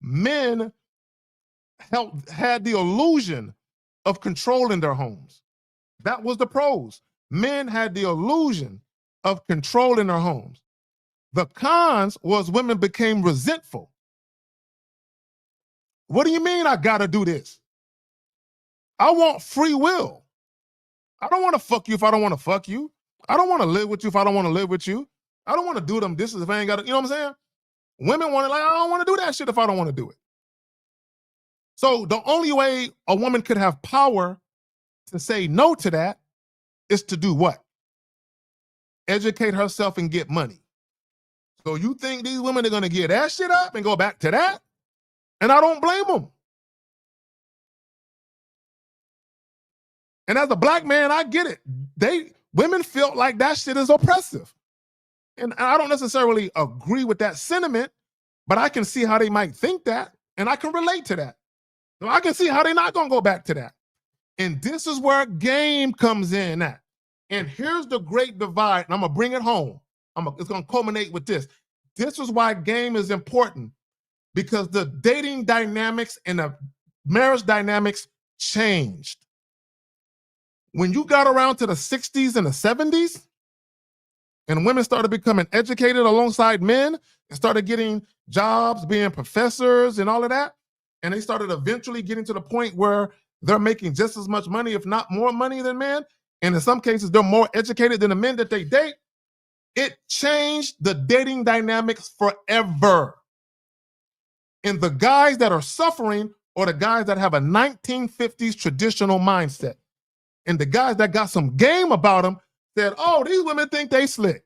men had the illusion of controlling their homes. That was the pros. Men had the illusion of controlling their homes. The cons was women became resentful. What do you mean I gotta do this? I want free will. I don't want to fuck you if I don't want to fuck you. I don't want to live with you if I don't want to live with you. I don't want to do them dishes if I ain't got to, you know what I'm saying? Women want to, like, I don't want to do that shit if I don't want to do it. So the only way a woman could have power to say no to that is to do what? Educate herself and get money. So you think these women are going to get that shit up and go back to that? And I don't blame them. And as a black man, I get it. Women feel like that shit is oppressive. And I don't necessarily agree with that sentiment, but I can see how they might think that, and I can relate to that. So I can see how they're not going to go back to that. And this is where game comes in at. And here's the great divide, and I'm gonna bring it home. It's gonna culminate with this. This is why game is important, because the dating dynamics and the marriage dynamics changed. When you got around to the 60s and the 70s, and women started becoming educated alongside men and started getting jobs, being professors and all of that, and they started eventually getting to the point where they're making just as much money, if not more money than men, and in some cases they're more educated than the men that they date, it changed the dating dynamics forever. And the guys that are suffering are the guys that have a 1950s traditional mindset. And the guys that got some game about them said, oh, these women think they slick.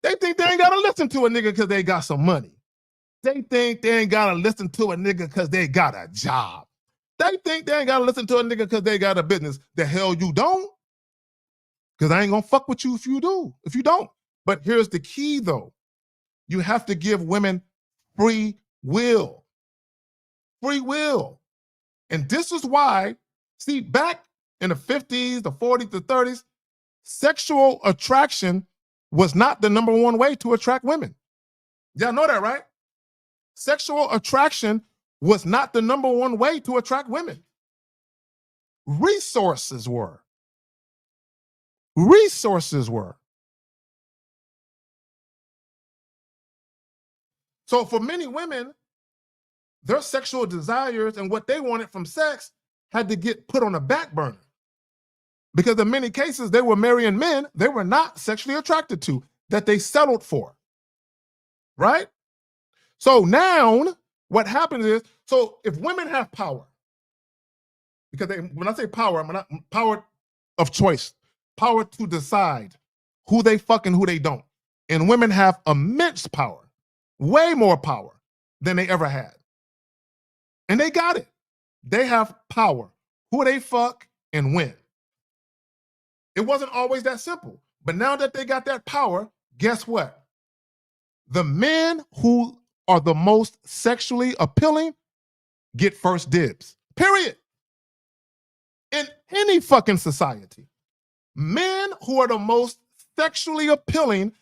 They think they ain't got to listen to a nigga because they got some money. They think they ain't got to listen to a nigga because they got a job. They think they ain't got to listen to a nigga because they got a business. The hell you don't. Because I ain't going to fuck with you if you don't. But here's the key, though. You have to give women free will. Free will. And this is why, see, back in the 50s, the 40s, the 30s, sexual attraction was not the number one way to attract women. Y'all know that, right? Sexual attraction was not the number one way to attract women. Resources were. Resources were. So for many women, their sexual desires and what they wanted from sex had to get put on a back burner. Because in many cases, they were marrying men they were not sexually attracted to, that they settled for. Right? So now, what happens is, so if women have power, because when I say power, I'm not power of choice, power to decide who they fuck and who they don't. And women have immense power, way more power than they ever had. And they got it. They have power, who they fuck and when. It wasn't always that simple. But now that they got that power, guess what? The men who are the most sexually appealing get first dibs. Period. In any fucking society, men who are the most sexually appealing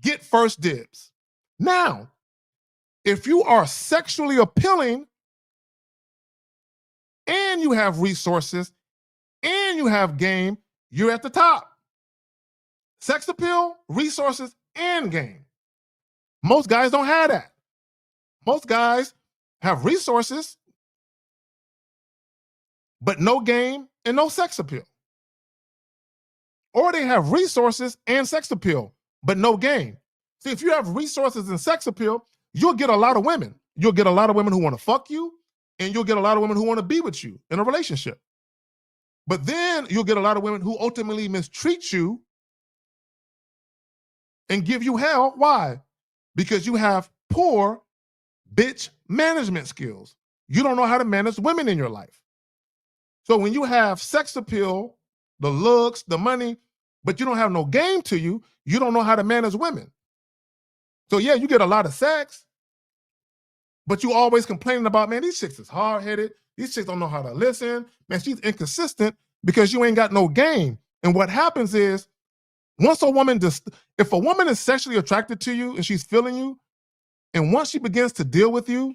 get first dibs. Now, if you are sexually appealing and you have resources and you have game, you're at the top. Sex appeal, resources, and game. Most guys don't have that. Most guys have resources, but no game and no sex appeal. Or they have resources and sex appeal, but no game. See, if you have resources and sex appeal, you'll get a lot of women. You'll get a lot of women who want to fuck you, and you'll get a lot of women who want to be with you in a relationship. But then you'll get a lot of women who ultimately mistreat you and give you hell. Why? Because you have poor bitch management skills. You don't know how to manage women in your life. So when you have sex appeal, the looks, the money, but you don't have no game to you, you don't know how to manage women. So yeah, you get a lot of sex, but you always complaining about, man, these chicks is hard-headed. These chicks don't know how to listen. Man, she's inconsistent because you ain't got no game. And what happens is, once a woman, if a woman is sexually attracted to you and she's feeling you, and once she begins to deal with you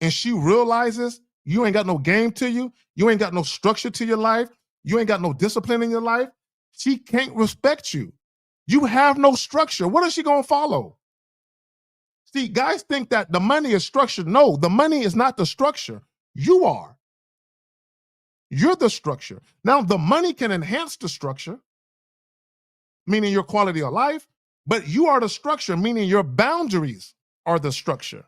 and she realizes you ain't got no game to you, you ain't got no structure to your life, you ain't got no discipline in your life, she can't respect you. You have no structure. What is she gonna follow? See, guys think that the money is structured. No, the money is not the structure. You are. You're the structure. Now, the money can enhance the structure, meaning your quality of life, but you are the structure, meaning your boundaries are the structure.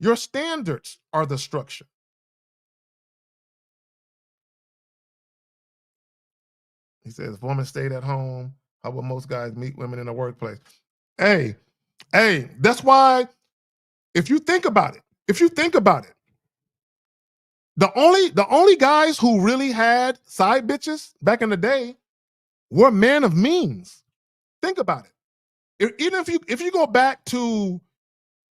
Your standards are the structure. He says, if women stayed at home, how would most guys meet women in the workplace? Hey, that's why, if you think about it, the only guys who really had side bitches back in the day were men of means. Think about it. Even if you go back to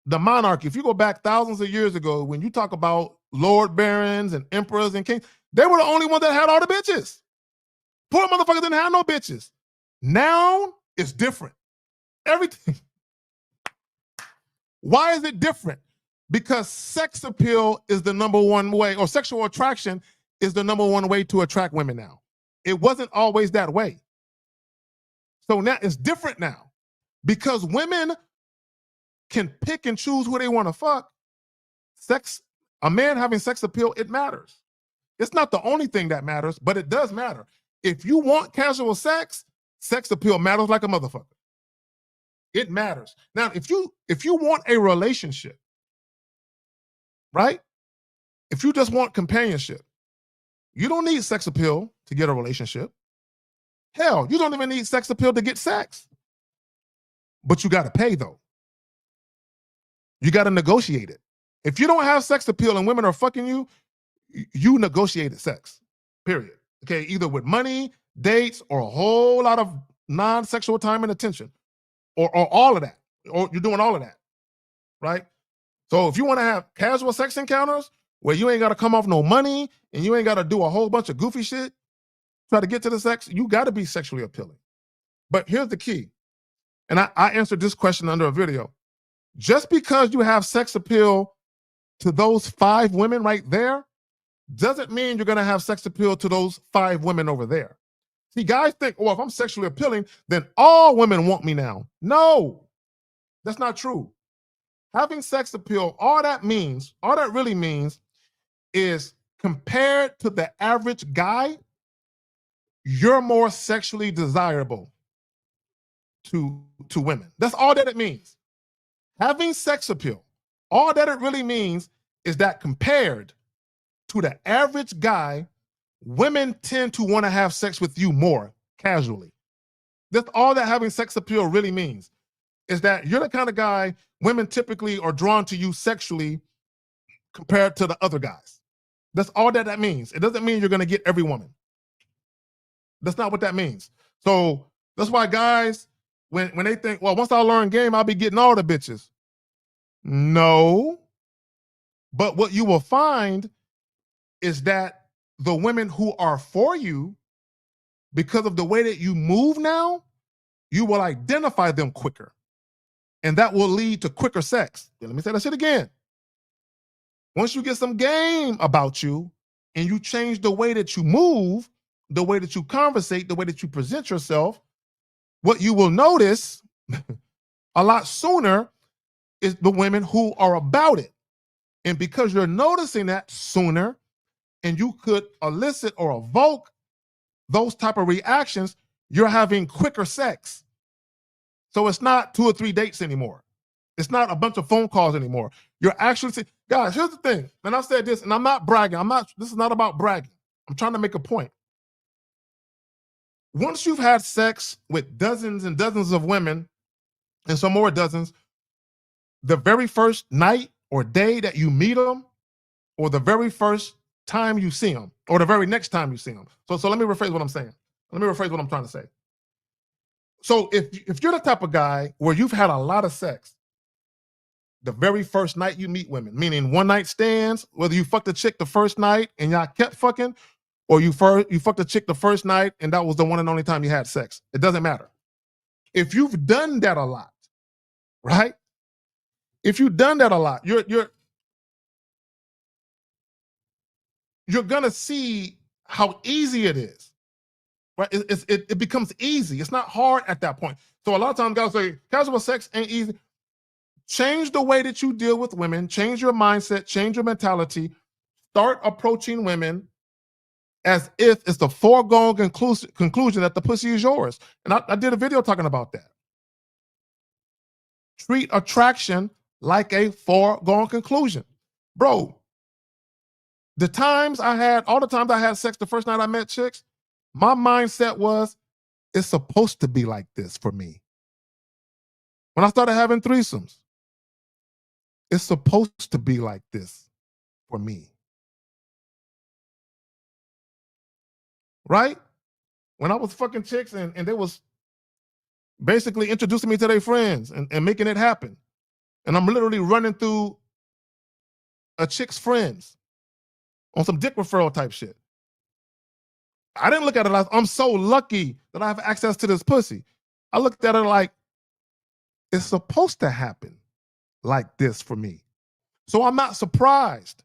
the monarchy, if you go back thousands of years ago, when you talk about lord barons and emperors and kings, They were the only ones that had all the bitches. Poor motherfuckers didn't have no bitches. Now it's different. Everything. Why is it different? Because sex appeal is the number one way, or sexual attraction is the number one way to attract women now. It wasn't always that way. So now it's different now. Because women can pick and choose who they want to fuck. A man having sex appeal, it matters. It's not the only thing that matters, but it does matter. If you want casual sex, sex appeal matters like a motherfucker. It matters. Now, if you want a relationship, right? If you just want companionship, you don't need sex appeal to get a relationship. Hell, you don't even need sex appeal to get sex. But you got to pay, though. You got to negotiate it. If you don't have sex appeal and women are fucking you, you negotiated sex, period. Okay, either with money, dates, or a whole lot of non-sexual time and attention, or all of that, or you're doing all of that, right? So if you want to have casual sex encounters where you ain't got to come off no money and you ain't got to do a whole bunch of goofy shit, try to get to the sex, you got to be sexually appealing. But here's the key, and I answered this question under a video. Just because you have sex appeal to those 5 women right there doesn't mean you're going to have sex appeal to those 5 women over there. See, guys think, oh, if I'm sexually appealing, then all women want me now. No, that's not true. Having sex appeal, all that really means is compared to the average guy, you're more sexually desirable to women. That's all that it means. Having sex appeal, all that it really means is that compared to the average guy, women tend to want to have sex with you more casually. That's all that having sex appeal really means, is that you're the kind of guy women typically are drawn to you sexually compared to the other guys. That's all that means. It doesn't mean you're going to get every woman. That's not what that means. So that's why guys, when they think, well, once I learn game, I'll be getting all the bitches. No. But what you will find is that the women who are for you, because of the way that you move now, you will identify them quicker. And that will lead to quicker sex. Let me say that shit again. Once you get some game about you and you change the way that you move, the way that you conversate, the way that you present yourself, what you will notice a lot sooner is the women who are about it. And because you're noticing that sooner, and you could elicit or evoke those type of reactions, you're having quicker sex. So it's not 2 or 3 dates anymore. It's not a bunch of phone calls anymore. You're actually saying, guys, here's the thing. And I've said this, and I'm not bragging. This is not about bragging. I'm trying to make a point. Once you've had sex with dozens and dozens of women, and some more dozens, the very first night or day that you meet them, or the very first time you see them, or the very next time you see them. So let me rephrase what I'm saying. Let me rephrase what I'm trying to say. So if you're the type of guy where you've had a lot of sex the very first night you meet women, meaning one night stands, whether you fucked a chick the first night and y'all kept fucking, or you fucked a chick the first night and that was the one and only time you had sex, it doesn't matter. If you've done that a lot, right? If you've done that a lot, you're gonna see how easy it is, right? It becomes easy. It's not hard at that point. So a lot of times guys say casual sex ain't easy. Change the way that you deal with women, change your mindset, change your mentality, start approaching women as if it's the foregone conclusion that the pussy is yours. And I did a video talking about that. Treat attraction like a foregone conclusion. Bro, all the times I had sex the first night I met chicks, my mindset was, it's supposed to be like this for me. When I started having threesomes, it's supposed to be like this for me. Right? When I was fucking chicks and they was basically introducing me to their friends and making it happen. And I'm literally running through a chick's friends on some dick referral type shit. I didn't look at it like I'm so lucky that I have access to this pussy. I looked at it like it's supposed to happen like this for me. So I'm not surprised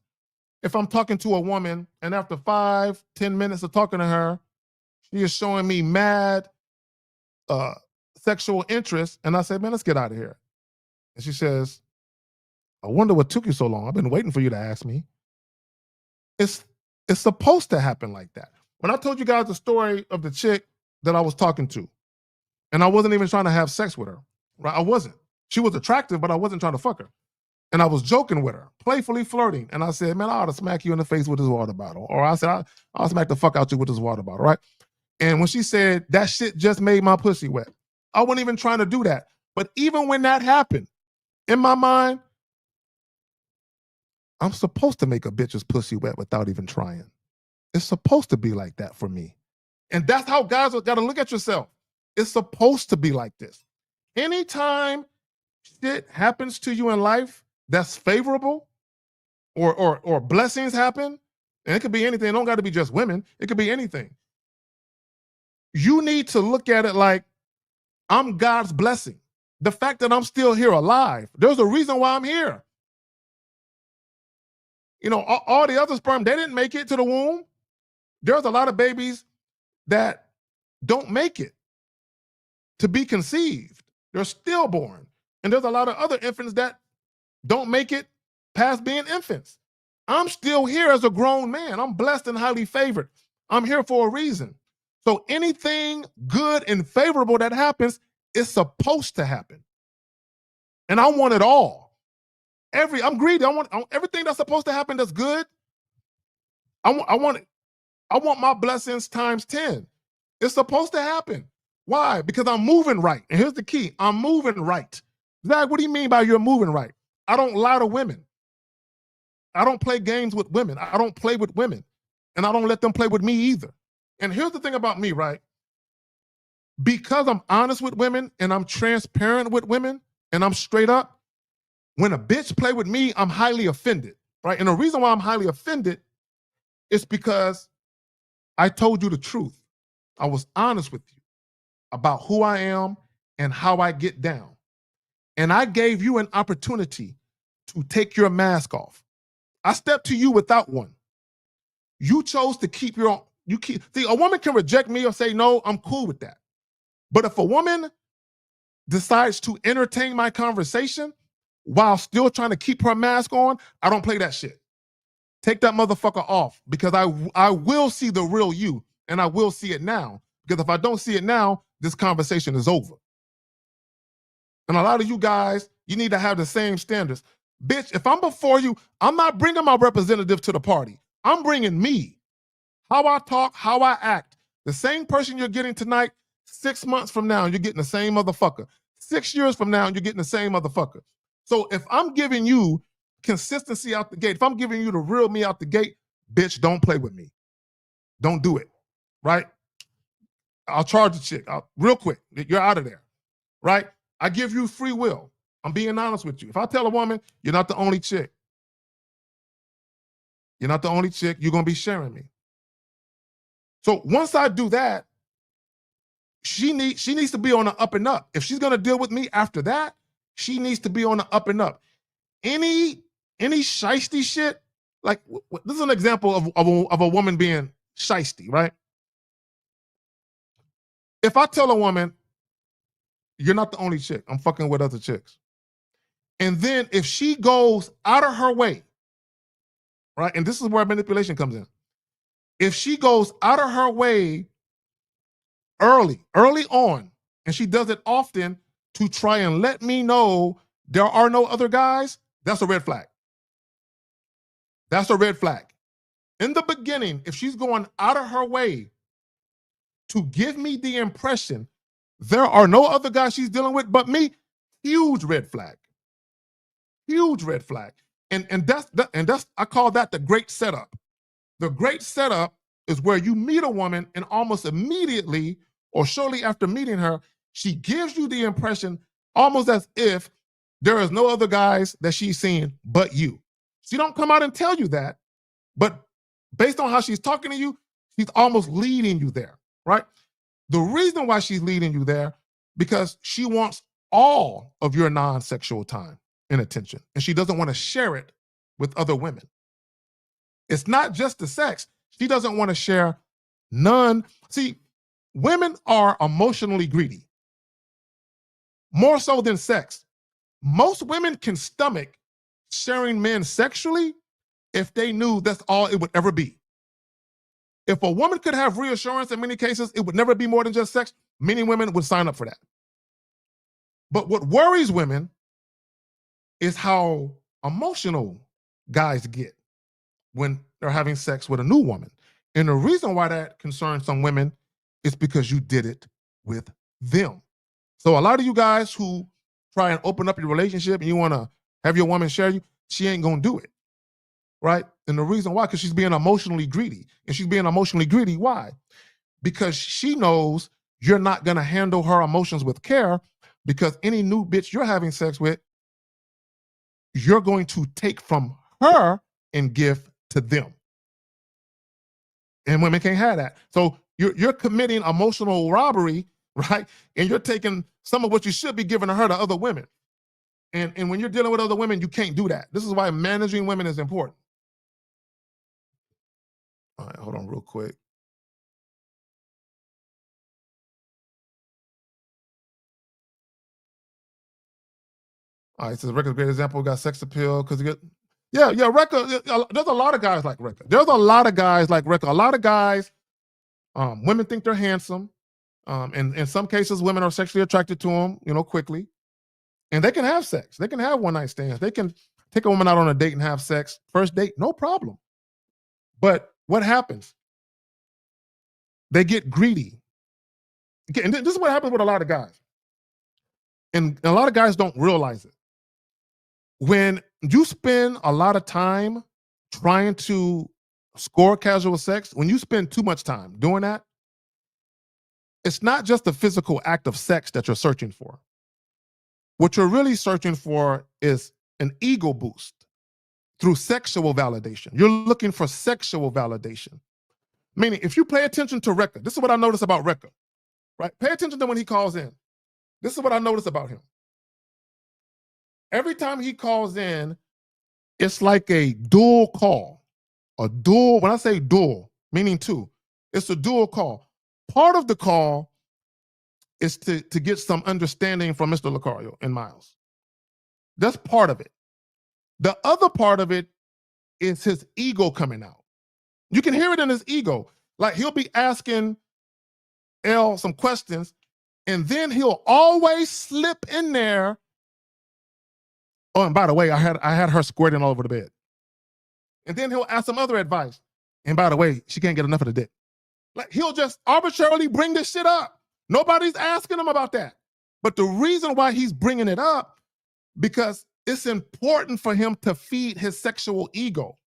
if I'm talking to a woman and after 5-10 minutes of talking to her, she is showing me mad sexual interest. And I say, man, let's get out of here. And she says, I wonder what took you so long. I've been waiting for you to ask me. It's supposed to happen like that. When I told you guys the story of the chick that I was talking to, and I wasn't even trying to have sex with her, right? I wasn't. She was attractive, but I wasn't trying to fuck her. And I was joking with her, playfully flirting. And I said, man, I ought to smack you in the face with this water bottle. Or I said, I'll smack the fuck out you with this water bottle, right? And when she said, that shit just made my pussy wet, I wasn't even trying to do that. But even when that happened, in my mind, I'm supposed to make a bitch's pussy wet without even trying. It's supposed to be like that for me. And that's how guys got to look at yourself. It's supposed to be like this. Anytime shit happens to you in life that's favorable or blessings happen, and it could be anything, it don't got to be just women, it could be anything. You need to look at it like I'm God's blessing. The fact that I'm still here alive, there's a reason why I'm here. You know, all the other sperm, they didn't make it to the womb. There's a lot of babies that don't make it to be conceived. They're stillborn. And there's a lot of other infants that don't make it past being infants. I'm still here as a grown man. I'm blessed and highly favored. I'm here for a reason. So anything good and favorable that happens is supposed to happen. And I want it all. I'm greedy. I want everything that's supposed to happen that's good. I want my blessings times 10. It's supposed to happen. Why? Because I'm moving right. And here's the key. I'm moving right. Zach, what do you mean by you're moving right? I don't lie to women. I don't play games with women. I don't play with women. And I don't let them play with me either. And here's the thing about me, right? Because I'm honest with women and I'm transparent with women and I'm straight up, when a bitch play with me, I'm highly offended, right? And the reason why I'm highly offended is because I told you the truth. I was honest with you about who I am and how I get down. And I gave you an opportunity to take your mask off. I stepped to you without one. You chose to keep your own. See, a woman can reject me or say, no, I'm cool with that. But if a woman decides to entertain my conversation while still trying to keep her mask on, I don't play that shit. Take that motherfucker off, because I will see the real you, and I will see it now. Because if I don't see it now, this conversation is over. And a lot of you guys, you need to have the same standards. Bitch, if I'm before you, I'm not bringing my representative to the party. I'm bringing me. How I talk, how I act. The same person you're getting tonight, 6 months from now, you're getting the same motherfucker. 6 years from now, you're getting the same motherfucker. So if I'm giving you consistency out the gate, if I'm giving you the real me out the gate, bitch, don't play with me. Don't do it, right? I'll charge the chick real quick. You're out of there, right? I give you free will. I'm being honest with you. If I tell a woman, you're not the only chick. You're not the only chick. You're going to be sharing me. So once I do that, she needs to be on the up and up. If she's going to deal with me after that, she needs to be on the up and up. Any shiesty shit, like this is an example of a woman being shiesty, right? If I tell a woman, you're not the only chick, I'm fucking with other chicks. And then if she goes out of her way, right? And this is where manipulation comes in. If she goes out of her way early on, and she does it often to try and let me know there are no other guys, that's a red flag. That's a red flag. In the beginning, if she's going out of her way to give me the impression there are no other guys she's dealing with but me, huge red flag. Huge red flag. And that's I call that the great setup. The great setup is where you meet a woman and almost immediately or shortly after meeting her, she gives you the impression almost as if there is no other guys that she's seen but you. She don't come out and tell you that, but based on how she's talking to you, She's almost leading you there, right? The reason why she's leading you there, because she wants all of your non-sexual time and attention, and she doesn't want to share it with other women. It's not just the sex. She doesn't want to share none. See, women are emotionally greedy, more so than sex. Most women can stomach sharing men sexually if they knew that's all it would ever be. If a woman could have reassurance in many cases, it would never be more than just sex, many women would sign up for that. But what worries women is how emotional guys get when they're having sex with a new woman. And the reason why that concerns some women is because you did it with them. So a lot of you guys who try and open up your relationship and you want to have your woman share you, she ain't going to do it. Right? And the reason why, because she's being emotionally greedy. And she's being emotionally greedy, why? Because she knows you're not going to handle her emotions with care, because any new bitch you're having sex with, you're going to take from her and give to them. And women can't have that. So you're committing emotional robbery, right? And you're taking some of what you should be giving to her to other women. And when you're dealing with other women, you can't do that. This is why managing women is important. All right, hold on real quick. All right, so Record's a great example. We got sex appeal because Record. There's a lot of guys like Record. There's a lot of guys like Record. A lot of guys, women think they're handsome. And in some cases, women are sexually attracted to them, quickly. And they can have sex. They can have one night stands. They can take a woman out on a date and have sex. First date, no problem. But what happens? They get greedy. And this is what happens with a lot of guys. And a lot of guys don't realize it. When you spend a lot of time trying to score casual sex, when you spend too much time doing that, it's not just the physical act of sex that you're searching for. What you're really searching for is an ego boost through sexual validation. You're looking for sexual validation. Meaning, if you pay attention to Rekka, this is what I notice about Rekka, right? Pay attention to when he calls in. This is what I notice about him. Every time he calls in, it's like a dual call. A dual, when I say dual, meaning two, it's a dual call. Part of the call is to get some understanding from Mr. Lucario and Miles. That's part of it. The other part of it is his ego coming out. You can hear it in his ego. Like, he'll be asking Elle some questions, and then he'll always slip in there. Oh, and by the way, I had her squirting all over the bed. And then he'll ask some other advice. And by the way, she can't get enough of the dick. Like, he'll just arbitrarily bring this shit up. Nobody's asking him about that. But the reason why he's bringing it up, because it's important for him to feed his sexual ego.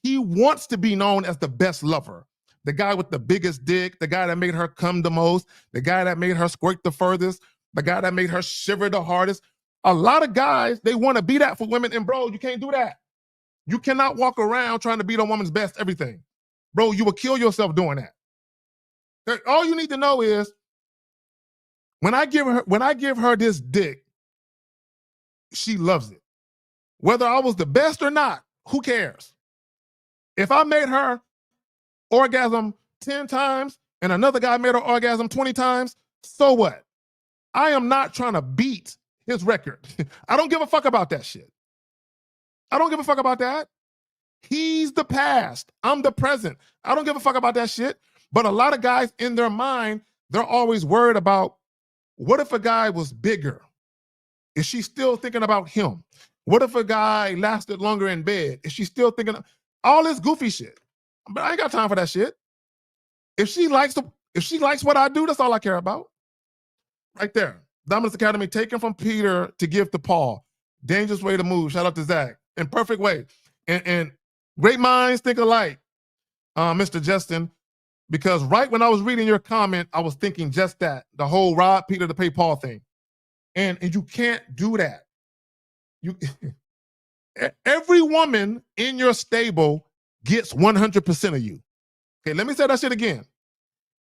He wants to be known as the best lover, the guy with the biggest dick, the guy that made her come the most, the guy that made her squirt the furthest, the guy that made her shiver the hardest. A lot of guys, they want to be that for women, and bro, you can't do that. You cannot walk around trying to be the woman's best everything. Bro, you will kill yourself doing that. All you need to know is, when I give her this dick, she loves it. Whether I was the best or not, who cares? If I made her orgasm 10 times and another guy made her orgasm 20 times, so what? I am not trying to beat his record. I don't give a fuck about that shit. I don't give a fuck about that. He's the past. I'm the present. I don't give a fuck about that shit. But a lot of guys, in their mind, they're always worried about, what if a guy was bigger? Is she still thinking about him? What if a guy lasted longer in bed? Is she still thinking of all this goofy shit? But I ain't got time for that shit. If she likes what I do, that's all I care about. Right there. Dominance Academy, taken from Peter to give to Paul. Dangerous way to move. Shout out to Zach. In perfect way. And great minds think alike, Mr. Justin, because right when I was reading your comment, I was thinking just that, the whole rob Peter to pay Paul thing. And you can't do that. Every woman in your stable gets 100% of you. Okay, let me say that shit again.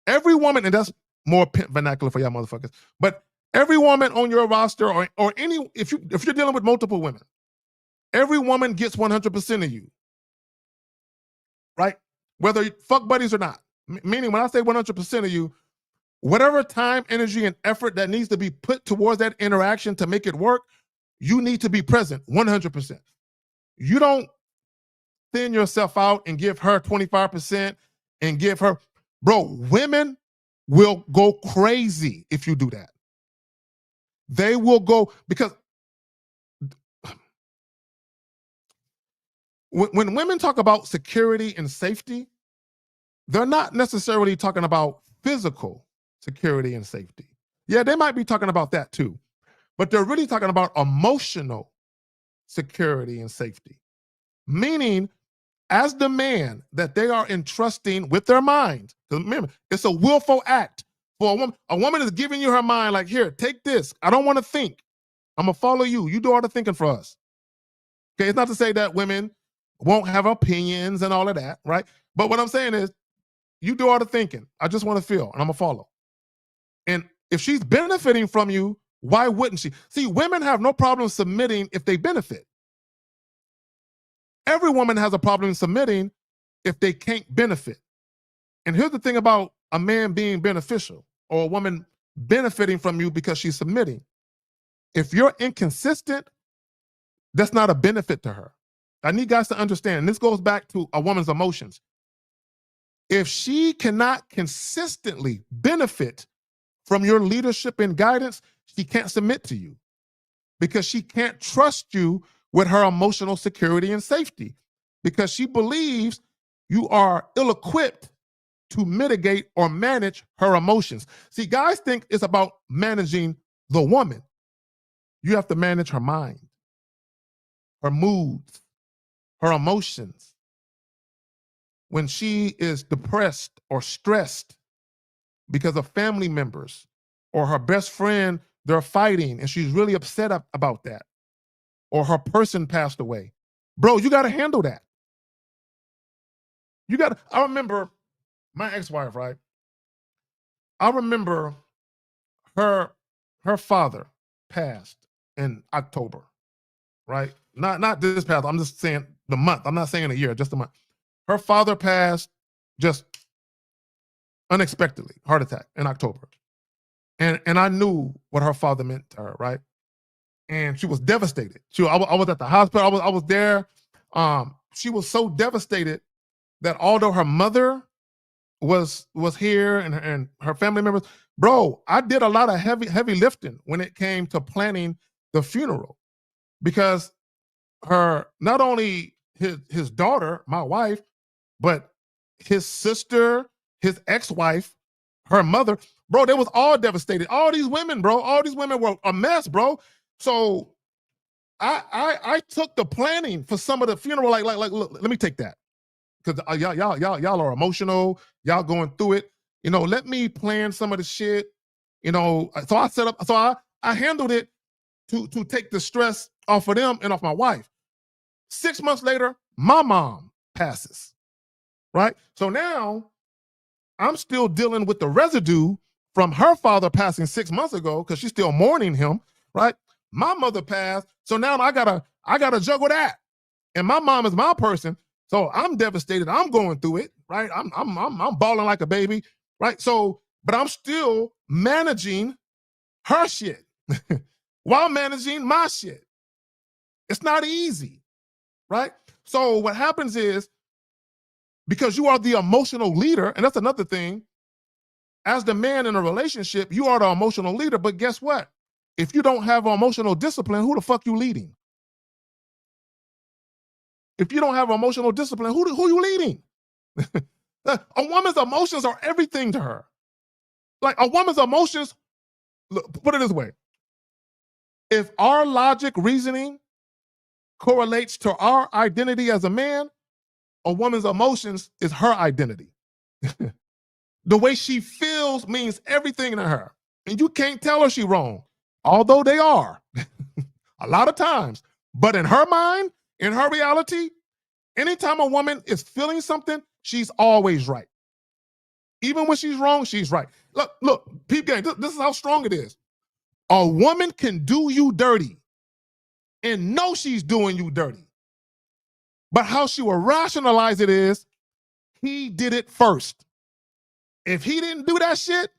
Every woman, and that's more pimp vernacular for y'all motherfuckers, but every woman on your roster or any, if you're dealing with multiple women, every woman gets 100% of you, right? Whether fuck buddies or not. Meaning when I say 100% of you, whatever time, energy, and effort that needs to be put towards that interaction to make it work, you need to be present 100%. You don't thin yourself out and give her 25% and give her, bro, women will go crazy if you do that. They will go, because when women talk about security and safety, they're not necessarily talking about physical security and safety. Yeah, they might be talking about that too, but they're really talking about emotional security and safety. Meaning, as the man that they are entrusting with their mind, because remember, it's a willful act for a woman. A woman is giving you her mind, like, here, take this. I don't want to think. I'm gonna follow you. You do all the thinking for us. Okay, it's not to say that women won't have opinions and all of that, right? But what I'm saying is, you do all the thinking. I just want to feel, and I'm gonna follow. And if she's benefiting from you, why wouldn't she? See, women have no problem submitting if they benefit. Every woman has a problem submitting if they can't benefit. And here's the thing about a man being beneficial or a woman benefiting from you because she's submitting. If you're inconsistent, that's not a benefit to her. I need guys to understand, and this goes back to a woman's emotions. If she cannot consistently benefit from your leadership and guidance, she can't submit to you because she can't trust you with her emotional security and safety because she believes you are ill-equipped to mitigate or manage her emotions. See, guys think it's about managing the woman. You have to manage her mind, her moods, her emotions. When she is depressed or stressed because of family members or her best friend, they're fighting and she's really upset about that, or her person passed away. Bro, you got to handle that. I remember my ex-wife, right? I remember her father passed in October, right? Not this past, I'm just saying the month. I'm not saying a year, just a month. Her father passed just unexpectedly, heart attack in October. And I knew what her father meant to her, right? And she was devastated. I was at the hospital. I was there. She was so devastated that although her mother was here and her family members, bro, I did a lot of heavy lifting when it came to planning the funeral, because not only his daughter, my wife, but his sister, his ex-wife, her mother, bro, they was all devastated. All these women, bro, all these women were a mess, bro. So I took the planning for some of the funeral. Like, look, let me take that, because y'all are emotional. Y'all going through it. Let me plan some of the shit. So I set up. So I handled it to take the stress off of them and off my wife. 6 months later, my mom passes. Right. So now I'm still dealing with the residue from her father passing 6 months ago because she's still mourning him. Right. My mother passed. So now I gotta juggle that. And my mom is my person. So I'm devastated. I'm going through it, right? I'm bawling like a baby, right? So, but I'm still managing her shit while managing my shit. It's not easy, right? So what happens is, because you are the emotional leader, and that's another thing, as the man in a relationship, you are the emotional leader, but guess what? If you don't have emotional discipline, who the fuck you leading? If you don't have emotional discipline, who you leading? A woman's emotions are everything to her. Like, a woman's emotions, look, put it this way. If our logic reasoning correlates to our identity as a man, a woman's emotions is her identity. The way she feels means everything to her. And you can't tell her she's wrong, although they are a lot of times. But in her mind, in her reality, anytime a woman is feeling something, she's always right. Even when she's wrong, she's right. Look, peep gang, this is how strong it is. A woman can do you dirty and know she's doing you dirty. But how she will rationalize it is, he did it first. If he didn't do that shit,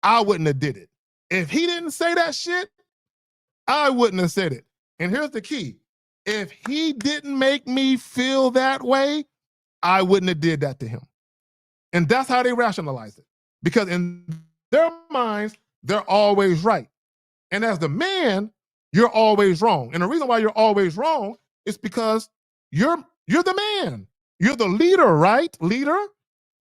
I wouldn't have did it. If he didn't say that shit, I wouldn't have said it. And here's the key. If he didn't make me feel that way, I wouldn't have did that to him. And that's how they rationalize it. Because in their minds, they're always right. And as the man, you're always wrong. And the reason why you're always wrong is because you're the man. You're the leader, right? Leader?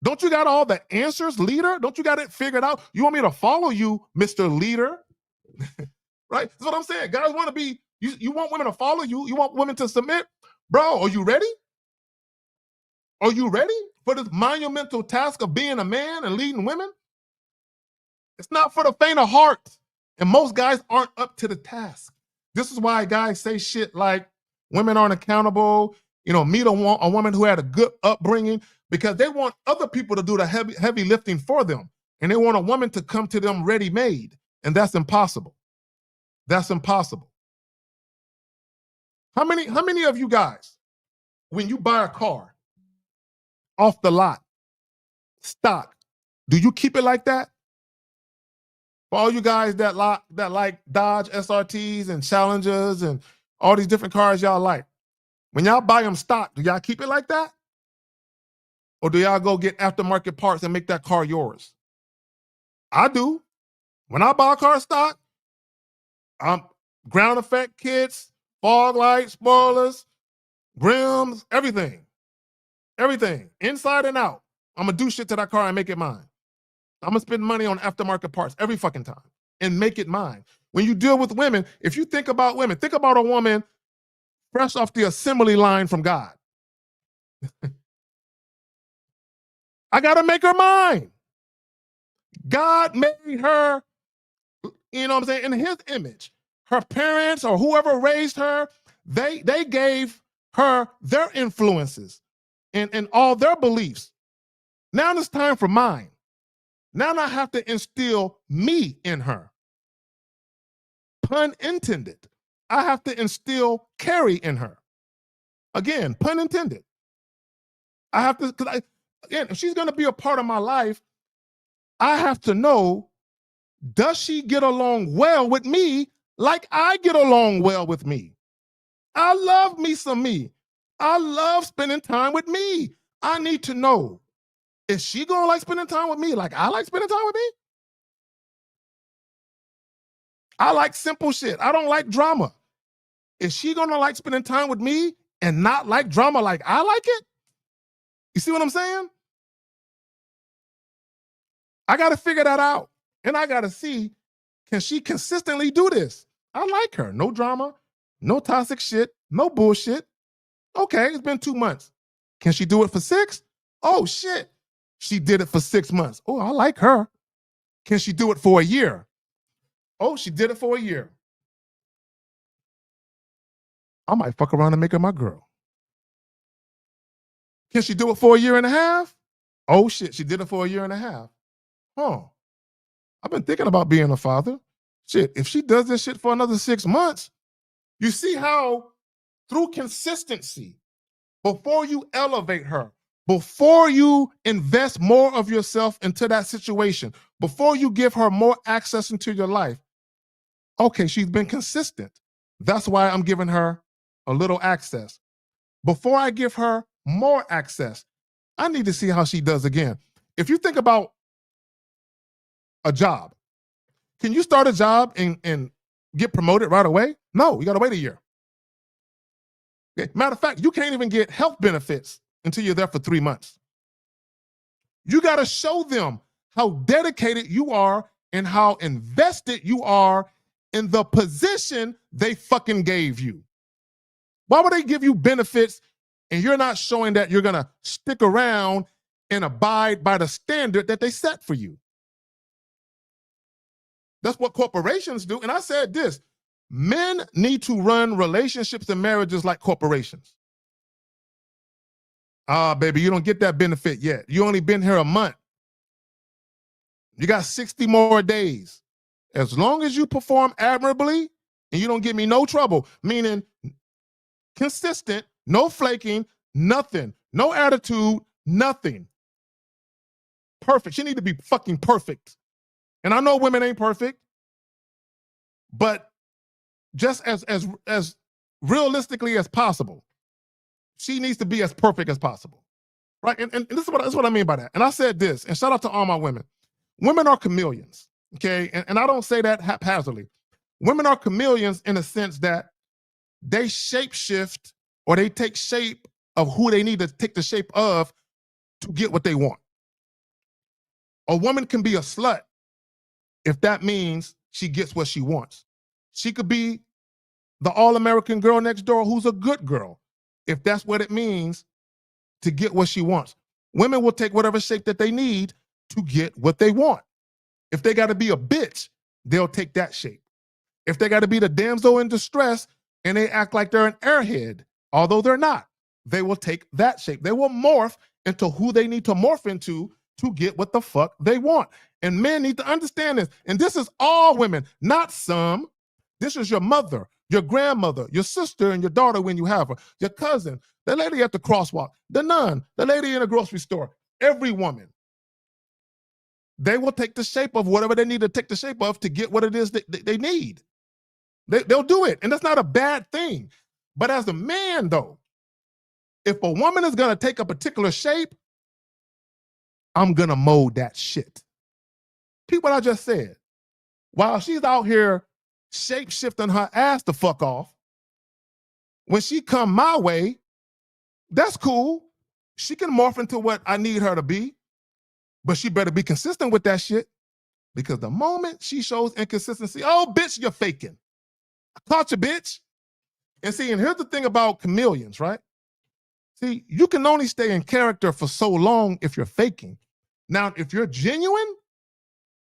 Don't you got all the answers, leader? Don't you got it figured out? You want me to follow you, Mr. Leader? Right? That's what I'm saying. Guys want to be, you want women to follow you. You want women to submit. Bro, are you ready? Are you ready for this monumental task of being a man and leading women? It's not for the faint of heart. And most guys aren't up to the task. This is why guys say shit like women aren't accountable, meet a woman who had a good upbringing, because they want other people to do the heavy lifting for them. And they want a woman to come to them ready-made. And that's impossible. That's impossible. How many of you guys, when you buy a car off the lot, stock, do you keep it like that? For all you guys that like Dodge SRTs and Challengers and all these different cars y'all like, when y'all buy them stock, do y'all keep it like that? Or do y'all go get aftermarket parts and make that car yours? I do. When I buy a car stock, ground effect kits, fog lights, spoilers, rims, everything. Everything, inside and out. I'm gonna do shit to that car and make it mine. I'm gonna spend money on aftermarket parts every fucking time and make it mine. When you deal with women, if you think about women, think about a woman fresh off the assembly line from God. I gotta make her mine. God made her, you know what I'm saying, in his image. Her parents or whoever raised her, they gave her their influences and all their beliefs. Now it's time for mine. Now I have to instill me in her. Pun intended. I have to instill Carrie in her. Again, pun intended. I have to, again, if she's going to be a part of my life, I have to know, does she get along well with me like I get along well with me? I love me some me. I love spending time with me. I need to know, is she going to like spending time with me like I like spending time with me? I like simple shit. I don't like drama. Is she going to like spending time with me and not like drama like I like it? You see what I'm saying? I got to figure that out. And I got to see, can she consistently do this? I like her. No drama, no toxic shit, no bullshit. Okay, it's been 2 months. Can she do it for 6? Oh, shit. She did it for 6 months. Oh, I like her. Can she do it for a year? Oh, she did it for a year. I might fuck around and make her my girl. Can she do it for a year and a half? Oh, shit, she did it for a year and a half. Huh. I've been thinking about being a father. Shit, if she does this shit for another 6 months, you see how through consistency, before you elevate her, before you invest more of yourself into that situation, before you give her more access into your life, okay, she's been consistent. That's why I'm giving her a little access. Before I give her more access, I need to see how she does again. If you think about a job, can you start a job and get promoted right away? No, you got to wait a year. Okay. Matter of fact, you can't even get health benefits until you're there for 3 months. You got to show them how dedicated you are and how invested you are in the position they fucking gave you. Why would they give you benefits and you're not showing that you're going to stick around and abide by the standard that they set for you? That's what corporations do. And I said this, men need to run relationships and marriages like corporations. Baby, you don't get that benefit yet. You only been here a month. You got 60 more days. As long as you perform admirably and you don't give me no trouble, meaning consistent, no flaking, nothing, no attitude, nothing. Perfect. She need to be fucking perfect. And I know women ain't perfect, but just as realistically as possible, she needs to be as perfect as possible. Right? And this is what I mean by that. And I said this, and shout out to all my women. Women are chameleons. Okay. And I don't say that haphazardly. Women are chameleons in a sense that they shapeshift or they take shape of who they need to take the shape of to get what they want. A woman can be a slut if that means she gets what she wants. She could be the all-American girl next door who's a good girl if that's what it means to get what she wants. Women will take whatever shape that they need to get what they want. If they got to be a bitch, they'll take that shape. If they got to be the damsel in distress and they act like they're an airhead, although they're not, they will take that shape. They will morph into who they need to morph into to get what the fuck they want. And men need to understand this. And this is all women, not some. This is your mother, your grandmother, your sister and your daughter when you have her, your cousin, the lady at the crosswalk, the nun, the lady in the grocery store, every woman. They will take the shape of whatever they need to take the shape of to get what it is that they need. They'll do it. And that's not a bad thing. But as a man, though, if a woman is going to take a particular shape, I'm going to mold that shit. Peep what I just said. While she's out here shape-shifting her ass the fuck off, when she come my way, that's cool. She can morph into what I need her to be, but she better be consistent with that shit, because the moment she shows inconsistency, oh, bitch, you're faking. I caught you, bitch. And see, and here's the thing about chameleons, right? See, you can only stay in character for so long if you're faking. Now, if you're genuine,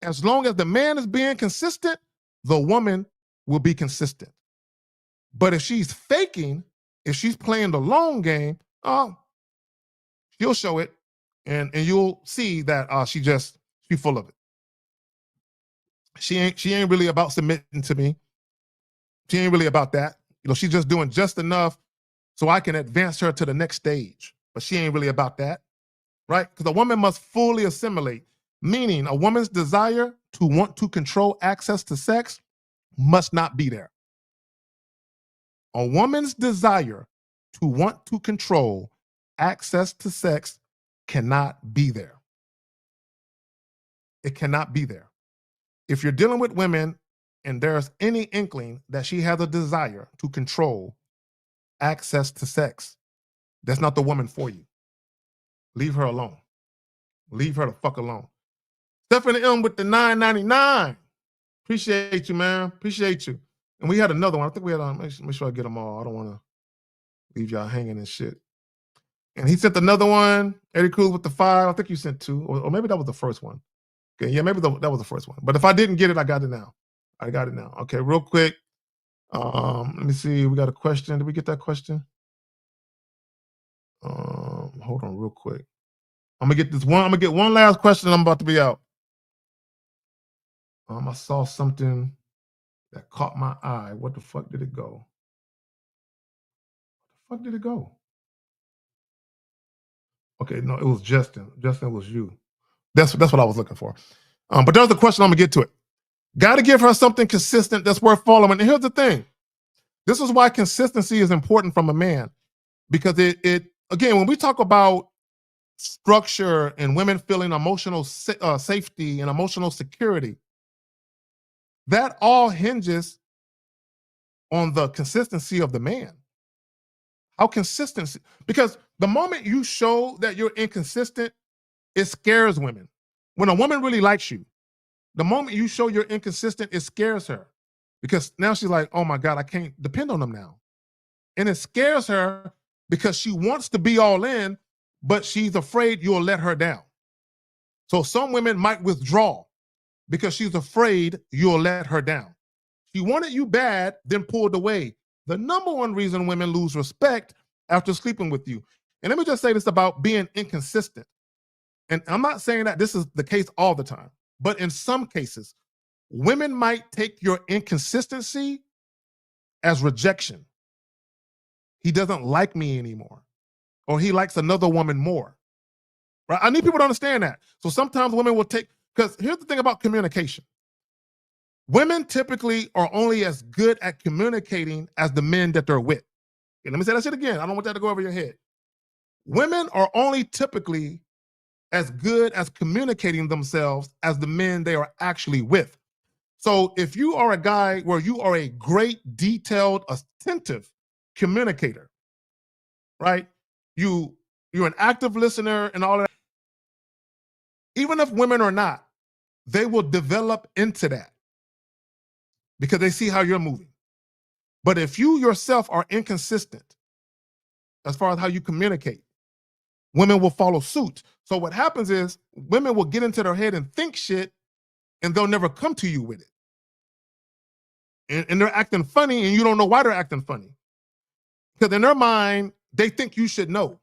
as long as the man is being consistent, the woman will be consistent. But if she's faking, if she's playing the long game, she'll show it, and you'll see that she's full of it. She ain't really about submitting to me. She ain't really about that. You know, she's just doing just enough so I can advance her to the next stage. But she ain't really about that, right? Because a woman must fully assimilate, meaning a woman's desire to want to control access to sex must not be there. A woman's desire to want to control access to sex cannot be there. It cannot be there. If you're dealing with women and there's any inkling that she has a desire to control access to sex, that's not the woman for you. Leave her alone. Leave her the fuck alone. Stephanie M with the $9.99. Appreciate you, man. Appreciate you. And we had another one. I think we had make sure I get them all. I don't want to leave y'all hanging and shit. And he sent another one. Eddie Cruz with the 5. I think you sent 2, or maybe that was the first one. Okay, yeah, maybe that was the first one. But if I didn't get it, I got it now. I got it now. Okay, real quick. Let me see. We got a question. Did we get that question? Hold on, real quick. I'm gonna get one last question. I'm about to be out. I saw something that caught my eye. What the fuck did it go? What the fuck did it go? Okay, no, it was Justin. Justin, it was you. That's what I was looking for. But there's the question. I'm gonna get to it. Got to give her something consistent that's worth following. And here's the thing. This is why consistency is important from a man, because it again, when we talk about structure and women feeling emotional safety and emotional security, that all hinges on the consistency of the man. How consistent? Because the moment you show that you're inconsistent, it scares women. When a woman really likes you, the moment you show you're inconsistent, it scares her, because now she's like, oh my God, I can't depend on them now. And it scares her because she wants to be all in, but she's afraid you'll let her down. So some women might withdraw because she's afraid you'll let her down. She wanted you bad, then pulled away. The number one reason women lose respect after sleeping with you. And let me just say this about being inconsistent. And I'm not saying that this is the case all the time. But in some cases, women might take your inconsistency as rejection. He doesn't like me anymore, or he likes another woman more. Right? I need people to understand that. So sometimes women will take, because here's the thing about communication. Women typically are only as good at communicating as the men that they're with. Okay, let me say that shit again. I don't want that to go over your head. Women are only typically as good as communicating themselves as the men they are actually with. So if you are a guy where you are a great, detailed, attentive communicator, right? You're an active listener and all of that. Even if women are not, they will develop into that because they see how you're moving. But if you yourself are inconsistent as far as how you communicate, women will follow suit. So what happens is women will get into their head and think shit, and they'll never come to you with it. And they're acting funny, and you don't know why they're acting funny. Because in their mind, they think you should know,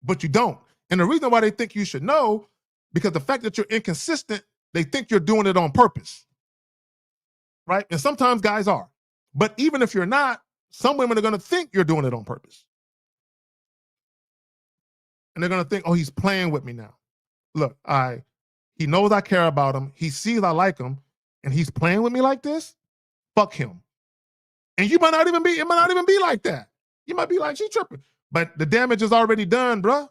but you don't. And the reason why they think you should know, because the fact that you're inconsistent, they think you're doing it on purpose. Right? And sometimes guys are. But even if you're not, some women are going to think you're doing it on purpose. And they're going to think, oh, he's playing with me now. Look, he knows I care about him. He sees I like him, and he's playing with me like this. Fuck him. And it might not even be like that. You might be like, she's tripping. But the damage is already done, bruh.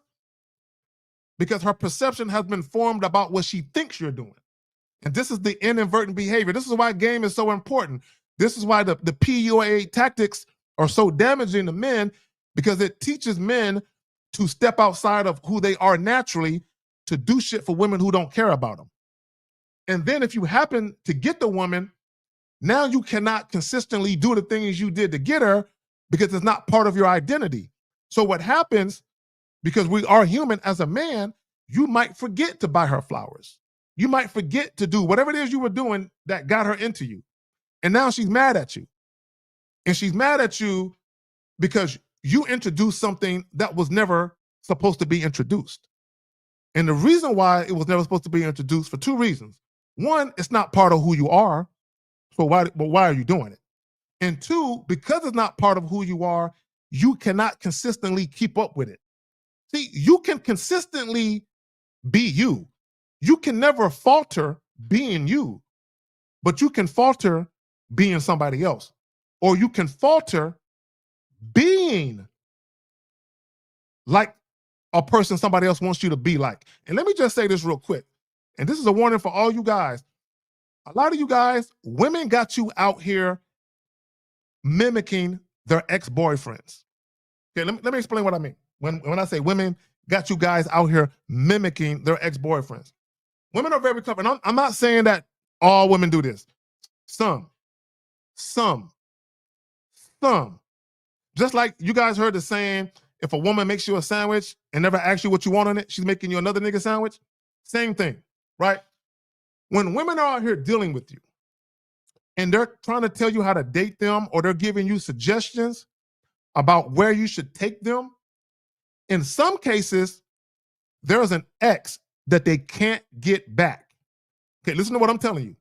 Because her perception has been formed about what she thinks you're doing. And this is the inadvertent behavior. This is why game is so important. This is why the PUA tactics are so damaging to men, because it teaches men to step outside of who they are naturally to do shit for women who don't care about them. And then if you happen to get the woman, now you cannot consistently do the things you did to get her because it's not part of your identity. So what happens, because we are human as a man, you might forget to buy her flowers. You might forget to do whatever it is you were doing that got her into you. And now she's mad at you. And she's mad at you because you introduced something that was never supposed to be introduced. And the reason why it was never supposed to be introduced, for two reasons. One, it's not part of who you are. So why are you doing it? And two, because it's not part of who you are, you cannot consistently keep up with it. See, you can consistently be you. You can never falter being you, but you can falter being somebody else. Or you can falter being like a person somebody else wants you to be like. And let me just say this real quick. And this is a warning for all you guys. A lot of you guys, women got you out here mimicking their ex-boyfriends. Okay, let me explain what I mean. When I say women got you guys out here mimicking their ex-boyfriends. Women are very clever. And I'm not saying that all women do this. Some. Just like you guys heard the saying, if a woman makes you a sandwich and never asks you what you want on it, she's making you another nigga sandwich. Same thing, right? When women are out here dealing with you and they're trying to tell you how to date them, or they're giving you suggestions about where you should take them, in some cases, there's an ex that they can't get back. Okay, listen to what I'm telling you.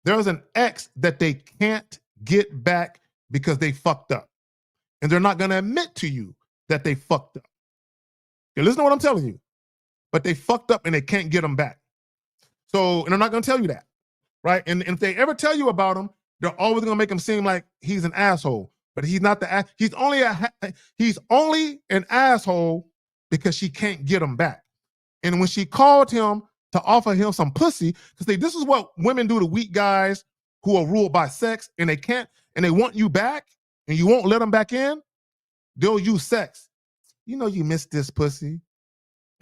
There's an ex that they can't get back because they fucked up. And they're not going to admit to you that they fucked up. Okay, listen to what I'm telling you. But they fucked up and they can't get them back. So, and they're not going to tell you that, right? And if they ever tell you about him, they're always going to make him seem like he's an asshole. But he's not he's only an asshole because she can't get him back. And when she called him to offer him some pussy, because this is what women do to weak guys who are ruled by sex, and they want you back, and you won't let them back in, they'll use sex. You know you missed this pussy.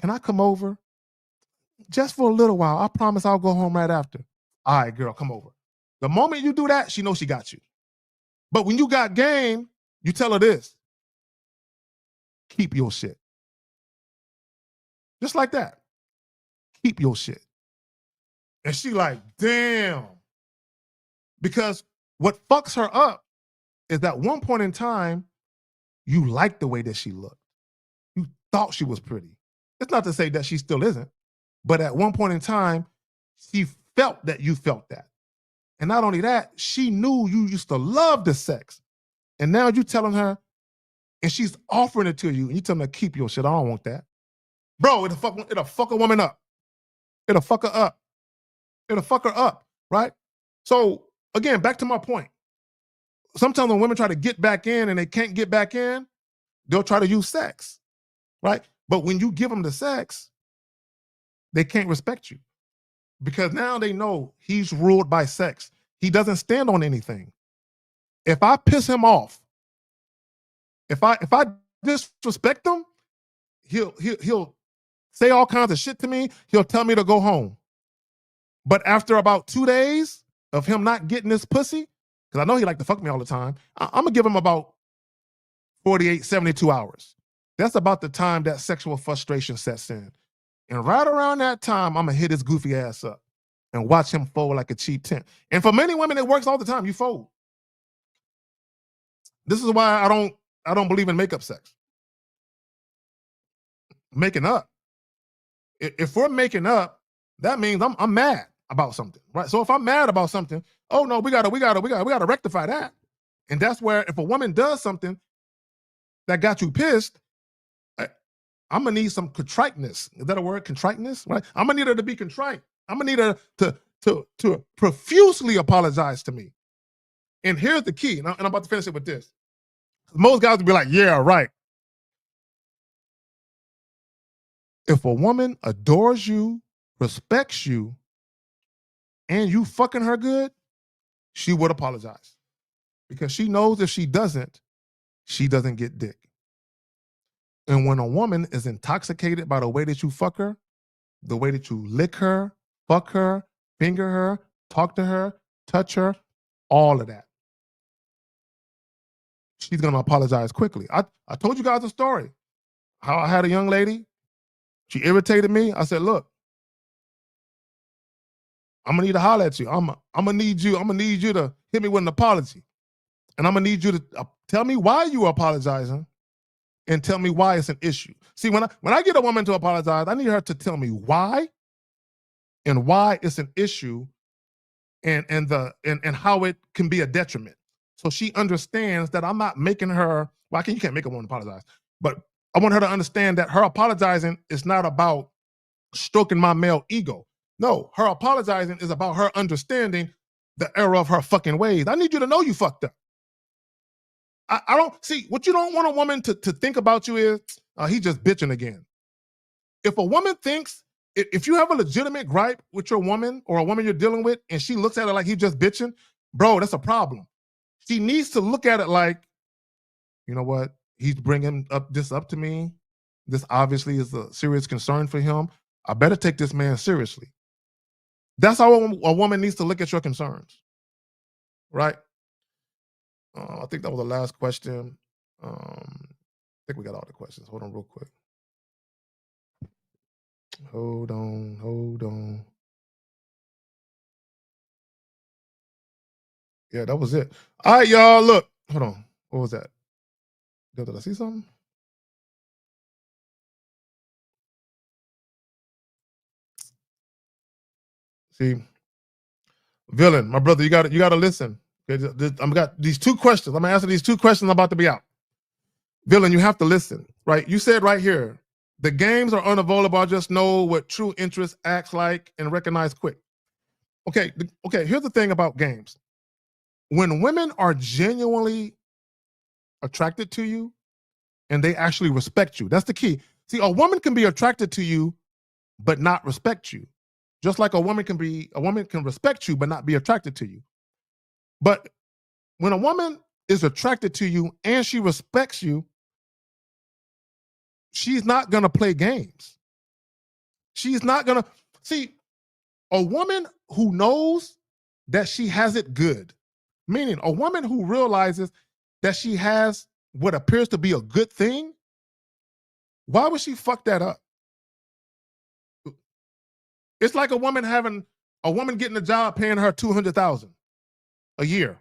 Can I come over? Just for a little while. I promise I'll go home right after. All right, girl, come over. The moment you do that, she knows she got you. But when you got game, you tell her this. Keep your shit. Just like that. Keep your shit. And she like, damn. Because what fucks her up is that one point in time, you liked the way that she looked. You thought she was pretty. It's not to say that she still isn't, but at one point in time, She felt that you felt that. And not only that, she knew you used to love the sex. And now you telling her, and she's offering it to you, and you telling her, keep your shit. I don't want that. Bro, it'll fuck a woman up. It'll fuck her up. It'll fuck her up, right? So again, back to my point. Sometimes when women try to get back in and they can't get back in, they'll try to use sex, right? But when you give them the sex, they can't respect you because now they know he's ruled by sex. He doesn't stand on anything. If I piss him off, if I disrespect him, he'll say all kinds of shit to me. He'll tell me to go home. But after about 2 days of him not getting this pussy, because I know he like to fuck me all the time, I'm gonna give him about 48, 72 hours. That's about the time that sexual frustration sets in. And right around that time, I'm gonna hit his goofy ass up and watch him fold like a cheap tent. And for many women, it works all the time. You fold. This is why I don't believe in makeup sex. Making up. If we're making up, that means I'm mad about something, right? So if I'm mad about something, oh no, we gotta rectify that. And that's where if a woman does something that got you pissed, I'm gonna need some contriteness. Is that a word? Contriteness, right? I'm gonna need her to be contrite. I'm gonna need her to profusely apologize to me. And here's the key, and I'm about to finish it with this. Most guys would be like, yeah, right. If a woman adores you, respects you, and you fucking her good, she would apologize. Because she knows if she doesn't get dick. And when a woman is intoxicated by the way that you fuck her, the way that you lick her, fuck her, finger her, talk to her, touch her, all of that, she's gonna apologize quickly. I told you guys a story. How I had a young lady, she irritated me. I said, look, I'm gonna need to holler at you. I'm gonna need you to hit me with an apology. And I'm gonna need you to tell me why you are apologizing and tell me why it's an issue. See, when I get a woman to apologize, I need her to tell me why and why it's an issue and how it can be a detriment. So she understands that I'm not making her, well, you can't make a woman apologize, but I want her to understand that her apologizing is not about stroking my male ego. No, her apologizing is about her understanding the error of her fucking ways. I need you to know you fucked up. I don't see what you don't want a woman to think about you is he just bitching again. If a woman thinks, if you have a legitimate gripe with your woman or a woman you're dealing with and she looks at it like he just bitching, bro, that's a problem. She needs to look at it like, you know what? He's bringing this up to me. This obviously is a serious concern for him. I better take this man seriously. That's how a woman needs to look at your concerns, right? I think that was the last question. I think we got all the questions. Hold on real quick. Hold on. Yeah, that was it. All right, y'all, look. Hold on. What was that? Did I see something? See, Villain, my brother, you got to listen. I've got these two questions. I'm gonna answer these two questions about to be out. Villain, you have to listen, right? You said right here, the games are unavoidable. I just know what true interest acts like and recognize quick. Okay. Here's the thing about games. When women are genuinely attracted to you and they actually respect you, that's the key. See, a woman can be attracted to you but not respect you. Just like a woman can respect you but not be attracted to you. But when a woman is attracted to you and she respects you, she's not going to play games. She's not going to see a woman who knows that she has it good, meaning a woman who realizes that she has what appears to be a good thing. Why would she fuck that up? It's like a woman getting a job paying her $200,000 a year.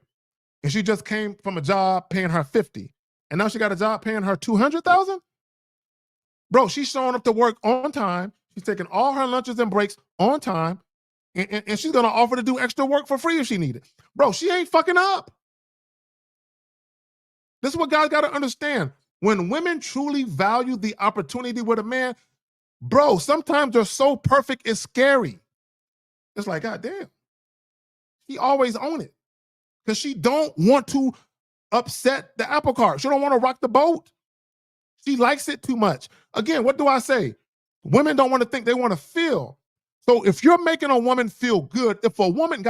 And she just came from a job paying her $50,000. And now she got a job paying her $200,000? Bro, she's showing up to work on time. She's taking all her lunches and breaks on time. And she's gonna offer to do extra work for free if she needed. Bro, she ain't fucking up. This is what guys gotta understand. When women truly value the opportunity with a man, bro, sometimes they're so perfect, it's scary. It's like, God damn. She always own it. Because she don't want to upset the apple cart. She don't want to rock the boat. She likes it too much. Again, what do I say? Women don't want to think, they want to feel. So if you're making a woman feel good, if a woman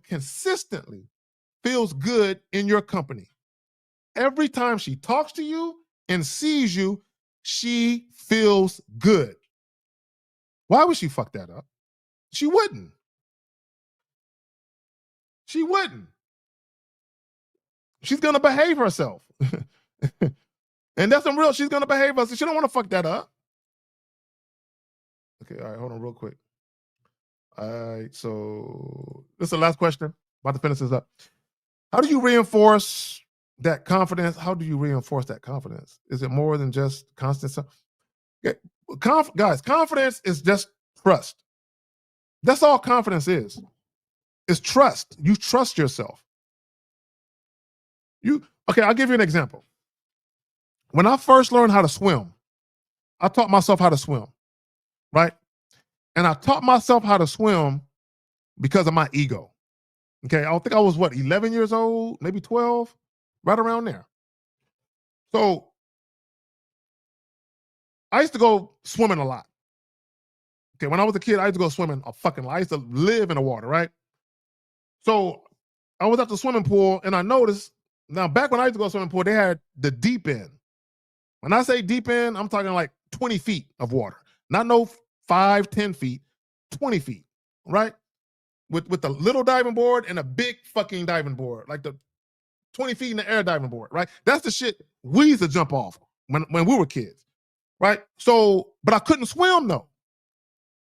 consistently feels good in your company, every time she talks to you and sees you, she feels good. Why would she fuck that up? She wouldn't. She wouldn't. She's gonna behave herself. And that's some real, she's gonna behave herself. She don't want to fuck that up. Okay, all right, hold on real quick. All right, so this is the last question. About to finish this up. How do you reinforce that confidence? How do you reinforce that confidence? Is it more than just constant? Okay. Guys, confidence is just trust. That's all confidence is. It's trust. You trust yourself. Okay, I'll give you an example. When I first learned how to swim, I taught myself how to swim, right? And I taught myself how to swim because of my ego. Okay, I think I was 11 years old, maybe 12, right around there. So I used to go swimming a lot. Okay, when I was a kid, I used to go swimming a fucking lot. I used to live in the water, right? So I was at the swimming pool and I noticed, now back when I used to go swimming pool, they had the deep end. When I say deep end, I'm talking like 20 feet of water. Not no 5, 10 feet, 20 feet, right? With the little diving board and a big fucking diving board, like the 20 feet in the air diving board, right? That's the shit we used to jump off when we were kids, right? So, but I couldn't swim though.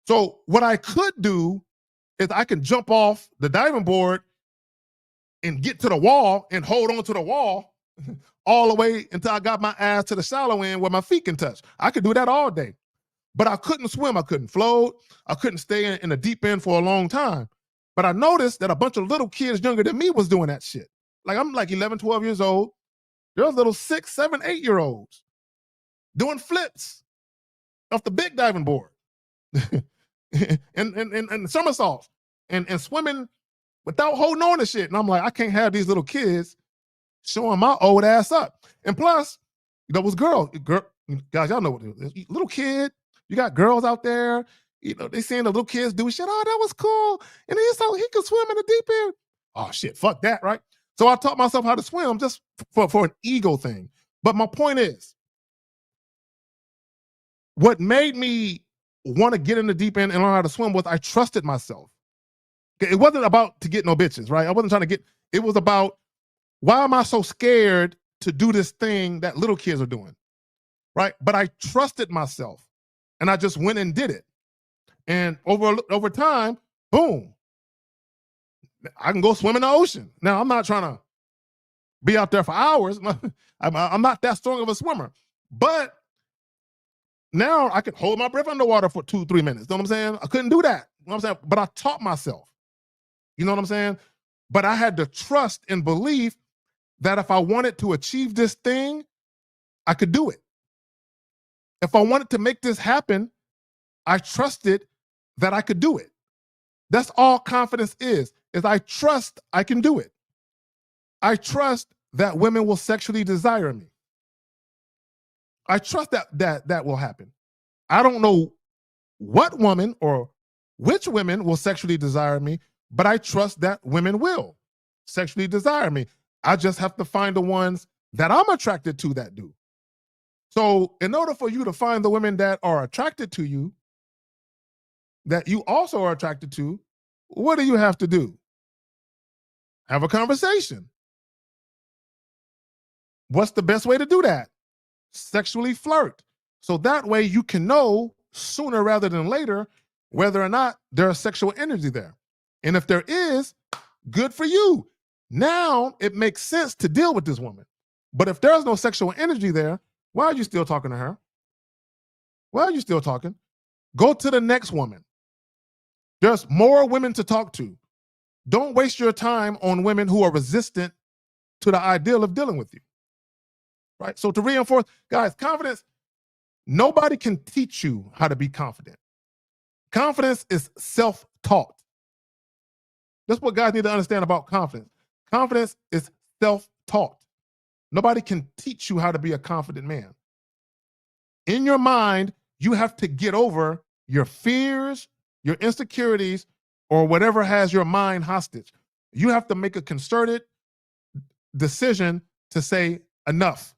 So what I could do is I can jump off the diving board and get to the wall and hold on to the wall all the way until I got my ass to the shallow end where my feet can touch. I could do that all day. But I couldn't swim. I couldn't float. I couldn't stay in the deep end for a long time. But I noticed that a bunch of little kids younger than me was doing that shit. Like I'm like 11, 12 years old. There's little 6, 7, 8-year-olds doing flips off the big diving board and somersaults and swimming without holding on to shit. And I'm like, I can't have these little kids showing my old ass up. And plus, there was girls. Guys, y'all know what it is. Little kid, you got girls out there, they seeing the little kids do shit. Oh, that was cool. And he could swim in the deep end. Oh shit, fuck that, right? So I taught myself how to swim just for an ego thing. But my point is, what made me want to get in the deep end and learn how to swim was I trusted myself. It wasn't about to get no bitches, right? I wasn't trying to get, it was about, why am I so scared to do this thing that little kids are doing, right? But I trusted myself and I just went and did it. And over time, boom, I can go swim in the ocean. Now, I'm not trying to be out there for hours. I'm not that strong of a swimmer. But now I could hold my breath underwater for 2, 3 minutes. You know what I'm saying? I couldn't do that. You know what I'm saying? But I taught myself. You know what I'm saying? But I had to trust and believe that if I wanted to achieve this thing, I could do it. If I wanted to make this happen, I trusted that I could do it. That's all confidence is I trust I can do it. I trust that women will sexually desire me. I trust that will happen. I don't know what woman or which women will sexually desire me, but I trust that women will sexually desire me. I just have to find the ones that I'm attracted to that do. So in order for you to find the women that are attracted to you, that you also are attracted to, what do you have to do? Have a conversation. What's the best way to do that? Sexually flirt. So that way you can know sooner rather than later whether or not there's sexual energy there. And if there is, good for you. Now it makes sense to deal with this woman. But if there's no sexual energy there, why are you still talking to her? Why are you still talking? Go to the next woman. There's more women to talk to. Don't waste your time on women who are resistant to the ideal of dealing with you. Right? So to reinforce, guys, confidence, nobody can teach you how to be confident. Confidence is self-taught. That's what guys need to understand about confidence. Confidence is self-taught. Nobody can teach you how to be a confident man. In your mind, you have to get over your fears, your insecurities, or whatever has your mind hostage. You have to make a concerted decision to say, enough.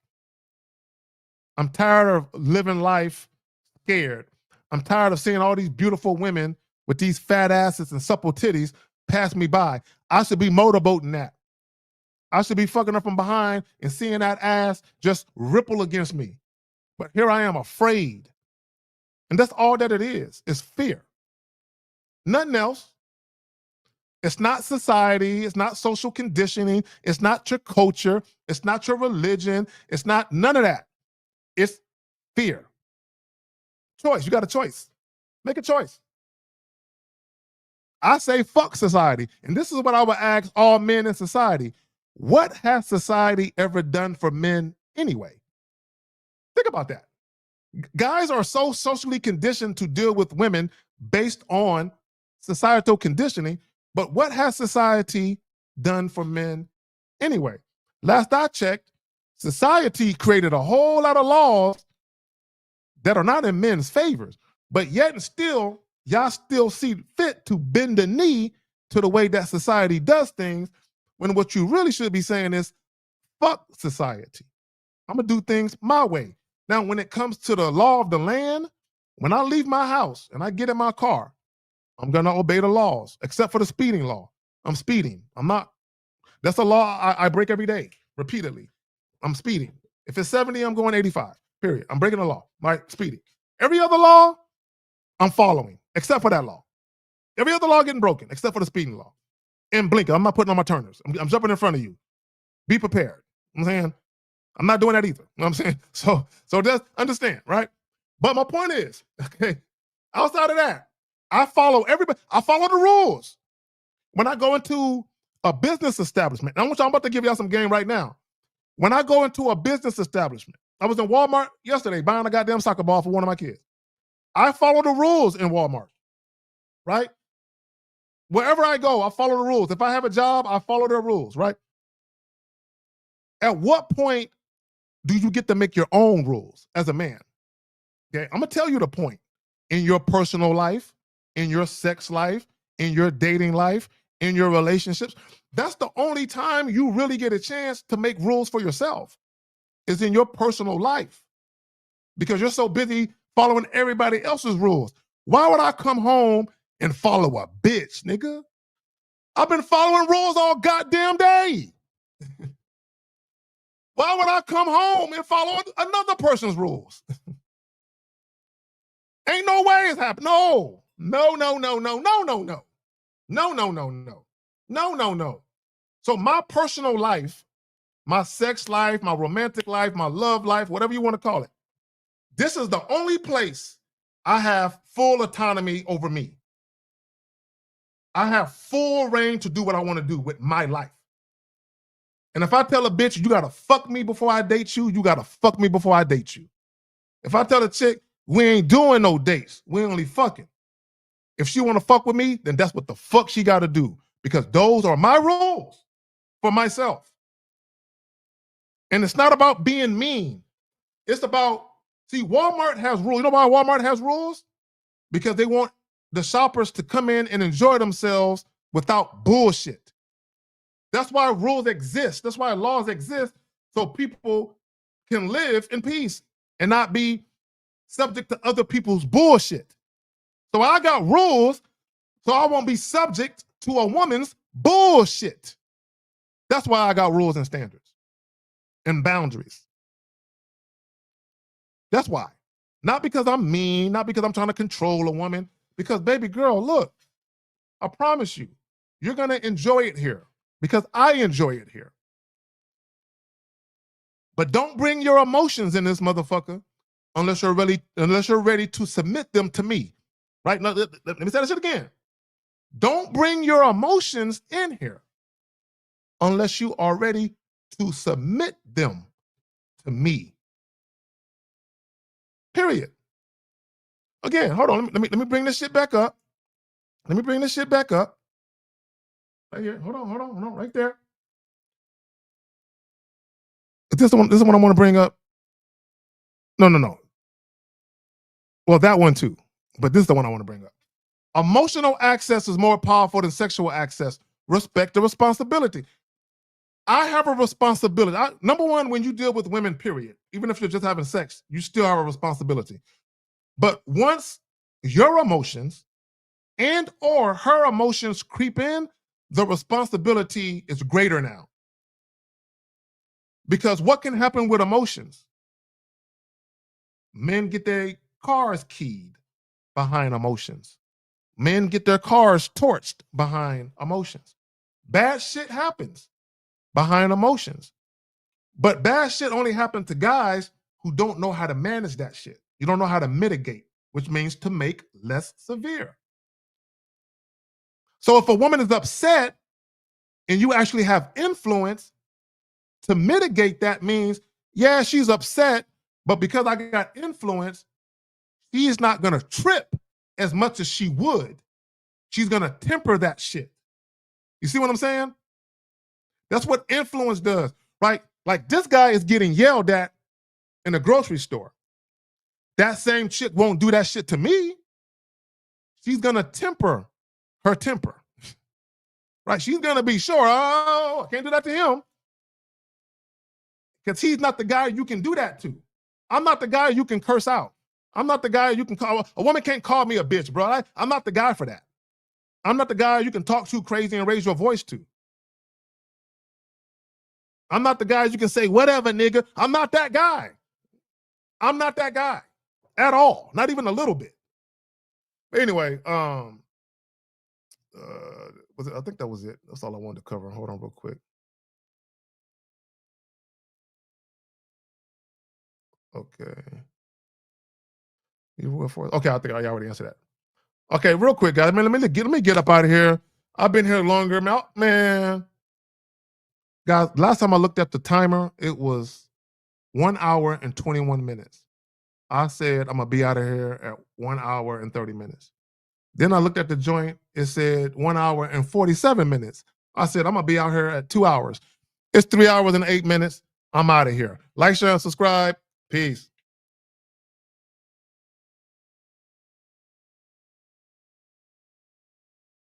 I'm tired of living life scared. I'm tired of seeing all these beautiful women with these fat asses and supple titties pass me by. I should be motorboating that. I should be fucking her from behind and seeing that ass just ripple against me. But here I am afraid. And that's all that it is fear. Nothing else. It's not society. It's not social conditioning. It's not your culture. It's not your religion. It's not none of that. It's fear. Choice. You got a choice. Make a choice. I say fuck society. And this is what I would ask all men in society. What has society ever done for men anyway? Think about that. Guys are so socially conditioned to deal with women based on societal conditioning, but what has society done for men anyway? Last I checked, society created a whole lot of laws that are not in men's favors, but yet and still, y'all still see fit to bend the knee to the way that society does things, when what you really should be saying is, fuck society. I'm gonna do things my way. Now, when it comes to the law of the land, when I leave my house and I get in my car, I'm gonna obey the laws, except for the speeding law. I'm speeding. I'm not. That's a law I break every day, repeatedly. I'm speeding. If it's 70, I'm going 85. Period. I'm breaking the law. Right? Speeding. Every other law, I'm following, except for that law. Every other law getting broken, except for the speeding law. And blinking. I'm not putting on my turners. I'm jumping in front of you. Be prepared. You know what I'm saying? I'm not doing that either. You know what I'm saying? So just understand, right? But my point is, okay, outside of that, I follow everybody. I follow the rules. When I go into a business establishment, I'm about to give y'all some game right now. When I go into a business establishment, I was in Walmart yesterday buying a goddamn soccer ball for one of my kids. I follow the rules in Walmart, right? Wherever I go, I follow the rules. If I have a job, I follow their rules, right? At what point do you get to make your own rules as a man? Okay, I'm gonna tell you the point. In your personal life, in your sex life, in your dating life, in your relationships, that's the only time you really get a chance to make rules for yourself, is in your personal life. Because you're so busy following everybody else's rules. Why would I come home and follow a bitch, nigga? I've been following rules all goddamn day. Why would I come home and follow another person's rules? Ain't no way it's happening. No. No, no, no, no, no, no, no. No, no, no, no. No, no, no. So my personal life, my sex life, my romantic life, my love life, whatever you want to call it, this is the only place I have full autonomy over me. I have full reign to do what I want to do with my life. And if I tell a bitch, you gotta fuck me before I date you, you gotta fuck me before I date you. If I tell a chick, we ain't doing no dates, we only fucking. If she wanna fuck with me, then that's what the fuck she gotta do. Because those are my rules for myself. And it's not about being mean. It's about, see, Walmart has rules. You know why Walmart has rules? Because they want the shoppers to come in and enjoy themselves without bullshit. That's why rules exist. That's why laws exist, so people can live in peace and not be subject to other people's bullshit. So I got rules so I won't be subject to a woman's bullshit. That's why I got rules and standards and boundaries. That's why. Not because I'm mean, not because I'm trying to control a woman, because baby girl, look, I promise you, you're gonna enjoy it here because I enjoy it here. But don't bring your emotions in this motherfucker unless you're ready to submit them to me. Right? Now, let me say that shit again. Don't bring your emotions in here unless you are ready to submit them to me. Period. Again, hold on. Let me bring this shit back up. Let me bring this shit back up. Right here. Hold on, right there. This is the one I want to bring up. No. Well, that one too. But this is the one I want to bring up. Emotional access is more powerful than sexual access. Respect the responsibility. I have a responsibility. Number one, when you deal with women, period, even if you're just having sex, you still have a responsibility. But once your emotions and or her emotions creep in, the responsibility is greater now. Because what can happen with emotions? Men get their cars keyed behind emotions. Men get their cars torched behind emotions. Bad shit happens behind emotions. But bad shit only happens to guys who don't know how to manage that shit. You don't know how to mitigate, which means to make less severe. So if a woman is upset and you actually have influence to mitigate, that means, yeah, she's upset, but because I got influence, she's not going to trip as much as she would. She's going to temper that shit. You see what I'm saying? That's what influence does, right? Like this guy is getting yelled at in the grocery store. That same chick won't do that shit to me. She's going to temper her temper, right? She's going to be sure, oh, I can't do that to him. Because he's not the guy you can do that to. I'm not the guy you can curse out. I'm not the guy you can call. A woman can't call me a bitch, bro. I'm not the guy for that. I'm not the guy you can talk to crazy and raise your voice to. I'm not the guy you can say, whatever, nigga. I'm not that guy. I'm not that guy at all. Not even a little bit. But anyway, I think that was it. That's all I wanted to cover. Hold on real quick. Okay. Okay, I think I already answered that. Okay, real quick, guys. Man, let me get up out of here. I've been here longer. Man. Guys, last time I looked at the timer, it was 1 hour and 21 minutes. I said I'm gonna be out of here at 1 hour and 30 minutes. Then I looked at the joint, it said 1 hour and 47 minutes. I said I'm gonna be out here at 2 hours. It's 3 hours and 8 minutes. I'm out of here. Like, share, and subscribe. Peace.